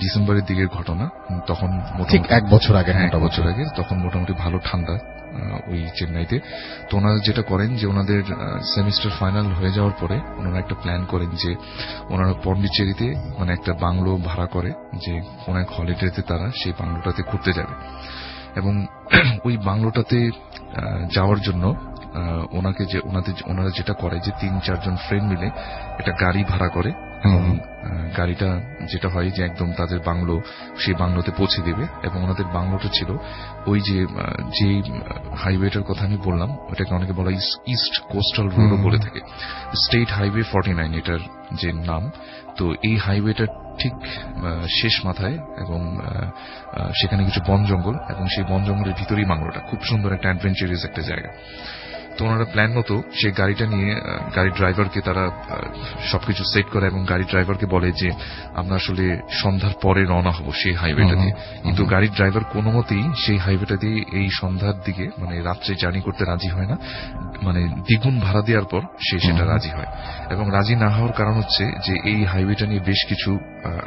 ডিসেম্বরের দিকের ঘটনা। তখন ঠিক এক বছর আগে, তখন মোটামুটি ভালো ঠান্ডা ওই চেন্নাইতে। তো ওনারা যেটা করেন যে ওনাদের সেমিস্টার ফাইনাল হয়ে যাওয়ার পরে ওনারা একটা প্ল্যান করেন যে ওনারা পন্ডিচেরিতে মানে একটা বাংলো ভাড়া করে, যে কোন এক হলিডেতে তারা সেই বাংলোটাতে ঘুরতে যাবে। এবং ওই বাংলোটাতে যাওয়ার জন্য ওনারা যেটা করে যে 3-4 জন ফ্রেন্ড মিলে একটা গাড়ি ভাড়া করে এবং গাড়িটা যেটা হয় যে একদম তাদের বাংলো, সেই বাংলোতে পৌঁছে দেবে। এবং ওনাদের বাংলোটা ছিল ওই যে হাইওয়েটার কথা আমি বললাম, ওটাকে অনেকে বলা ইস্ট কোস্টাল রোডও বলে থাকে, স্টেট হাইওয়ে 49 এটার যে নাম। তো এই হাইওয়েটার ঠিক শেষ মাথায় এবং সেখানে কিছু বন জঙ্গল, এবং সেই বন জঙ্গলের ভিতরেই বাংলোটা। খুব সুন্দর একটা অ্যাডভেঞ্চারাস একটা জায়গা। তো ওনারা প্ল্যান মতো সেই গাড়িটা নিয়ে গাড়ির ড্রাইভারকে তারা সবকিছু সেট করে এবং গাড়ির ড্রাইভারকে বলে যে আমরা আসলে সন্ধ্যার পরে রওনা হব সেই হাইওয়েটা দিয়ে। কিন্তু গাড়ির ড্রাইভার কোনো মতেই সেই হাইওয়েটা দিয়ে এই সন্ধ্যার দিকে মানে রাত্রে জার্নি করতে রাজি হয় না। মানে দ্বিগুণ ভাড়া দেওয়ার পর সেটা রাজি হয়। এবং রাজি না হওয়ার কারণ হচ্ছে যে এই হাইওয়েটা নিয়ে বেশ কিছু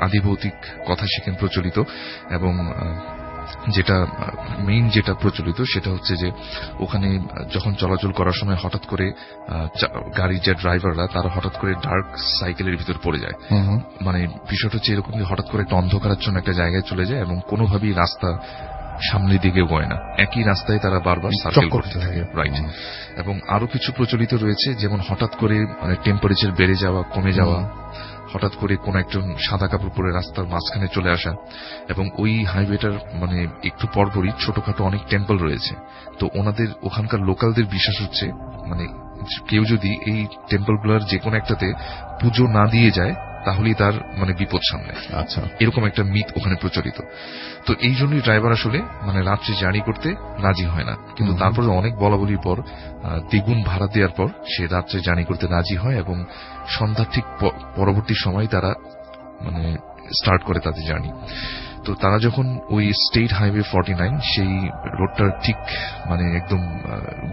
আদিভৌতিক কথা সেখানে প্রচলিত। এবং যেটা মেইন যেটা প্রচলিত সেটা হচ্ছে যে ওখানে যখন চলাচল করার সময় হঠাৎ করে গাড়ির যে ড্রাইভাররা তারা হঠাৎ করে ডার্ক সাইকেলের ভিতর পড়ে যায়। মানে বিষয়টা হচ্ছে এরকম, হঠাৎ করে একটা অন্ধকারাচ্ছন্ন একটা জায়গায় চলে যায় এবং কোনোভাবেই রাস্তা সামনের দিকে গয় না, একই রাস্তায় তারা বারবার সার্কেল করতে থাকে। রাইট। এবং আরো কিছু প্রচলিত রয়েছে, যেমন হঠাৎ করে মানে টেম্পারেচার বেড়ে যাওয়া, কমে যাওয়া, হঠাৎ করে কোন একজন সাদা কাপড় পরে রাস্তার মাঝখানে চলে আসা। এবং ওই হাইওয়েটার মানে একটু পরপরই ছোটখাটো অনেক টেম্পল রয়েছে। তো ওনাদের ওখানকার লোকালদের বিশ্বাস হচ্ছে মানে কেউ যদি এই টেম্পলগুলোর যে কোনো একটাতে পুজো না দিয়ে যায় তাহলেই তার মানে বিপদ সামনে। আচ্ছা, এরকম একটা মিথ ওখানে প্রচলিত। তো এই জন্যই ড্রাইভার আসলে মানে রাত্রে জার্নি করতে রাজি হয় না। কিন্তু তারপরে অনেক বলাবলির পর দ্বিগুণ ভাড়া দেওয়ার পর সে রাত্রে জার্নি করতে রাজি হয় এবং সন্ধ্যার ঠিক পরবর্তী সময় তারা মানে স্টার্ট করে তাদের জার্নি। তো তারা যখন ওই স্টেট হাইওয়ে 49 সেই রোডটার ঠিক মানে একদম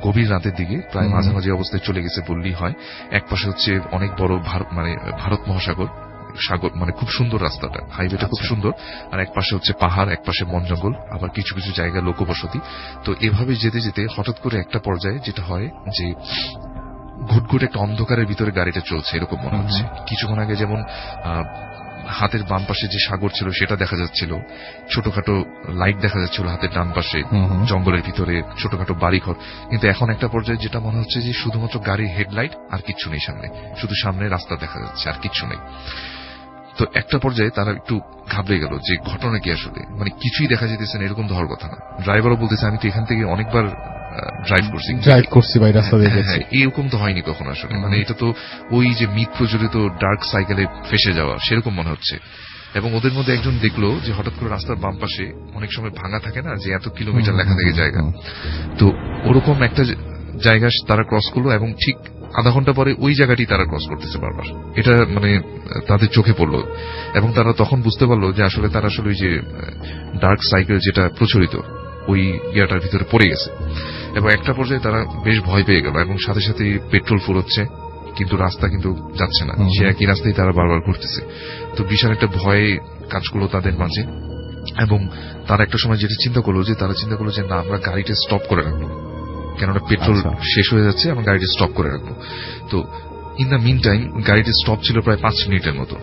গভীর রাতের দিকে প্রায় মাঝামাঝি অবস্থায় চলে গেছে বললেই হয়। এক পাশে হচ্ছে অনেক বড় মানে ভারত মহাসাগর, সাগর, মানে খুব সুন্দর রাস্তাটা, হাইওয়েটা খুব সুন্দর। আর এক পাশে হচ্ছে পাহাড়, এক পাশে বন জঙ্গল, আবার কিছু কিছু জায়গায় লোকবসতি। তো এভাবে যেতে যেতে হঠাৎ করে একটা পর্যায়ে যেটা হয় যে ঘুটঘুট একটা অন্ধকারের ভিতরে গাড়িটা চলছে এরকম মনে হচ্ছে। কিছুক্ষণ আগে যেমন হাতের বাম পাশে যে সাগর ছিল সেটা দেখা যাচ্ছিল, ছোটখাটো লাইট দেখা যাচ্ছিল হাতের ডান পাশে জঙ্গলের ভিতরে, ছোটখাটো বাড়িঘর। কিন্তু এখন একটা পর্যায়ে যেটা মনে হচ্ছে যে শুধুমাত্র গাড়ির হেডলাইট আর কিচ্ছু নেই সামনে, শুধু সামনে রাস্তা দেখা যাচ্ছে আর কিচ্ছু নেই। তো একটা পর্যায়ে তারা একটু ঘাবড়ে গেল যে ঘটনা কি আসলে, মানে কিছুই দেখা যেতেছে না, এরকম তো হওয়ার কথা না। ড্রাইভারও বলতেছে আমি তো এখান থেকে অনেকবার ড্রাইভ করছি ভাই, রাস্তা দেখে, এরকম তো হয়নি কখনো আসলে। মানে এটা তো ওই যে মিথ প্রচলিত ডার্ক সাইকেলে ফেসে যাওয়া সেরকম মনে হচ্ছে। এবং ওদের মধ্যে একজন দেখলো যে হঠাৎ করে রাস্তার বাম পাশে অনেক সময় ভাঙা থাকে না, যে এত কিলোমিটার লেখা থাকে জায়গা, তো ওরকম একটা জায়গা তারা ক্রস করলো এবং ঠিক আধা ঘন্টা পরে ওই জায়গাটি তারা ক্রস করতেছে বারবার। এটা মানে তাদের চোখে পড়লো এবং তারা তখন বুঝতে পারলো যে আসলে তারা আসলে ওই যে ডার্ক সাইকেল যেটা প্রচলিত ওই ইয়াটার ভিতরে পড়ে গেছে। এবং একটা পর্যায়ে তারা বেশ ভয় পেয়ে গেল এবং সাথে সাথে পেট্রোল ফুরোচ্ছে, কিন্তু রাস্তা কিন্তু যাচ্ছে না, সে একই রাস্তায় তারা বারবার ঘুরতেছে। তো বিশাল একটা ভয় কাজ করলো তাদের মাঝে এবং তারা একটা সময় যেটা চিন্তা করলো যে না, আমরা গাড়িটা স্টপ করে রাখবো, কেননা পেট্রোল শেষ হয়ে যাচ্ছে, আমরা গাড়িটা স্টপ করে রাখবো। তো ইন দ্য মিন টাইম গাড়িটি স্টপ ছিল প্রায় 5 মিনিটের মতো।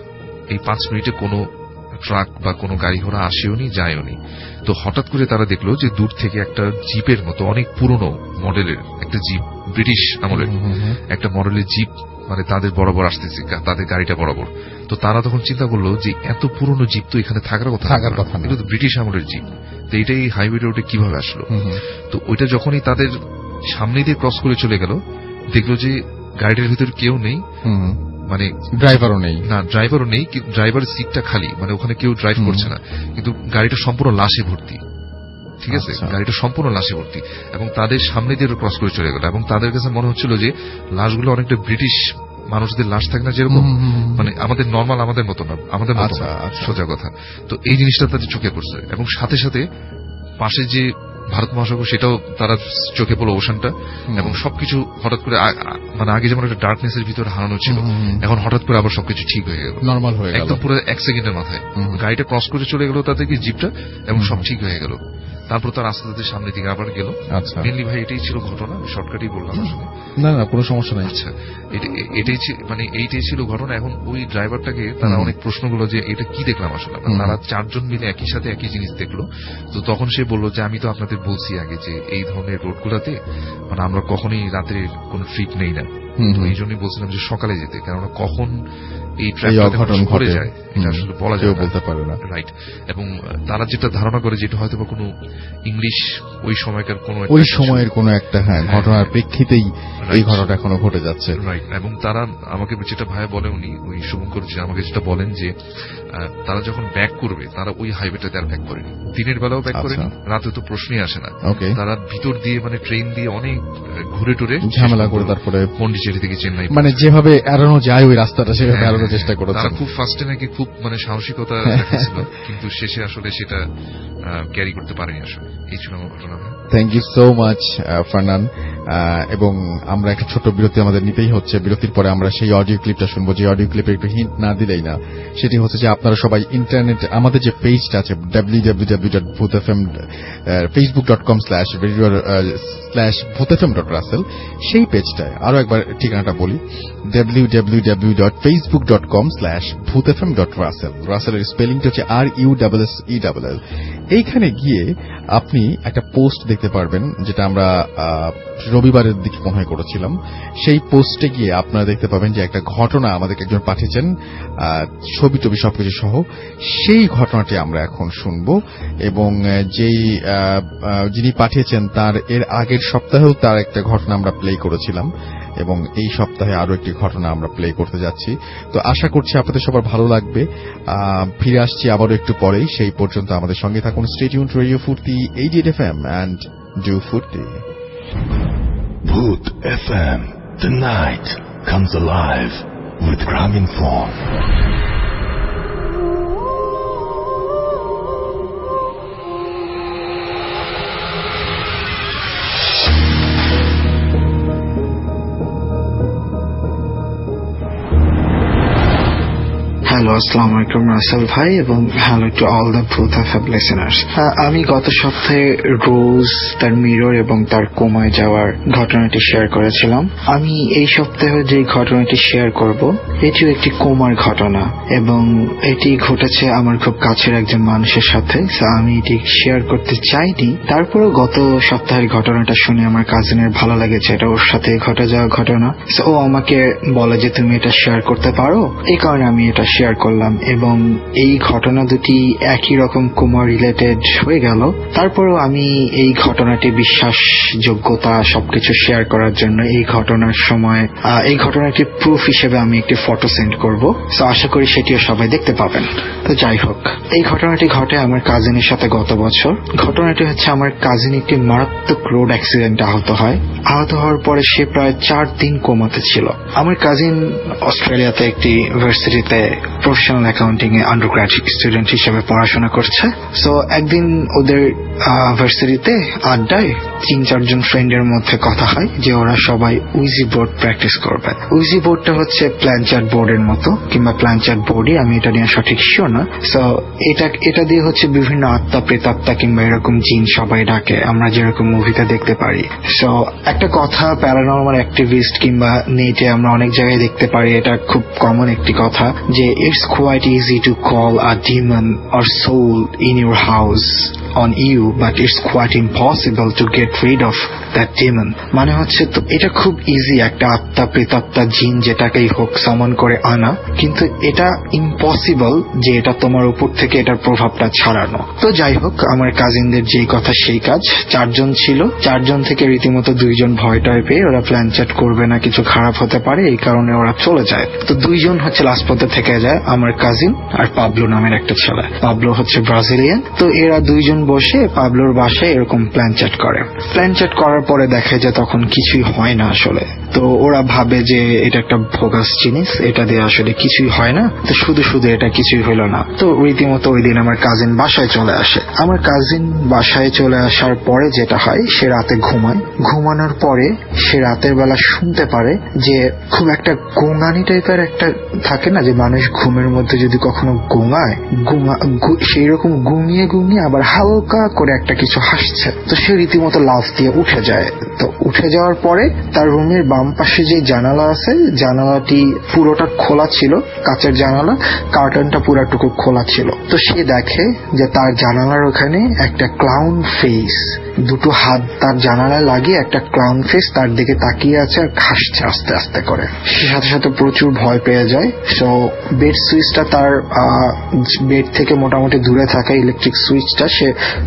এই 5 মিনিটে কোনো ট্রাক বা কোনো গাড়ি ঘোড়া আসেওনি, যায়ওনি। তো হঠাৎ করে তারা দেখলো যে দূর থেকে একটা জিপের মতো অনেক পুরনো মডেলের একটা জিপ, ব্রিটিশ আমলের একটা মডেলের জিপ মানে তাদের বরাবর আসতেছে, তাদের গাড়িটা বরাবর। তো তারা তখন চিন্তা করলো যে এত পুরনো জিপ তো এখানে থাকার কথা, এটা তো ব্রিটিশ আমলের জিপ, তো এটাই হাইওয়ে রোডে কিভাবে আসলো। তো ওইটা যখনই তাদের সামনে দিয়ে ক্রস করে চলে গেল, দেখলো যে গাড়িটার ভিতর কেউ নেই, মানে ড্রাইভারও নেই, না ড্রাইভারও নেই, ড্রাইভারের সিটটা খালি, মানে ওখানে কেউ ড্রাইভ করছে না, কিন্তু গাড়িটা সম্পূর্ণ লাশে ভর্তি। ঠিক আছে, গাড়িটা সম্পূর্ণ লাশে ভর্তি এবং তাদের সামনে দিয়ে ক্রস করে চলে গেল। এবং তাদের কাছে মনে হচ্ছিল যে লাশগুলো অনেকটা ব্রিটিশ মানুষদের লাশ থাকে না যেরকম, মানে আমাদের নর্মাল, আমাদের মতো না, আমাদের মতো সোজা কথা। তো এই জিনিসটা তাদের চোখে পড়ছে এবং সাথে সাথে পাশে যে ভারত মহাসাগর সেটাও তারা চোখে পড়লো, ওশানটা, এবং সবকিছু হঠাৎ করে মানে আগে যেমন একটা ডার্কনেস এর ভিতরে হারানো ছিল, এখন হঠাৎ করে আবার সবকিছু ঠিক হয়ে গেল, নর্মাল হয়ে গেল একদম পুরো 1 সেকেন্ডের মাথায়। গাড়িটা ক্রস করে চলে গেল তাদেরকে জিপটা, এবং সব ঠিক হয়ে গেল। তারপর তার আস্তে আস্তে সামনের দিকে আবার গেল। মেনলি ভাই এটাই ছিল ঘটনা, শর্টকাটই বললাম আসলে। না না, কোনো সমস্যা নাই। আচ্ছা, এইটাই ছিল ঘটনা। এখন ওই ড্রাইভারটাকে তারা অনেক প্রশ্নগুলো যে এটা কি দেখলাম আসলে, তারা 4 জন মিলে একই সাথে একই জিনিস দেখলো। তো তখন সে বলল যে আমি তো আপনাদের বলছি আগে যে এই ধরনের রোডগুলাতে মানে আমরা কখনোই রাতে কোনো ট্রিপ নেই না, তো এই জন্যই বলছিলাম যে সকালে যেতে, কেননা কখন এই অঘটন ঘটে যায় এটা আসলে বলা যায়, বলতে পারে না, রাইট। এবং তারা যেটা ধারণা করে যেটা হয়তো বা কোনো ইংলিশ ওই সময়কার কোনো একটা ঘটনার প্রেক্ষিতেই এই ঘটনাটা এখনো ঘটে যাচ্ছে, রাইট। এবং তারা আমাকে যেটা ভাইয়া বলে, উনি ওই শুভঙ্কর যে আমাকে যেটা বলেন যে তারা যখন ব্যাক করবে তারা ওই হাইওয়েটা তারা ব্যাক করেনি, দিনের বেলাও ব্যাক করেনি, রাতে তো প্রশ্নই আসে না। তারা ভিতর দিয়ে মানে ট্রেন দিয়ে অনেক ঘুরে টুরে ঝামেলা করে তারপরে পন্ডিচেরি থেকে চেন্নাই, মানে যেভাবে এড়ানো যায় ওই রাস্তাটা সেভাবে এড়ানোর চেষ্টা করেছে। তারা খুব ফার্স্টে নাকি খুব মানে সাহসিকতা দেখাচ্ছিল, কিন্তু শেষে আসলে সেটা ক্যারি করতে পারেনি আসলে। এই ছিল আমার ঘটনা। Thank you so much Farnan. এবং আমরা একটা ছোট বিরতি আমাদের নিতেই হচ্ছে, বিরতির পরে আমরা সেই অডিও ক্লিপটা শুনবো, যে অডিও ক্লিপে একটু হিন্ট না দিলেই না। সেটি হচ্ছে যে আপনারা সবাই ইন্টারনেটে আমাদের যে পেজটা আছে www.bhutfm facebook.com/bhutfm.russell, সেই পেজটায় আরো একবার ঠিকানাটা বলি, www.facebook.com/bhutfm.russell। রাসেলের স্পেলিংটা হচ্ছে RUSSELL। এইখানে গিয়ে আপনি একটা পোস্ট দেখতে পারবেন, যেটা আমরা রবিবারের দিকে মনে হয় করেছিলাম। সেই পোস্টে গিয়ে আপনারা দেখতে পাবেন যে একটা ঘটনা আমাদেরকে একজন পাঠিয়েছেন, ছবি টবি সবকিছু সহ। সেই ঘটনাটি আমরা এখন শুনব, এবং যেই যিনি পাঠিয়েছেন তার এর আগের সপ্তাহেও তার একটা ঘটনা আমরা প্লে করেছিলাম, এবং এই সপ্তাহে আরো একটি ঘটনা আমরা প্লে করতে যাচ্ছি। তো আশা করছি আপনাদের সবার ভালো লাগবে। ফিরে আসছি আবারও একটু পরেই, সেই পর্যন্ত আমাদের সঙ্গে থাকুন। স্টে টিউনড রেডিও ফুর্তি 88 FM and do ফুর্তি। Bhoot FM, the night comes alive with Graminphone. Hello, আসসালামু আলাইকুম রাসেল ভাই, এবং হ্যালো টু অল দ্য ভূত এফএম লিসেনার্স। আমি গত সপ্তাহে রোজ তার মিরর এবং তার কোমায় যাওয়ার ঘটনাটি শেয়ার করেছিলাম। আমি এই সপ্তাহে যে ঘটনাটি শেয়ার করব এটিও একটি কোমার ঘটনা, এবং এটি ঘটেছে আমার খুব কাছের একজন মানুষের সাথে। আমি এটি শেয়ার করতে চাইনি, তারপরেও গত সপ্তাহের ঘটনাটা শুনে আমার কাজিনের ভালো লেগেছে, এটা ওর সাথে ঘটে যাওয়া ঘটনা। ও আমাকে বলে যে তুমি এটা শেয়ার করতে পারো, এই কারণে আমি এটা শেয়ার করলাম। এবং এই ঘটনা দুটি একই রকম কোমা রিলেটেড হয়ে গেল। তারপরেও আমি এই ঘটনাটি বিশ্বাসযোগ্যতা সবকিছু শেয়ার করার জন্য এই ঘটনার সময় এই ঘটনাটির প্রুফ হিসেবে আমি একটি ফটো সেন্ড করব। তো আশা করি সেটিও সবাই দেখতে পাবেন। তো যাই হোক, এই ঘটনাটি ঘটে আমার কাজিনের সাথে গত বছর। ঘটনাটি হচ্ছে আমার কাজিন একটি মারাত্মক রোড অ্যাক্সিডেন্টে আহত হয়। আহত হওয়ার পরে সে প্রায় 4 দিন কোমাতে ছিল। আমার কাজিন অস্ট্রেলিয়াতে একটি ইউনিভার্সিটিতে প্রফেশনাল অ্যাকাউন্টিং এ আন্ডারগ্র্যাজুয়েট স্টুডেন্ট হিসেবে পড়াশোনা করছে। সো একদিন ওদের ইউনিভার্সিটিতে আড্ডায় 3-4 জন ফ্রেন্ডের মধ্যে কথা হয় যে ওরা সবাই উইজি বোর্ড প্র্যাকটিস করবে। উইজি বোর্ডটা হচ্ছে প্ল্যান চার্ট বোর্ডের মতো, কিংবা প্ল্যান চার্ট বোর্ডই, আমি এটা নিয়ে সঠিক শিওর না। সো এটা দিয়ে হচ্ছে বিভিন্ন আত্মা, প্রেতাত্মা কিংবা এরকম জিন সবাই ডাকে, আমরা যেরকম মুভিতে দেখতে পারি। সো একটা কথা প্যারানর্মাল অ্যাক্টিভিস্ট কিংবা নেটে আমরা অনেক জায়গায় দেখতে পারি, এটা খুব কমন একটি কথা যে it's quite easy to call a demon or soul in your house on you, but it's quite impossible to get rid of that demon. মানে হচ্ছে তো এটা খুব ইজি একটা আত্মা, প্রেতাত্মা, জিন যেটাকেই হোক সামন করে আনা, কিন্তু এটা ইম্পসিবল যে এটা তোমার উপর থেকে এটার প্রভাবটা ছাড়ানো। তো যাই হোক, আমার কাজিনদের যেই কথা সেই কাজ। 4 জন ছিল, 4 জন থেকে রীতিমতো 2 জন ভয় টয় পেয়ে ওরা প্ল্যান চ্যাট করবে না, কিছু খারাপ হতে পারে এই কারণে ওরা চলে যায়। তো 2 জন হচ্ছে লাস্ট পথে থেকে যায়, আমার কাজিন আর পাবলো নামের একটা ছেলে। পাবলো হচ্ছে ব্রাজিলিয়ান। তো এরা 2 জন বসে পাবলোর বাসায় এরকম প্ল্যান চ্যাট করে। প্ল্যান চ্যাট করার পরে দেখে যে তখন কিছুই হয় না আসলে। তো ওরা ভাবে যে এটা একটা ভোগাস জিনিস, এটা দিয়ে আসলে কিছুই হয় না, তো শুধু শুধু এটা কিছুই হলো না। তো রীতিমতো ওই দিন আমার কাজিন বাসায় চলে আসে। আমার কাজিন বাসায় চলে আসার পরে যেটা হয়, সে রাতে ঘুমায়। ঘুমানোর পরে সে রাতের বেলা শুনতে পারে যে খুব একটা গোঙানি টাইপের একটা থাকে না, যে মানুষ ঘুমের মধ্যে যদি কখনো গোঙায়, সেই রকম গুঙিয়ে গুঙিয়ে আবার হালকা করে একটা কিছু হাসছে। তো সে রীতিমতো লাফ দিয়ে উঠে যায়। তো উঠে যাওয়ার পরে তার রুমের বাম পাশে যে জানালা আছে, জানালাটি পুরোটা খোলা ছিল, কাঁচের জানালা, কার্টনটা পুরাটুকু খোলা ছিল। তো সে দেখে যে তার জানালার ওখানে একটা ক্লাউন ফেস, 2টো হাত তার জানালায় লাগিয়ে একটা ক্লাউন ফেস তার দিকে তাকিয়ে আছে আর হাসছে আস্তে আস্তে করে। সে সাথে সাথে প্রচুর ভয় পেয়ে যায়। সো বেড সুইচটা, তার বেড থেকে মোটামুটি দূরে থাকা ইলেকট্রিক সুইচটা সে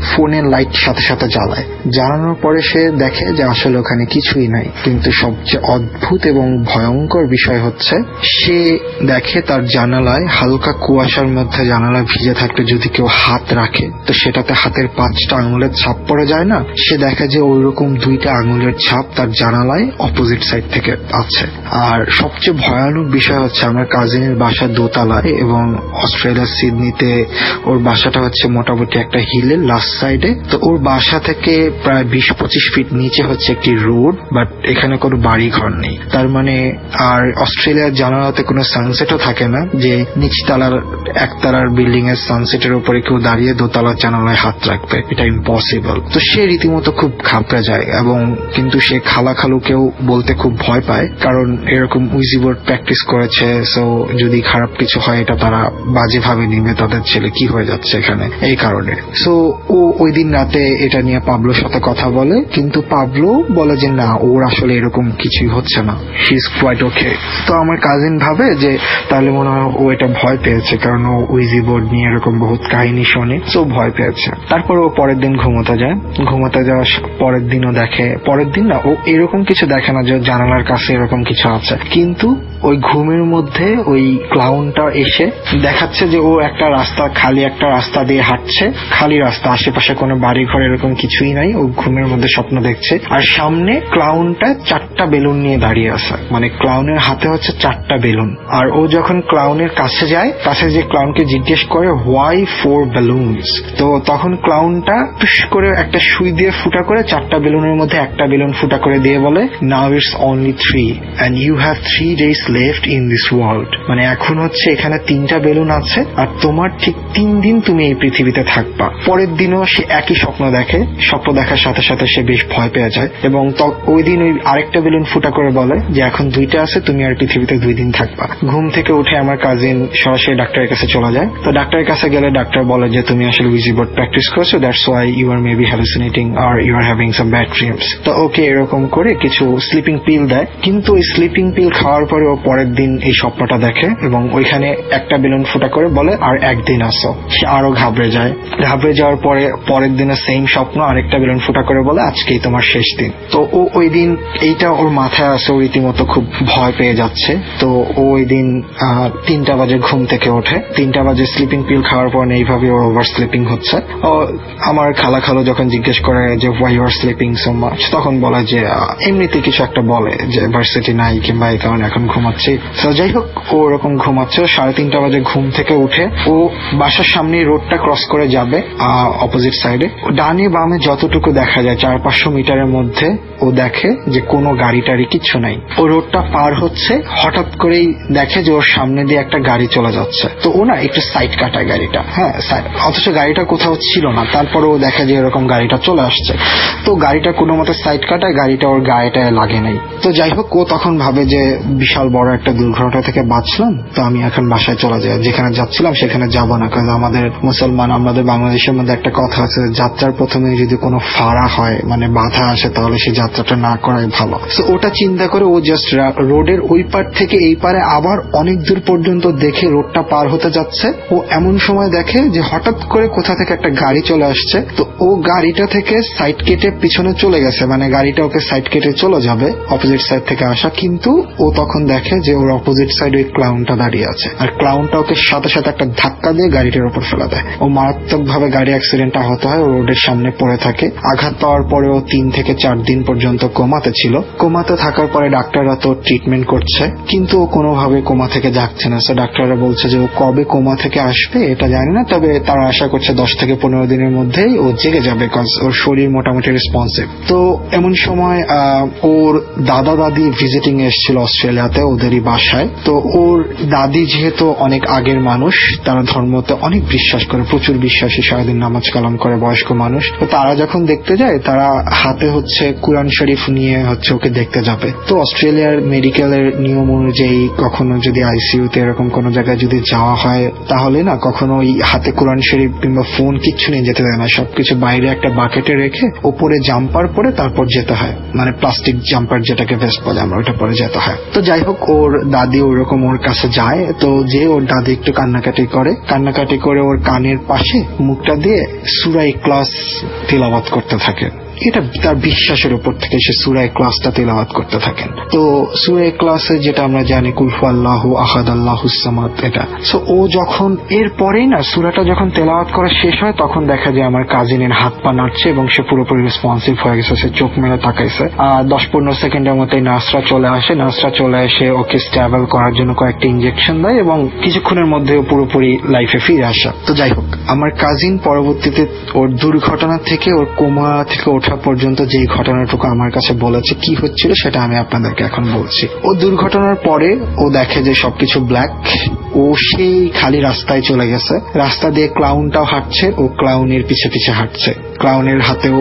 ফোনের লাইট সাথে সাথে জ্বালায়। জ্বালানোর পরে সে দেখে যে আসলে ওখানে কিছুই নাই। কিন্তু সবচেয়ে অদ্ভুত এবং ভয়ঙ্কর বিষয় হচ্ছে, সে দেখে তার জানালায় হালকা কুয়াশার মধ্যে জানালা ভিজে থাকলে যদি কেউ হাত রাখে তো সেটাতে হাতের 5টা আঙুলের ছাপ পড়ে যায় না। সে দেখে যে ওইরকম 2টা আঙুলের ছাপ তার জানালায় অপোজিট সাইড থেকে আছে। আর সবচেয়ে ভয়ানক বিষয় হচ্ছে, আমার কাজিনের বাসা দোতলায় এবং অস্ট্রেলিয়ার সিডনিতে ওর বাসাটা হচ্ছে মোটামুটি একটা হিলের লাস্ট সাইডে। তো ওর বাসা থেকে প্রায় 20-25 ফিট নিচে হচ্ছে একটি রোড, বাট এখানে কোনো বাড়ি ঘর নেই। তার মানে আর অস্ট্রেলিয়ার জানালাতে কোনো সানসেটও থাকে না, যে নিচতলার একতলার বিল্ডিং এর সানসেটের উপরে কেউ দাঁড়িয়ে দোতলার জানালায় হাত রাখবে, এটা ইম্পসিবল। তো সে রীতিমতো খুব ঘাবড়ে যায়, এবং কিন্তু সে খালাখালুকেও বলতে খুব ভয় পায়, কারণ এরকম উইজি বোর্ড প্র্যাকটিস করেছে। সো যদি খারাপ কিছু হয় এটা তারা বাজে ভাবে নিবে, তাদের ছেলে কি হয়ে যাচ্ছে এখানে, এই কারণে। সো ও ওই দিন রাতে এটা নিয়ে পাবলোর সাথে কথা বলে, কিন্তু পাবলো বলে যে না, ওর আসলে এরকম কিছুই হচ্ছে না, শি ইজ কোয়াইট ওকে। তো আমার কাজিন ভাবে যে তাহলে মনে হয় ও এটা ভয় পেয়েছে, কারণ ও উইজি বোর্ড নিয়ে এরকম বহুত কাহিনী শোনে, সো ভয় পেয়েছে। তারপর ও পরের দিন ঘুমোতে যায়। ঘুমোতে যাওয়ার পরের দিনও দেখে, পরের দিন না, ও এরকম কিছু দেখে না যে জানালার কাছে এরকম কিছু আছে, কিন্তু ওই ঘুমের মধ্যে ওই ক্লাউনটা এসে দেখাচ্ছে যে ও একটা রাস্তা, খালি একটা রাস্তা দিয়ে হাঁটছে, খালি রাস্তা, আশেপাশে কোনো বাড়ি ঘর এরকম কিছুই নাই। ও ঘুমের মধ্যে স্বপ্ন দেখছে, আর সামনে ক্লাউনটা 4টা বেলুন নিয়ে দাঁড়িয়ে আছে, মানে ক্লাউনের হাতে হচ্ছে 4টা বেলুন। আর ও যখন ক্লাউনের কাছে যায়, কাছে যে ক্লাউনকে জিজ্ঞেস করে হোয়াই 4 বেলুনস, তো তখন ক্লাউনটা টুস করে একটা সুই দিয়ে ফুটা করে 4টা বেলুনের মধ্যে একটা বেলুন ফুটা করে দিয়ে বলে, now it's only 3 and you have 3 days left in this world, মানে এখন হচ্ছে এখানে 3টা বেলুন আছে আর তোমার ঠিক 3 দিন তুমি এই পৃথিবীতে থাকবা। পরের দিনও সে একই স্বপ্ন দেখে। স্বপ্ন দেখার সাথে সাথে সে বেশ ভয় পেয়ে যায়, এবং ওই দিন ওই আরেকটা বেলুন ফুটা করে বলে যে এখন 2টা আছে, তুমি আর পৃথিবীতে 2 দিন থাকবা। ঘুম থেকে উঠে আমার কাজিন সরাসরি ডাক্তারের কাছে চলে যায়। তো ডাক্তারের কাছে গেলে ডাক্তার বলে যে তুমি আসলে উইজি বোর্ড প্র্যাকটিস করছো, that's why you are maybe hallucinating are you are having some bad dreams. তো ওকে এরকম করে কিছু স্লিপিং পিল দেয়, কিন্তু ওই স্লিপিং পিল খাওয়ার পরে ও পরের দিন এই স্বপ্নটা দেখে, এবং ওইখানে একটা বেলুন ফুটা করে বলে আর 1 দিন আসো। সে আরো ঘাবড়ে যায়। ঘাবড়ে যাওয়ার পরে পরের দিনে সেম স্বপ্ন, আরেকটা বেলুন ফুটা করে বলে আজকেই তোমার শেষ দিন। তো ও ওই দিন এইটা ওর মাথায় আসে, ও রীতিমতো খুব ভয় পেয়ে যাচ্ছে। তো ও ওই দিন 3টা বাজে ঘুম থেকে ওঠে। 3টা বাজে স্লিপিং পিল খাওয়ার পর এইভাবে ওর ওভার স্লিপিং হচ্ছে। ও আমার খালাখালো যখন জিজ্ঞেস করে যে why you are sleeping so much, তখন বলে যে এমনিতে কিছু একটা বলে যে ভার্সিটি নাই কিংবা এই কারণে এখন ঘুমাচ্ছি। তো যাই হোক, ও ওরকম ঘুমাচ্ছে। 3:30 বাজে ঘুম থেকে উঠে ও বাসার সামনে রোডটা ক্রস করে যাবে, আর অপোজিট সাইডে। ডানে বামে যতটুকু দেখা যায় 400-500 মিটারের মধ্যে ও দেখে যে কোনো গাড়ি টাড়ি কিচ্ছু নাই। ও রোডটা পার হচ্ছে, হঠাৎ করেই দেখে যে ওর সামনে দিয়ে একটা গাড়ি চলে যাচ্ছে। তো ও না একটু সাইড কাটায় গাড়িটা, হ্যাঁ, অথচ গাড়িটা কোথাও ছিল না, তারপরে ও দেখে যে এরকম গাড়িটা চলে আসছে। তো গাড়িটা কোনো মতে সাইড কাটায়, গাড়িটা ওর গায়েটায় লাগে নাই। তো যাই হোক, ও তখন ভাবে যে বিশাল বড় একটা দুর্ঘটনা থেকে বাঁচলাম, তো আমি এখন বাসায় চলে যাই, যেখানে যাচ্ছিলাম সেখানে যাব না। কারণ আমাদের মুসলমান, আমাদের বাংলাদেশের মধ্যে একটা কথা আছে, যাত্রার প্রথমে যদি কোনো ফাড়া হয়, মানে বাধা আসে, তাহলে সেই যাত্রাটা না করাই ভালো। তো ওটা চিন্তা করে ও জাস্ট রোডের ওই পার থেকে এই পারে আবার অনেক দূর পর্যন্ত দেখে রোডটা পার হতে যাচ্ছে। ও এমন সময় দেখে যে হঠাৎ করে কোথা থেকে একটা গাড়ি চলে আসছে। তো ও গাড়িটা থেকে সাইড কেটে পিছনে চলে গেছে, মানে গাড়িটা ওকে সাইড কেটে চলে যাবে অপোজিট সাইড থেকে আসা। কিন্তু ও তখন দেখে যে ওর অপোজিট সাইড ওই ক্লাউনটা দাঁড়িয়ে আছে, আর ক্লাউনটা ওকে সাথে সাথে একটা ধাক্কা দিয়ে গাড়িটার উপর ফেলে দেয়। ও মারাত্মক ভাবে গাড়ি অ্যাক্সিডেন্টে আহত হয়, ও রোডের সামনে পড়ে থাকে। আঘাত পাওয়ার পরে ও 3 থেকে 4 দিন পর্যন্ত কোমাতে ছিল। কোমাতে থাকার পরে ডাক্তাররা তো ট্রিটমেন্ট করছে, কিন্তু ও কোনোভাবে কোমা থেকে জাগছে না। সো ডাক্তাররা বলছে যে ও কবে কোমা থেকে আসবে এটা জানি না, তবে তারা আশা করছে 10 থেকে 15 দিনের মধ্যেই ও জেগে যাবে, বিকজ ওর শরীর মোটামুটি রেসপন্সিভ। তো এমন সময় ওর দাদা দাদি ভিজিটিং এসেছিল অস্ট্রেলিয়াতে ওদেরই বাসায়। তো ওর দাদি যেহেতু অনেক আগের মানুষ, তারা ধর্মতে অনেক বিশ্বাস করে, প্রচুর বিশ্বাসী, সারাদিন নামাজ কালাম করে, বয়স্ক মানুষ। তো তারা যখন দেখতে যায়, তারা হাতে হচ্ছে কুরআন শরীফ নিয়ে হচ্ছে ওকে দেখতে যাবে। তো অস্ট্রেলিয়ার মেডিকেলের নিয়ম অনুযায়ী কখনো যদি আইসিইউতে এরকম কোন জায়গায় যদি যাওয়া হয়, তাহলে না কখনো ওই হাতে কোরআন শরীফ কিংবা ফোন কিচ্ছু নিয়ে যেতে দেয় না। সবকিছু বাইরে একটা বাকেটে রেখে ওপরে জাম্পার পরে তারপর যেতে হয়, মানে প্লাস্টিক জাম্পার যেটাকে ভেস্ট বলে আমরা, ওইটা পরে যেতে হয়। তো যাই হোক, ওর দাদি ওরকম ওর কাছে যায়। তো যে ওর দাদি একটু কান্নাকাটি করে ওর কানের পাশে মুখটা দিয়ে সূরা ইখলাস তিলাওয়াত করতে থাকে। এটা তার বিশ্বাসের উপর থেকে সে সূরা ইখলাসটা তিলাওয়াত করতে থাকেন। তো সূরা ইখলাসে যেটা আমরা জানি কুল হুয়াল্লাহু আহাদ আল্লাহুস সামাদ, এটা। সো ও যখন এরপরেই না সূরাটা যখন তেলাওয়াত করা শেষ হয়, তখন দেখা যায় আমার কাজিনের হাত পা নাড়ছে এবং সে পুরোপুরি রেসপন্সিভ হয়ে গেছে। সে চোখ মেলে তাকাইছে। 10-15 সেকেন্ডের মধ্যে নার্সরা চলে আসে ওকে স্ট্যাবল করার জন্য কয়েকটা ইনজেকশন দেয় এবং কিছুক্ষণের মধ্যে পুরোপুরি লাইফে ফিরে আসা। তো যাই হোক, আমার কাজিন পরবর্তীতে ওর দুর্ঘটনা থেকে, ওর কোমা থেকে ওঠা পর্যন্ত যে ঘটনাটুকু আমার কাছে বলেছে কি হচ্ছিল, সেটা আমি আপনাদেরকে এখন বলছি। ও দুর্ঘটনার পরে ও দেখে যে সবকিছু ব্ল্যাক। ও সেই খালি রাস্তায় চলে গেছে, রাস্তা দিয়ে ক্লাউনটাও হাঁটছে, ও ক্লাউনের পিছে পিছে হাঁটছে। ক্লাউনের হাতেও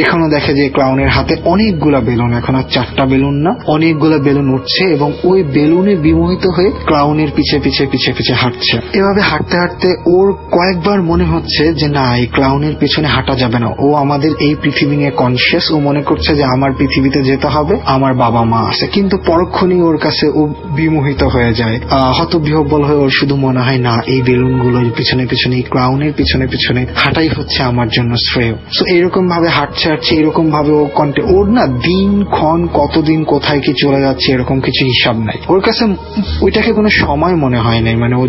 এখনো দেখে যে ক্লাউনের হাতে অনেকগুলা বেলুন, এখন আর 4টা বেলুন না, অনেকগুলা বেলুন উঠছে এবং ওই বেলুনে বিমোহিত হয়ে ক্লাউনের পিছে পিছে পিছে পিছে হাঁটছে। এভাবে হাঁটতে হাঁটতে ওর কয়েকবার মনে হচ্ছে যে না, এই ক্লাউনের পিছনে হাঁটা যাবে না, ও আমাদের এই পৃথিবী নিয়ে কনসিয়াস। ও মনে করছে যে আমার পৃথিবীতে যেতে হবে, আমার বাবা মা আছে। কিন্তু পরক্ষণেই ওর কাছে ও বিমোহিত হয়ে যায়, হতবিহ্বল হয়ে ওর শুধু মনে হয় না, এই বেলুনগুলোর পিছনে পিছনে, এই ক্লাউনের পিছনে পিছনে হাঁটাই হচ্ছে আমার জন্য শ্রেয়। সো এরকম ভাবে হাঁটছে এরকম ভাবে ও ওর না দিন ক্ষণ কতদিন কোথায় কি চলে যাচ্ছে এরকম কিছু হিসাব নাই। ওর কাছে ওইটাকে কোনো সময় মনে হয় নাই। মানে ও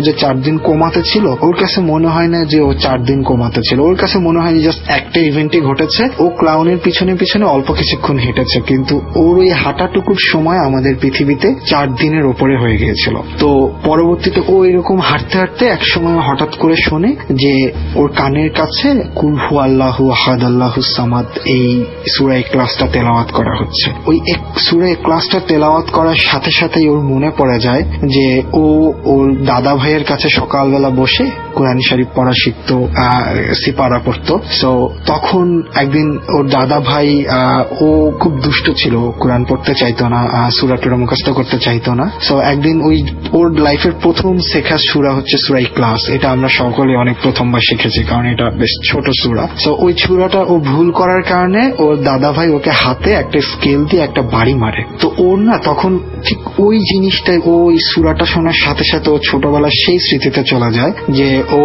যে 4 দিন কোমাতে ছিল, ওর কাছে মনে হয় না যে ও 4 দিন কোমাতে ছিল। ওর কাছে মনে হয় জাস্ট একটা ইভেন্টই ঘটেছে, ও ক্লাউনের পিছনে পিছনে অল্প কিছুক্ষণ হেঁটেছে, কিন্তু ওর ওই হাঁটাটুকুর সময় আমাদের পৃথিবীতে 4 দিনের ওপরে হয়ে গিয়েছিল। তো পরবর্তীতে ও এরকম হাঁটতে হাঁটতে এক সময় হঠাৎ করে শোনে যে ওর কানের কাছে কুল হুয়াল্লাহু আহাদ আল্লাহুস সামাদ এই সূরা ইখলাসটা তেলাওয়াত করা হচ্ছে। ওই সূরা ইখলাসটা তেলাওয়াত করার সাথে সাথেই ওর মনে পড়ে যায় যে ও ওর দাদা ভাইয়ের কাছে সকালবেলা বসে কোরআন শরীফ পড়া শিখতো, সিপারা পড়তো। সো তখন একদিন ওর দাদা ভাই, ও খুব দুষ্ট ছিল, কোরআন পড়তে চাইতো না, সূরা টুরা মুখস্থ করতে চাইতো না। সো একদিন ওর লাইফের প্রথম শেখা সূরা হচ্ছে সূরা ইখলাস। এটা আমরা সকলে অনেক প্রথমবার শিখেছি, কারণ এটা বেশ ছোট সূরা। সো ওই সূরাটা ও ভুল করার কারণে ওর দাদা ভাই ওকে হাতে একটা স্কেল দিয়ে একটা বাড়ি মারে। তো ওর না তখন ঠিক ওই জিনিসটাই, ওই সূরাটা শোনার সাথে সাথে ও ছোটবেলার সেই স্মৃতিতে চলে যায় যে ও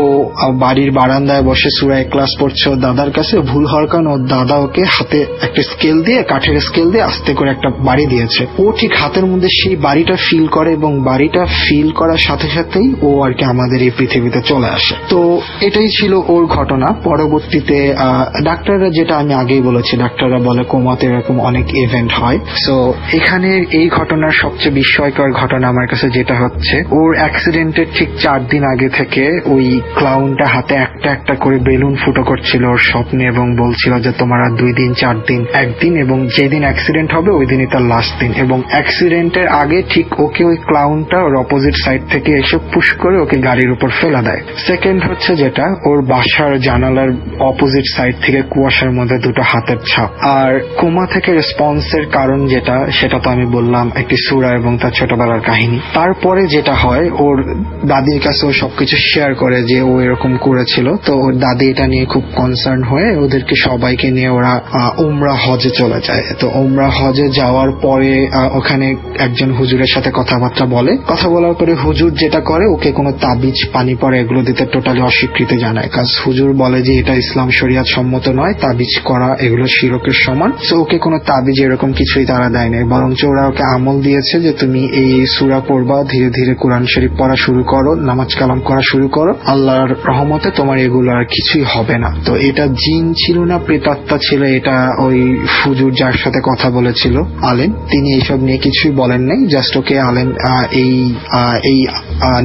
বাড়ির বারান্দায় বসে সূরা ইখলাস পড়ছে ওর দাদার কাছে। ভুল হওয়ার কারণে ওর দাদা ওকে হাতে একটা স্কেল দিয়ে, কাঠের স্কেল দিয়ে আস্তে করে একটা বাড়ি দিয়েছে। ও ঠিক হাতের মধ্যে সেই বাড়িটা ফিল করে এবং বাড়িটা ফিল করার সাথে সাথেই ও আর কি আমাদের এই পৃথিবীতে চলে আসে। তো এটাই ছিল ওর ঘটনা। পরবর্তীতে ডাক্তাররা, যেটা আমি আগেই বলেছি, ডাক্তাররা বলে কোমাতে এরকম অনেক ইভেন্ট হয়। সো এখানে আলেনের এই ঘটনার সবচেয়ে বিস্ময়কর ঘটনা আমার কাছে যেটা হচ্ছে, ওর অ্যাক্সিডেন্টের ঠিক 4 দিন আগে থেকে ওই ক্লাউনটা হাতে একটা একটা করে বেলুন ফুটো করছিল ওর স্বপ্নে এবং বলছিল যে তোমার আর 2 দিন 4 দিন 1 দিন, এবং যেদিন অ্যাক্সিডেন্ট হবে ওই দিনই তার লাস্ট দিন। এবং অ্যাক্সিডেন্টের আগে ঠিক ওকে ওই ক্লাউনটা ওর অপোজিট সাইড থেকে এসে পুশ করে ওকে গাড়ির উপর ফেলা দেয়। সেকেন্ড হচ্ছে যেটা, ওর বাসার জানালার অপোজিট সাইড থেকে কুয়াশার মধ্যে 2টো হাতের ছাপ। আর কোমা থেকে রেসপন্সের কারণ যেটা, সেটা তো আমি বললাম একটি সূরা এবং তার ছোটবেলার কাহিনী। তারপরে যেটা হয়, ওর দাদির কাছে ও সবকিছু শেয়ার করে যে ও এরকম করেছিল। তো ওর দাদি এটা নিয়ে খুব কনসার্ন হয়ে ওদেরকে সবাইকে নিয়ে ওরা উমরা হজে চলে যায়। তো উমরা হজে যাওয়ার পরে ওখানে একজন হুজুরের সাথে কথাবার্তা বলে। কথা বলার পরে হুজুর যেটা করে, ওকে কোনো তাবিজ পানি পরে এগুলো দিতে টোটালি অস্বীকৃতি জানায়। কাজ হুজুর বলে যে এটা ইসলাম শরিয়াত সম্মত নয়, তাবিজ করা এগুলো শিরকের সমান। তো ওকে কোনো তাবিজ এরকম কিছুই তারা দেয় নাই, বরঞ্চ ওরা ওকে আমল দিয়েছে যে তুমি এই সূরা পড়বা, ধীরে ধীরে কোরআন শরীফ পড়া শুরু করো, নামাজ কালাম করা শুরু করো, আল্লাহর রহমতে তোমার এগুলো আর কিছুই হবে না। তো এটা জিন ছিল না প্রেতাত্মা ছিল, এটা ওই হুজুর যার সাথে কথা বলেছিল আলেন, তিনি এইসব নিয়ে কিছুই বলেন নাই। জাস্ট ওকে আলেন এই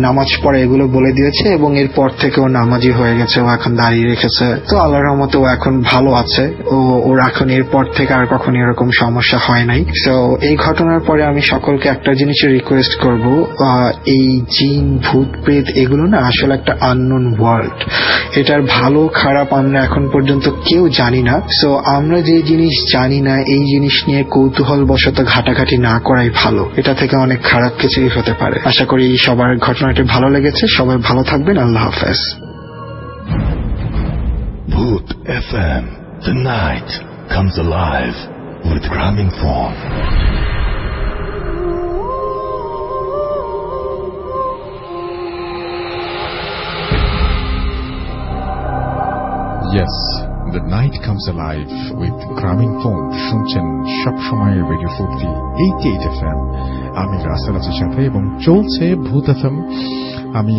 নামাজ পড়া এগুলো বলে দিয়েছে এবং এরপর থেকে ও নামাজি হয়ে গেছে, ও এখন দাঁড়িয়ে রেখেছে। তো আল্লাহর রহমতে ও এখন ভালো আছে। ওর এখন এরপর থেকে আর কখনো এরকম সমস্যা হয় নাই। তো এই ঘটনার পরে আমি সকলকে একটা জিনিসের রিকোয়েস্ট করব, এই জিন ভূত প্রেত এগুলো না আসলে একটা আননোন ওয়ার্ল্ড, এটার ভালো খারাপ আমরা এখন পর্যন্ত কেউ জানি না। সো আমরা যে জিনিস জানি না এই জিনিস নিয়ে কৌতূহল বশত ঘাটাঘাটি না করাই ভালো, এটা থেকে অনেক খারাপ কিছুই হতে পারে। আশা করি সবার ঘটনাটি ভালো লেগেছে, সবাই ভালো থাকবেন, আল্লাহ হাফেজ। Bhoot FM. The night comes alive with Grameenphone. Yes, the night comes alive with Grameenphone. শুনছেন সবসময় রেডিও ফুর্তি 88 FM। আমি রাসেল আছির সাথে এবং চলছে ভূত এফএম। আমি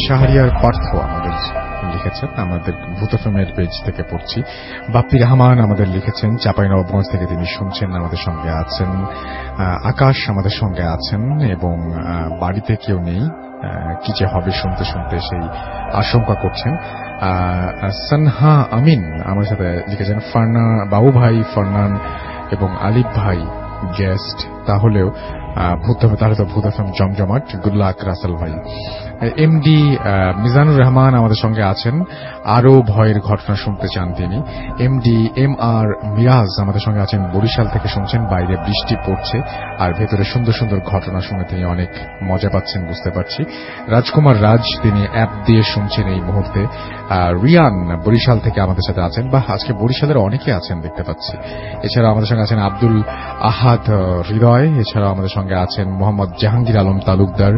শাহরিয়ার পার্থ আমাদের লিখেছেন, আমাদের ভূত এফএমের পেজ থেকে পড়ছি। বাপ্পি রহমান আমাদের লিখেছেন চাঁপাইনবাবগঞ্জ থেকে, তিনি শুনছেন, আমাদের সঙ্গে আছেন। আকাশ আমাদের সঙ্গে আছেন এবং বাড়িতে কেউ নেই, কি যে হবে শুনতে শুনতে সেই আশঙ্কা করছেন। সানহা আমিন আমার সাথে লিখেছেন, বাবু ভাই, ফারনান এবং আলিফ ভাই গেস্ট, তাহলে তো ভূত এফএম জমজমাট। গুড লাক রাসেল ভাই। এমডি মিজানুর রহমান আমাদের সঙ্গে আছেন, আরো ভয়ের ঘটনা শুনতে চান তিনি। এমডি এম আর মিরাজ আমাদের সঙ্গে আছেন, বরিশাল থেকে শুনছেন, বাইরে বৃষ্টি পড়ছে আর ভেতরে সুন্দর সুন্দর ঘটনা শুনে তিনি অনেক মজা পাচ্ছেন, বুঝতে পারছি। রাজকুমার রাজ, তিনি অ্যাপ দিয়ে শুনছেন এই মুহূর্তে। রিয়ান বরিশাল থেকে আমাদের সাথে আছেন, বা আজকে বরিশালের অনেকে আছেন দেখতে পাচ্ছি। এছাড়া আমাদের সঙ্গে আছেন আব্দুল আহাদ হৃদয়, এছাড়াও আমাদের সঙ্গে আছেন মোহাম্মদ জাহাঙ্গীর আলম তালুকদার,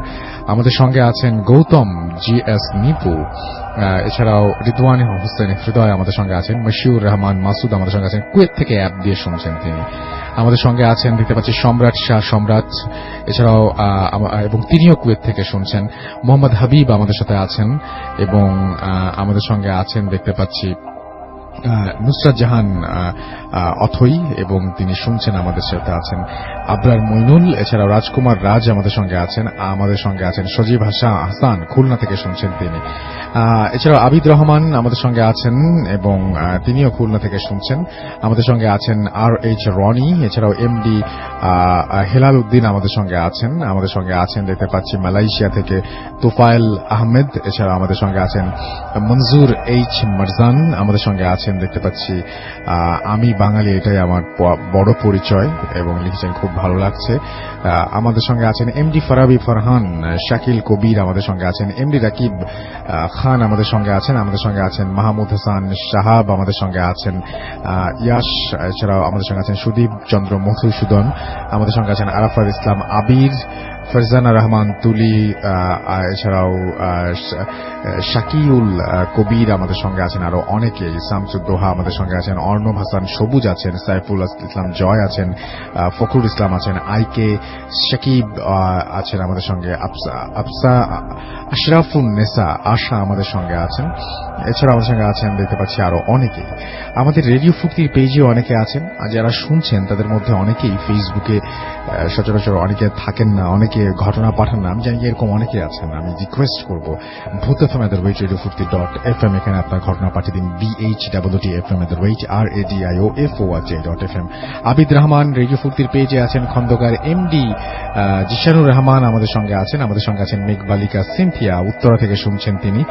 আমাদের সঙ্গে আছেন গৌতম জিএস নিপু, এছাড়াও রিদওয়ান হোসেন হৃদয় আমাদের সঙ্গে আছেন। মশিউর রহমান মাসুদ আমাদের সঙ্গে আছেন, কুয়েত থেকে অ্যাপ দিয়ে শুনছেন তিনি। আমাদের সঙ্গে আছেন দেখতে পাচ্ছি সম্রাট শাহ সম্রাট, এছাড়াও এবং তিনিও কুয়েত থেকে শুনছেন। মোহাম্মদ হাবিব আমাদের সাথে আছেন এবং আমাদের সঙ্গে আছেন দেখতে পাচ্ছি নুসরাত জাহান অথই এবং তিনি শুনছেন, আমাদের সাথে আছেন আবরার মইনুল, এছাড়াও রাজকুমার রাজ আমাদের সঙ্গে আছেন। আমাদের সঙ্গে আছেন সজীব হাসান, খুলনা থেকে শুনছেন তিনি। এছাড়াও আবিদ রহমান আমাদের সঙ্গে আছেন এবং তিনিও খুলনা থেকে শুনছেন। আমাদের সঙ্গে আছেন আর এইচ রনি, এছাড়াও এমডি হেলাল উদ্দিন আমাদের সঙ্গে আছেন। আমাদের সঙ্গে আছেন দেখতে পাচ্ছি মালয়েশিয়া থেকে তোফায়েল আহমেদ, এছাড়াও আমাদের সঙ্গে আছেন মনজুর এইচ মারজান, আমাদের সঙ্গে আছেন দেখতে পাচ্ছি আমি বাঙালি, এটাই আমার বড় পরিচয় এবং লিখেছেন খুব ভালো লাগছে। আমাদের সঙ্গে আছেন এমডি ফারাবি ফারহান, শাকিল কবির আমাদের সঙ্গে আছেন, এমডি রাকিব খান আমাদের সঙ্গে আছেন। আমাদের সঙ্গে আছেন মাহমুদ হাসান সাহাব, আমাদের সঙ্গে আছেন ইয়াস, এছাড়াও আমাদের সঙ্গে আছেন সুদীপ চন্দ্র মধুসূদন, আমাদের সঙ্গে আছেন আরাফাত ইসলাম আবির, ফারজানা রহমান তুলি, এছাড়াও শাকিউল কবির আমাদের সঙ্গে আছেন, আরো অনেকে, শামসুদ্দোহা আমাদের সঙ্গে আছেন, অর্ণব হাসান সবুজ আছেন, সাইফুল ইসলাম জয় আছেন, ফখরুল ইসলাম আছেন, আইকে শাকিব আছেন আমাদের সঙ্গে, আফসা আশরাফুন নেসা আশা আমাদের সঙ্গে আছেন, এছাড়া আমাদের সঙ্গে আছেন দেখতে পাচ্ছি আরো অনেকে। আমাদের রেডিও ফুর্তির পেজেও অনেকে আছেন, আর যারা শুনছেন তাদের মধ্যে অনেকেই ফেসবুকে সচরাচর অনেকে থাকেন না, অনেকে ঘটনা পাঠান না, আমি জানি এরকম অনেকে আছেন। আমি রিকোয়েস্ট করব ভূত এফএম @radiofurti.fm, এখানে আপনার ঘটনা পাঠিয়ে দিন BHWTFM@RADIOFORJ.FM। আবিদ রহমান রেডিও ফুর্তির পেজে আছেন, খন্দকার এমডি জিশানুর রহমান আমাদের সঙ্গে আছেন, আমাদের সঙ্গে আছেন মেঘবালিকা সিনথিয়া, উত্তরা থেকে শুনছেন তিনি,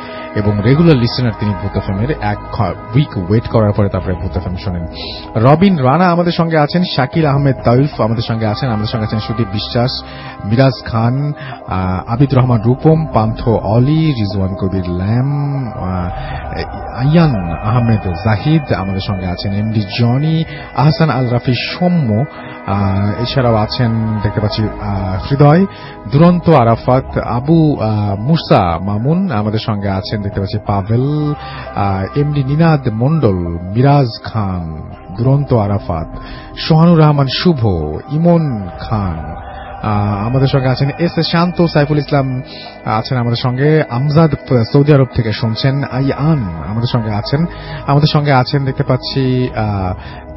এবং রেগুলার লিসেনার তিনি ভূত এফএমের। এক উইক ওয়েট করার পরে তারপরে ভূত এফএম শোনেন। রবিন রানা আমাদের সঙ্গে আছেন, শাকিল আহমেদ তাইফ আমাদের সঙ্গে আছেন, আমাদের সঙ্গে আছেন সুদীপ বিশ্বাস, মিরাজ খান, আবিদ রহমান রূপম, পান্থ অলি, রিজওয়ান কবির ল্যাম, আয়ান আহমেদ জাহিদ আমাদের সঙ্গে আছেন, এমডি জনি, আহসান আল রাফি সৌম্য, এছাড়াও আছেন দেখতে পাচ্ছি হৃদয়, দুরন্ত আরাফাত, আবু মুসা মামুন আমাদের সঙ্গে আছেন দেখতে পাচ্ছি, পাভেল, এমডি নিনাদ মন্ডল, মিরাজ খান, দুরন্ত আরাফাত, সোহানুর রহমান শুভ, ইমন খান আমাদের সঙ্গে আছেন, এস এ শান্ত, সাইফুল ইসলাম আছেন আমাদের সঙ্গে, আমজাদ সৌদি আরব থেকে শুনছেন, আইয়ান আমাদের সঙ্গে আছেন দেখতে পাচ্ছি,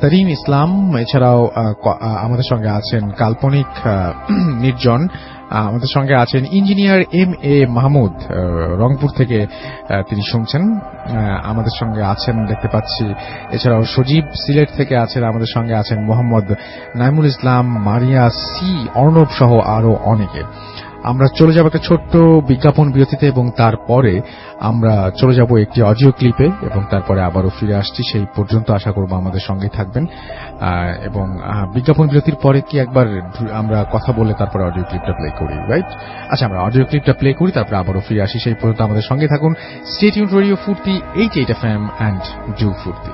তরিন ইসলাম, এছাড়াও আমাদের সঙ্গে আছেন কাল্পনিক নির্জন, আমাদের সঙ্গে আছেন ইঞ্জিনিয়ার MA মাহমুদ, রংপুর থেকে তিনি শুনছেন আমাদের সঙ্গে আছেন দেখতে পাচ্ছি, এছাড়াও সজীব সিলেট থেকে আছেন আমাদের সঙ্গে আছেন, মোহাম্মদ নাইমুল ইসলাম, মারিয়া সি, অর্ণব সহ আরো অনেকে। আমরা চলে যাব একটা ছোট্ট বিজ্ঞাপন বিরতিতে, এবং তারপরে আমরা চলে যাব একটি অডিও ক্লিপে, এবং তারপরে আবারও ফিরে আসছি। সেই পর্যন্ত আশা করব আমাদের সঙ্গে থাকবেন। এবং বিজ্ঞাপন বিরতির পরে কি একবার আমরা কথা বলে তারপরে অডিও ক্লিপটা প্লে করি, রাইট? আচ্ছা, আমরা অডিও ক্লিপটা প্লে করি, তারপরে আবারও ফিরে আসি। সেই পর্যন্ত আমাদের সঙ্গে থাকুন। স্টে টিউনড রেডিও ফুর্তি 88 FM and do ফুর্তি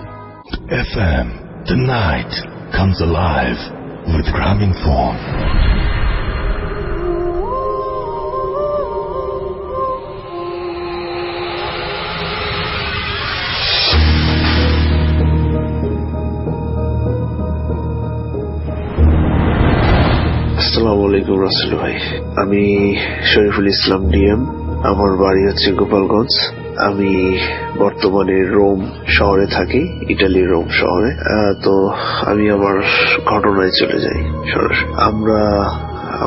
FM. The night comes alive with Grameenphone. আসসালামু আলাইকুম রাসেল ভাই, আমি শরীফুল ইসলাম ডিএম, আমার বাড়ি হচ্ছে গোপালগঞ্জ। আমি বর্তমানে রোম শহরে থাকি, ইটালির রোম শহরে। তো আমি আমার ঘটনায় চলে যাই সরাসরি। আমরা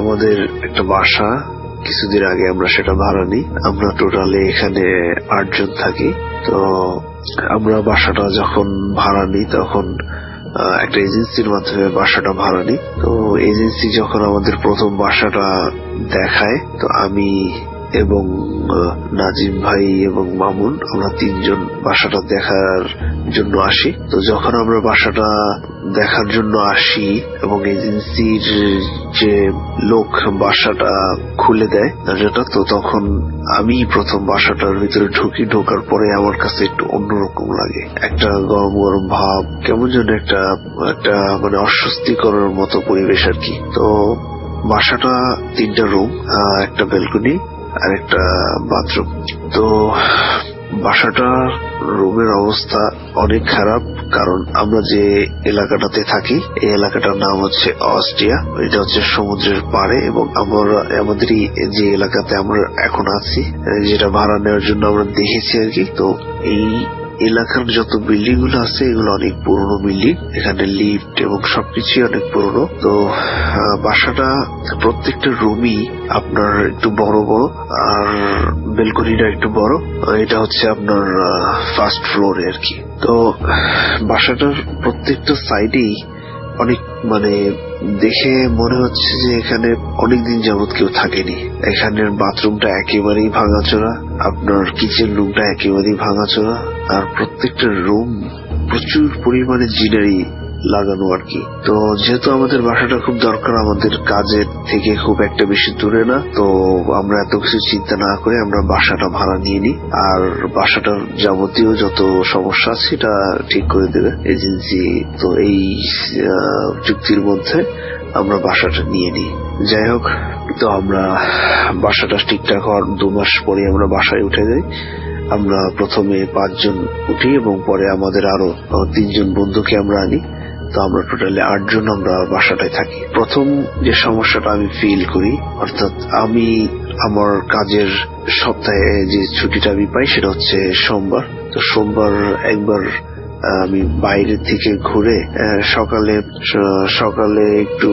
আমাদের একটা বাসা কিছুদিন আগে আমরা সেটা ভাড়া নিই। আমরা টোটালে এখানে 8 জন থাকি। তো আমরা বাসাটা যখন ভাড়া নিই তখন একটা এজেন্সির মাধ্যমে বাসাটা ভাড়া নিই। তো এজেন্সি যখন আমাদের প্রথম বাসাটা দেখায়, তো আমি এবং নাজিম ভাই এবং মামুন আমরা 3 জন বাসাটা দেখার জন্য আসি। তো যখন আমরা বাসাটা দেখার জন্য আসি এবং এজেন্সির যে লোক বাসাটা খুলে দেয় দরজাটা, তো তখন আমি প্রথম বাসাটার ভিতরে ঢোকার পরে আমার কাছে একটু অন্যরকম লাগে, একটা গরম গরম ভাব, কেমন যেন একটা মানে অস্বস্তিকর মতো পরিবেশ আর কি। তো বাসাটা 3টা রুম, একটা ব্যালকনি আর একটা বাথরুম। তো বাসাটা রুমের অবস্থা অনেক খারাপ, কারণ আমরা যে এলাকাটাতে থাকি এই এলাকাটার নাম হচ্ছে অস্ট্রিয়া। এটা হচ্ছে সমুদ্রের পাড়ে, এবং আমাদেরই যে এলাকাতে আমরা এখন আছি, যেটা ভাড়া নেওয়ার জন্য আমরা দেখেছি আর কি। তো এই এলাকার যত বিল্ডিং গুলো আছে এগুলো অনেক পুরনো বিল্ডিং, এখানে লিফট এবং সবকিছুই অনেক পুরনো। তো বাসাটা প্রত্যেকটা রুমই আপনার একটু বড় বড়, আর বেলকনিটা একটু বড়। এটা হচ্ছে আপনার ফার্স্ট ফ্লোরে আর কি। তো বাসাটার প্রত্যেকটা সাইডেই অনেক মানে দেখে মনে হচ্ছে যে এখানে অনেকদিন যাবত কেউ থাকেনি। এখানের বাথরুমটা একেবারেই ভাঙাচোরা, আপনার কিচেন রুমটা একেবারেই ভাঙাচোরা, আর প্রত্যেকটা রুম প্রচুর পরিমাণে জিনারি লাগানো আর কি। তো যেহেতু আমাদের বাসাটা খুব দরকার, আমাদের কাজের থেকে খুব একটা বেশি দূরে না, তো আমরা এত কিছু চিন্তা না করে আমরা বাসাটা ভাড়া নিয়ে নিই। আর বাসাটার যাবতীয় যত সমস্যা আছে সেটা ঠিক করে দেবে এজেন্সি। তো এই চুক্তির মধ্যে আমরা বাসাটা নিয়ে নিই। যাই হোক, তো আমরা বাসাটা ঠিকঠাক হওয়ার 2 মাস পরে আমরা বাসায় উঠে যাই। আমরা প্রথমে 5 জন উঠি এবং পরে আমাদের আরো 3 জন বন্ধুকে আমরা আনি। তো আমরা টোটালি 8 জন আমরা বাসাটায় থাকি। প্রথম যে সমস্যাটা আমি ফিল করি, অর্থাৎ আমি আমার কাজের সপ্তাহে যে ছুটিটা আমি পাই সেটা হচ্ছে সোমবার। তো সোমবার একবার আমি বাইরে থেকে ঘুরে সকালে একটু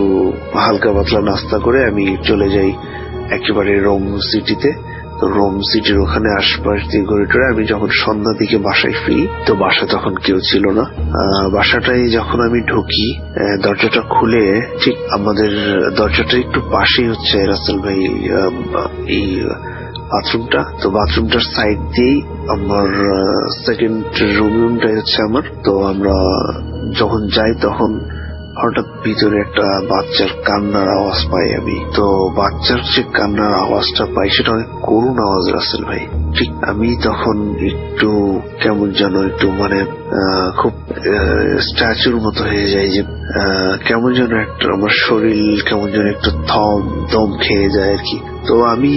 হালকা পাতলা নাস্তা করে আমি চলে যাই একেবারে রোম সিটিতে। তো রোম সিটির ওখানে আশপাশ দিয়ে ঘুরে টুরে আমি যখন সন্ধ্যার দিকে বাসায় ফিরি, তো বাসা তখন কেউ ছিল না। বাসাটায় যখন আমি ঢুকি, দরজাটা খুলে ঠিক আমাদের দরজাটা একটু পাশেই হচ্ছে রাসেল ভাই এই বাথরুমটা। তো বাথরুমটার সাইড দিয়েই আমার সেকেন্ড রুমটাই হচ্ছে আমার। তো আমরা যখন যাই তখন হঠাৎ ভিতরে একটা বাচ্চার কান্নার আওয়াজ পাই আমি। তো বাচ্চার যে কান্নার আওয়াজটা পাই সেটা অনেক করুণ আওয়াজ রাসেল ভাই। ঠিক আমি তখন একটু কেমন যেন একটু মানে খুব স্ট্যাচুর মতো হয়ে যায়, যে কেমন যেন একটা আমার শরীর কেমন যেন একটু দম খেয়ে যায় আর কি। তো আমি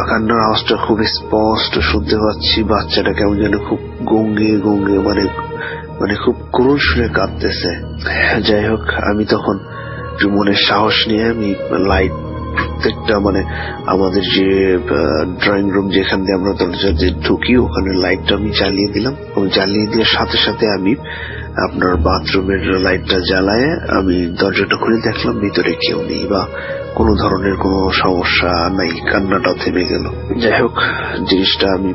কান্নার আওয়াজটা খুব স্পষ্ট শুনতে পাচ্ছি। বাচ্চাটা কেমন যেন খুব গঙ্গে মানে খুব করুণ সুরে কাঁদতেছে। যাই হোক, আমি তখন মনের সাহস নিয়ে আমি লাইট প্রত্যেকটা মানে আমাদের যে ড্রয়িং রুম যেখান দিয়ে আমরা দরজা যে ঢুকি ওখানে লাইটটা আমি জ্বালিয়ে দিলাম এবং জ্বালিয়ে দেওয়ার সাথে সাথে আমি আপনার বাথরুমের লাইটটা জ্বালায় আমি দরজাটা খুলে দেখলাম ভিতরে কেউ নেই বা কোনো ধরনের কোনো সমস্যা নাই। কান্নাটা থেমে গেল। যাই হোক, জিনিসটা আমি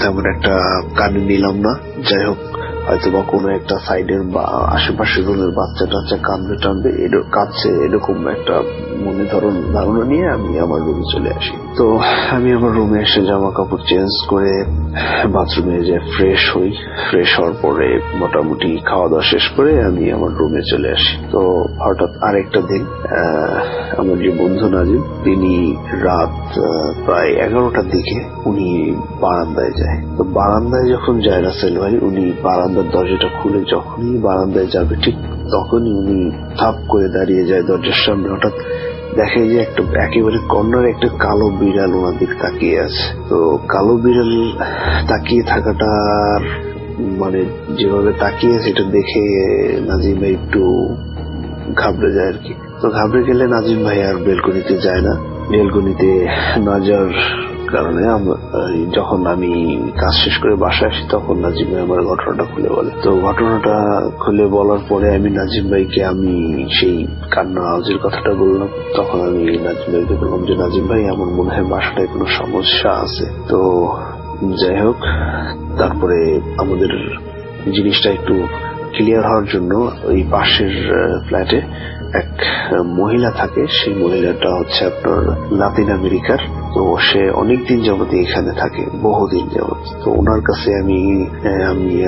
তেমন একটা কানে নিলাম না। যাই হোক, হয়তো বা কোনো একটা সাইডের বা আশেপাশের রুমের বাচ্চা কাঁদছে এরকম একটা মনে ধারণা নিয়ে আমি আমার রুমে চলে আসি। তো আমি আমার রুমে এসে জামা কাপড় চেঞ্জ করে বাথরুমে যে ফ্রেশ হওয়ার পরে মোটামুটি খাওয়া দাওয়া শেষ করে আমি আমার রুমে চলে আসি। তো হঠাৎ আরেকটা দিন আমার যে বন্ধু নাজিম, তিনি রাত প্রায় 11টার দিকে উনি বারান্দায় যায়। তো বারান্দায় যখন যায় রাসেল ভাই, উনি বারান্দার দরজাটা খুলে যখনই বারান্দায় যাবে ঠিক তখনই উনি থাপ করে দাঁড়িয়ে যায় দরজার সামনে। হঠাৎ দেখে যে একটা একেবারে কর্নারে একটা কালো বিড়াল ওনার দিকে তাকিয়ে আছে। তো কালো বিড়াল তাকিয়ে থাকাটার মানে যেভাবে তাকিয়ে সেটা দেখে নাজিম ভাই একটু ঘাবড়ে যায় আর কি। তো ঘাবড়ে গেলে নাজিম ভাই আর বেলকনিতে যায় না। বেলকনিতে না যাওয়ার কারণে যখন আমি কাজ শেষ করে বাসায় আসি তখন নাজিম ভাই আমার ঘটনাটা খুলে বলে। তো ঘটনাটা খুলে বলার পরে আমি নাজিম ভাইকে আমি সেই কান্নার আওয়াজের কথাটা বললাম। তখন আমি নাজিম ভাইকে বললাম যে নাজিম ভাই, আমার মনে হয় বাসাটায় কোনো সমস্যা আছে। তো যাই হোক, তারপরে আমাদের জিনিসটা একটু ক্লিয়ার হওয়ার জন্য ওই পাশের ফ্ল্যাটে এক মহিলা থাকে। সেই মহিলাটা হচ্ছে আপনার লাতিন আমেরিকার। তো সে অনেকদিন যাবত এখানে থাকে, বহুদিন যাবত। তো ওনার কাছে আমি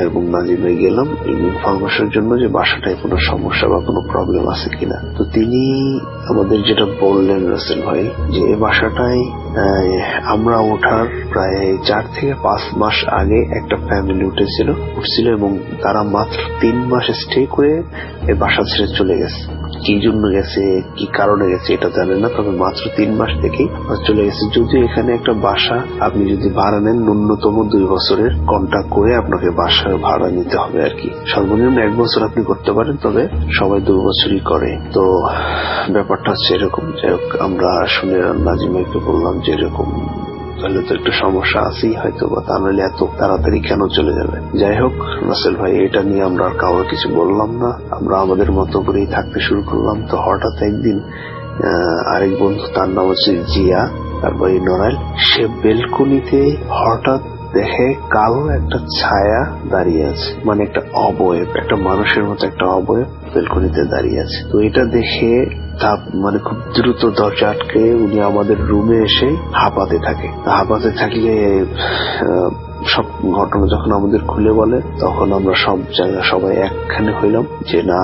এবং নাজিম ভাই গেলাম ইনফরমেশনের জন্য যে বাসাটায় কোনো সমস্যা বা কোনো প্রবলেম আছে কিনা। তো তিনি আমাদের যেটা বললেন রাসেল ভাই, যে এই বাসাটায় আমরা ওঠার প্রায় 4 থেকে 5 মাস আগে একটা ফ্যামিলি উঠছিল এবং তারা মাত্র 3 মাস স্টে করে এই বাসা ছেড়ে চলে গেছে। কি জন্য গেছে, কি কারণে গেছে এটা জানেন না, তবে মাত্র 3 মাস থেকেই চলে গেছে। যদিও এখানে একটা বাসা আপনি যদি ভাড়া নেন ন্যূনতম 2 বছরের কন্ট্রাক্ট করে আপনাকে বাসার ভাড়া নিতে হবে আর কি। সর্বনিম্ন 1 বছর আপনি করতে পারেন, তবে সবাই 2 বছরই করে। তো ব্যাপারটা হচ্ছে এরকম। যাই হোক, আমরা শুনে নাজিম ভাইকে বললাম যে এরকম তাহলে তো একটু সমস্যা আছেই হয়তো, বা তা নাহলে এত তাড়াতাড়ি কেন চলে যাবে। যাই হোক রাসেল ভাই, এটা নিয়ে আমরা আর কাউকে কিছু বললাম না। আমরা আমাদের মতো করেই থাকতে শুরু করলাম। তো হঠাৎ একদিন আরেক বন্ধু, তার নাম হচ্ছে জিয়া, তারপর নড়াইল, সে বেলকনিতে হঠাৎ দেখে কালো একটা ছায়া দাঁড়িয়ে আছে, মানে একটা অবয়ব, একটা মানুষের মতো একটা অবয়ব বেলকনিতে দাঁড়িয়ে আছে। তো এটা দেখে মানে খুব দ্রুত দরজা আটকে উনি আমাদের রুমে এসে হাঁপাতে থাকলে সব ঘটনা যখন আমাদের খুলে বলে তখন আমরা সব জায়গা সবাই একখানে হইলাম যে না,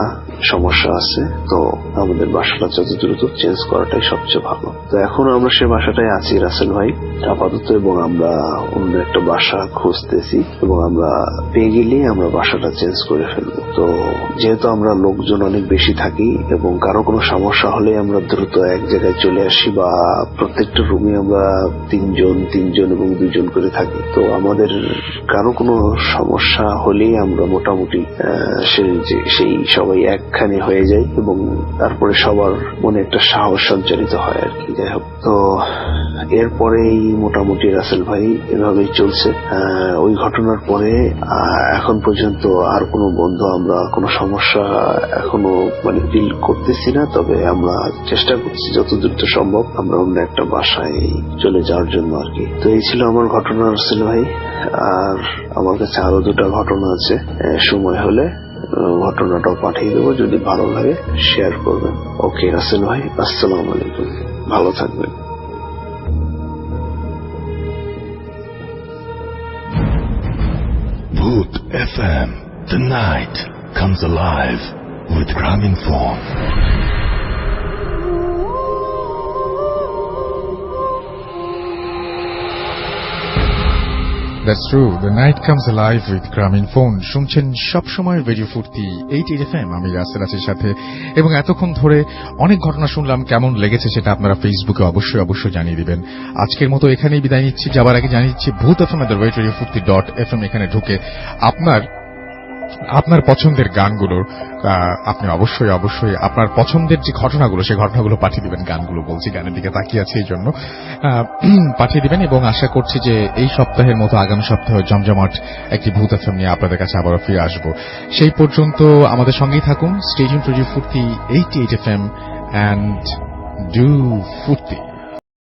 সমস্যা আছে, তো আমাদের বাসাটা যত দ্রুত চেঞ্জ করাটাই সবচেয়ে ভালো। তো এখন আমরা সে বাসাটাই আছি রাসেল ভাই আপাতত, এবং আমরা অন্য একটা বাসা খুঁজতেছি এবং আমরা পেয়ে গেলেই আমরা বাসাটা চেঞ্জ করে ফেলবো। তো যেহেতু আমরা লোকজন অনেক বেশি থাকি এবং কারো কোনো সমস্যা হলে আমরা দ্রুত এক জায়গায় চলে আসি, বা প্রত্যেকটা রুমে আমরা তিনজন এবং 2 জন করে থাকি। তো আমাদের কারো কোনো সমস্যা হলেই আমরা মোটামুটি সেই সবাই একখানে হয়ে যায় এবং তারপরে সবার মনে একটা সাহস সঞ্চারিত হয় আর কি। যাই হোক, তো এরপরেই মোটামুটি রাসেল ভাই এভাবেই চলছে। ওই ঘটনার পরে এখন পর্যন্ত আর কোনো বন্ধু আমরা কোনো সমস্যা এখনো ফিল করতেছি না, তবে আমরা চেষ্টা করছি যত দ্রুত সম্ভব আমরা অন্য একটা বাসায় চলে যাওয়ার জন্য আর কি। তো এই ছিল আমার ঘটনা রাসেল ভাই। আর আমার কাছে আরো 2টা ঘটনা আছে, সময় হলে ঘটনাটাও পাঠিয়ে দেবো, যদি ভালো লাগে শেয়ার করবেন। ওকে রাসেল ভাই, আসসালামু আলাইকুম, ভালো থাকবেন। Booth FM. The night comes alive with Graminphone. That's true. The night comes alive with Graminphone. শুনছেন সবসময় রেডিও ফুর্তি 88 FM। আমি রাসেল আছি সাথে, এবং এতক্ষণ ধরে অনেক ঘটনা শুনলাম। কেমন লেগেছে সেটা আপনারা ফেসবুকে অবশ্যই জানিয়ে দিবেন। আজকের মতো এখানেই বিদায় নিচ্ছি। যাবার আগে জানিয়ে দিচ্ছি ভূত FM @radiofurti.fm এখানে ঢুকে আপনার পছন্দের গানগুলো আপনি অবশ্যই আপনার পছন্দের যে ঘটনাগুলো সেই ঘটনাগুলো পাঠিয়ে দিবেন। গানগুলো বলছি, গানের দিকে তাকিয়ে আছে এই জন্য পাঠিয়ে দিবেন, এবং আশা করছি যে এই সপ্তাহের মতো আগামী সপ্তাহে জমজমাট একটি ভূত এফএম নিয়ে আপনাদের কাছে আবারও ফিরে আসবো। সেই পর্যন্ত আমাদের সঙ্গেই থাকুন। স্টে টিউনড টু রেডিও ফুর্তি 88 FM and do ফুর্তি।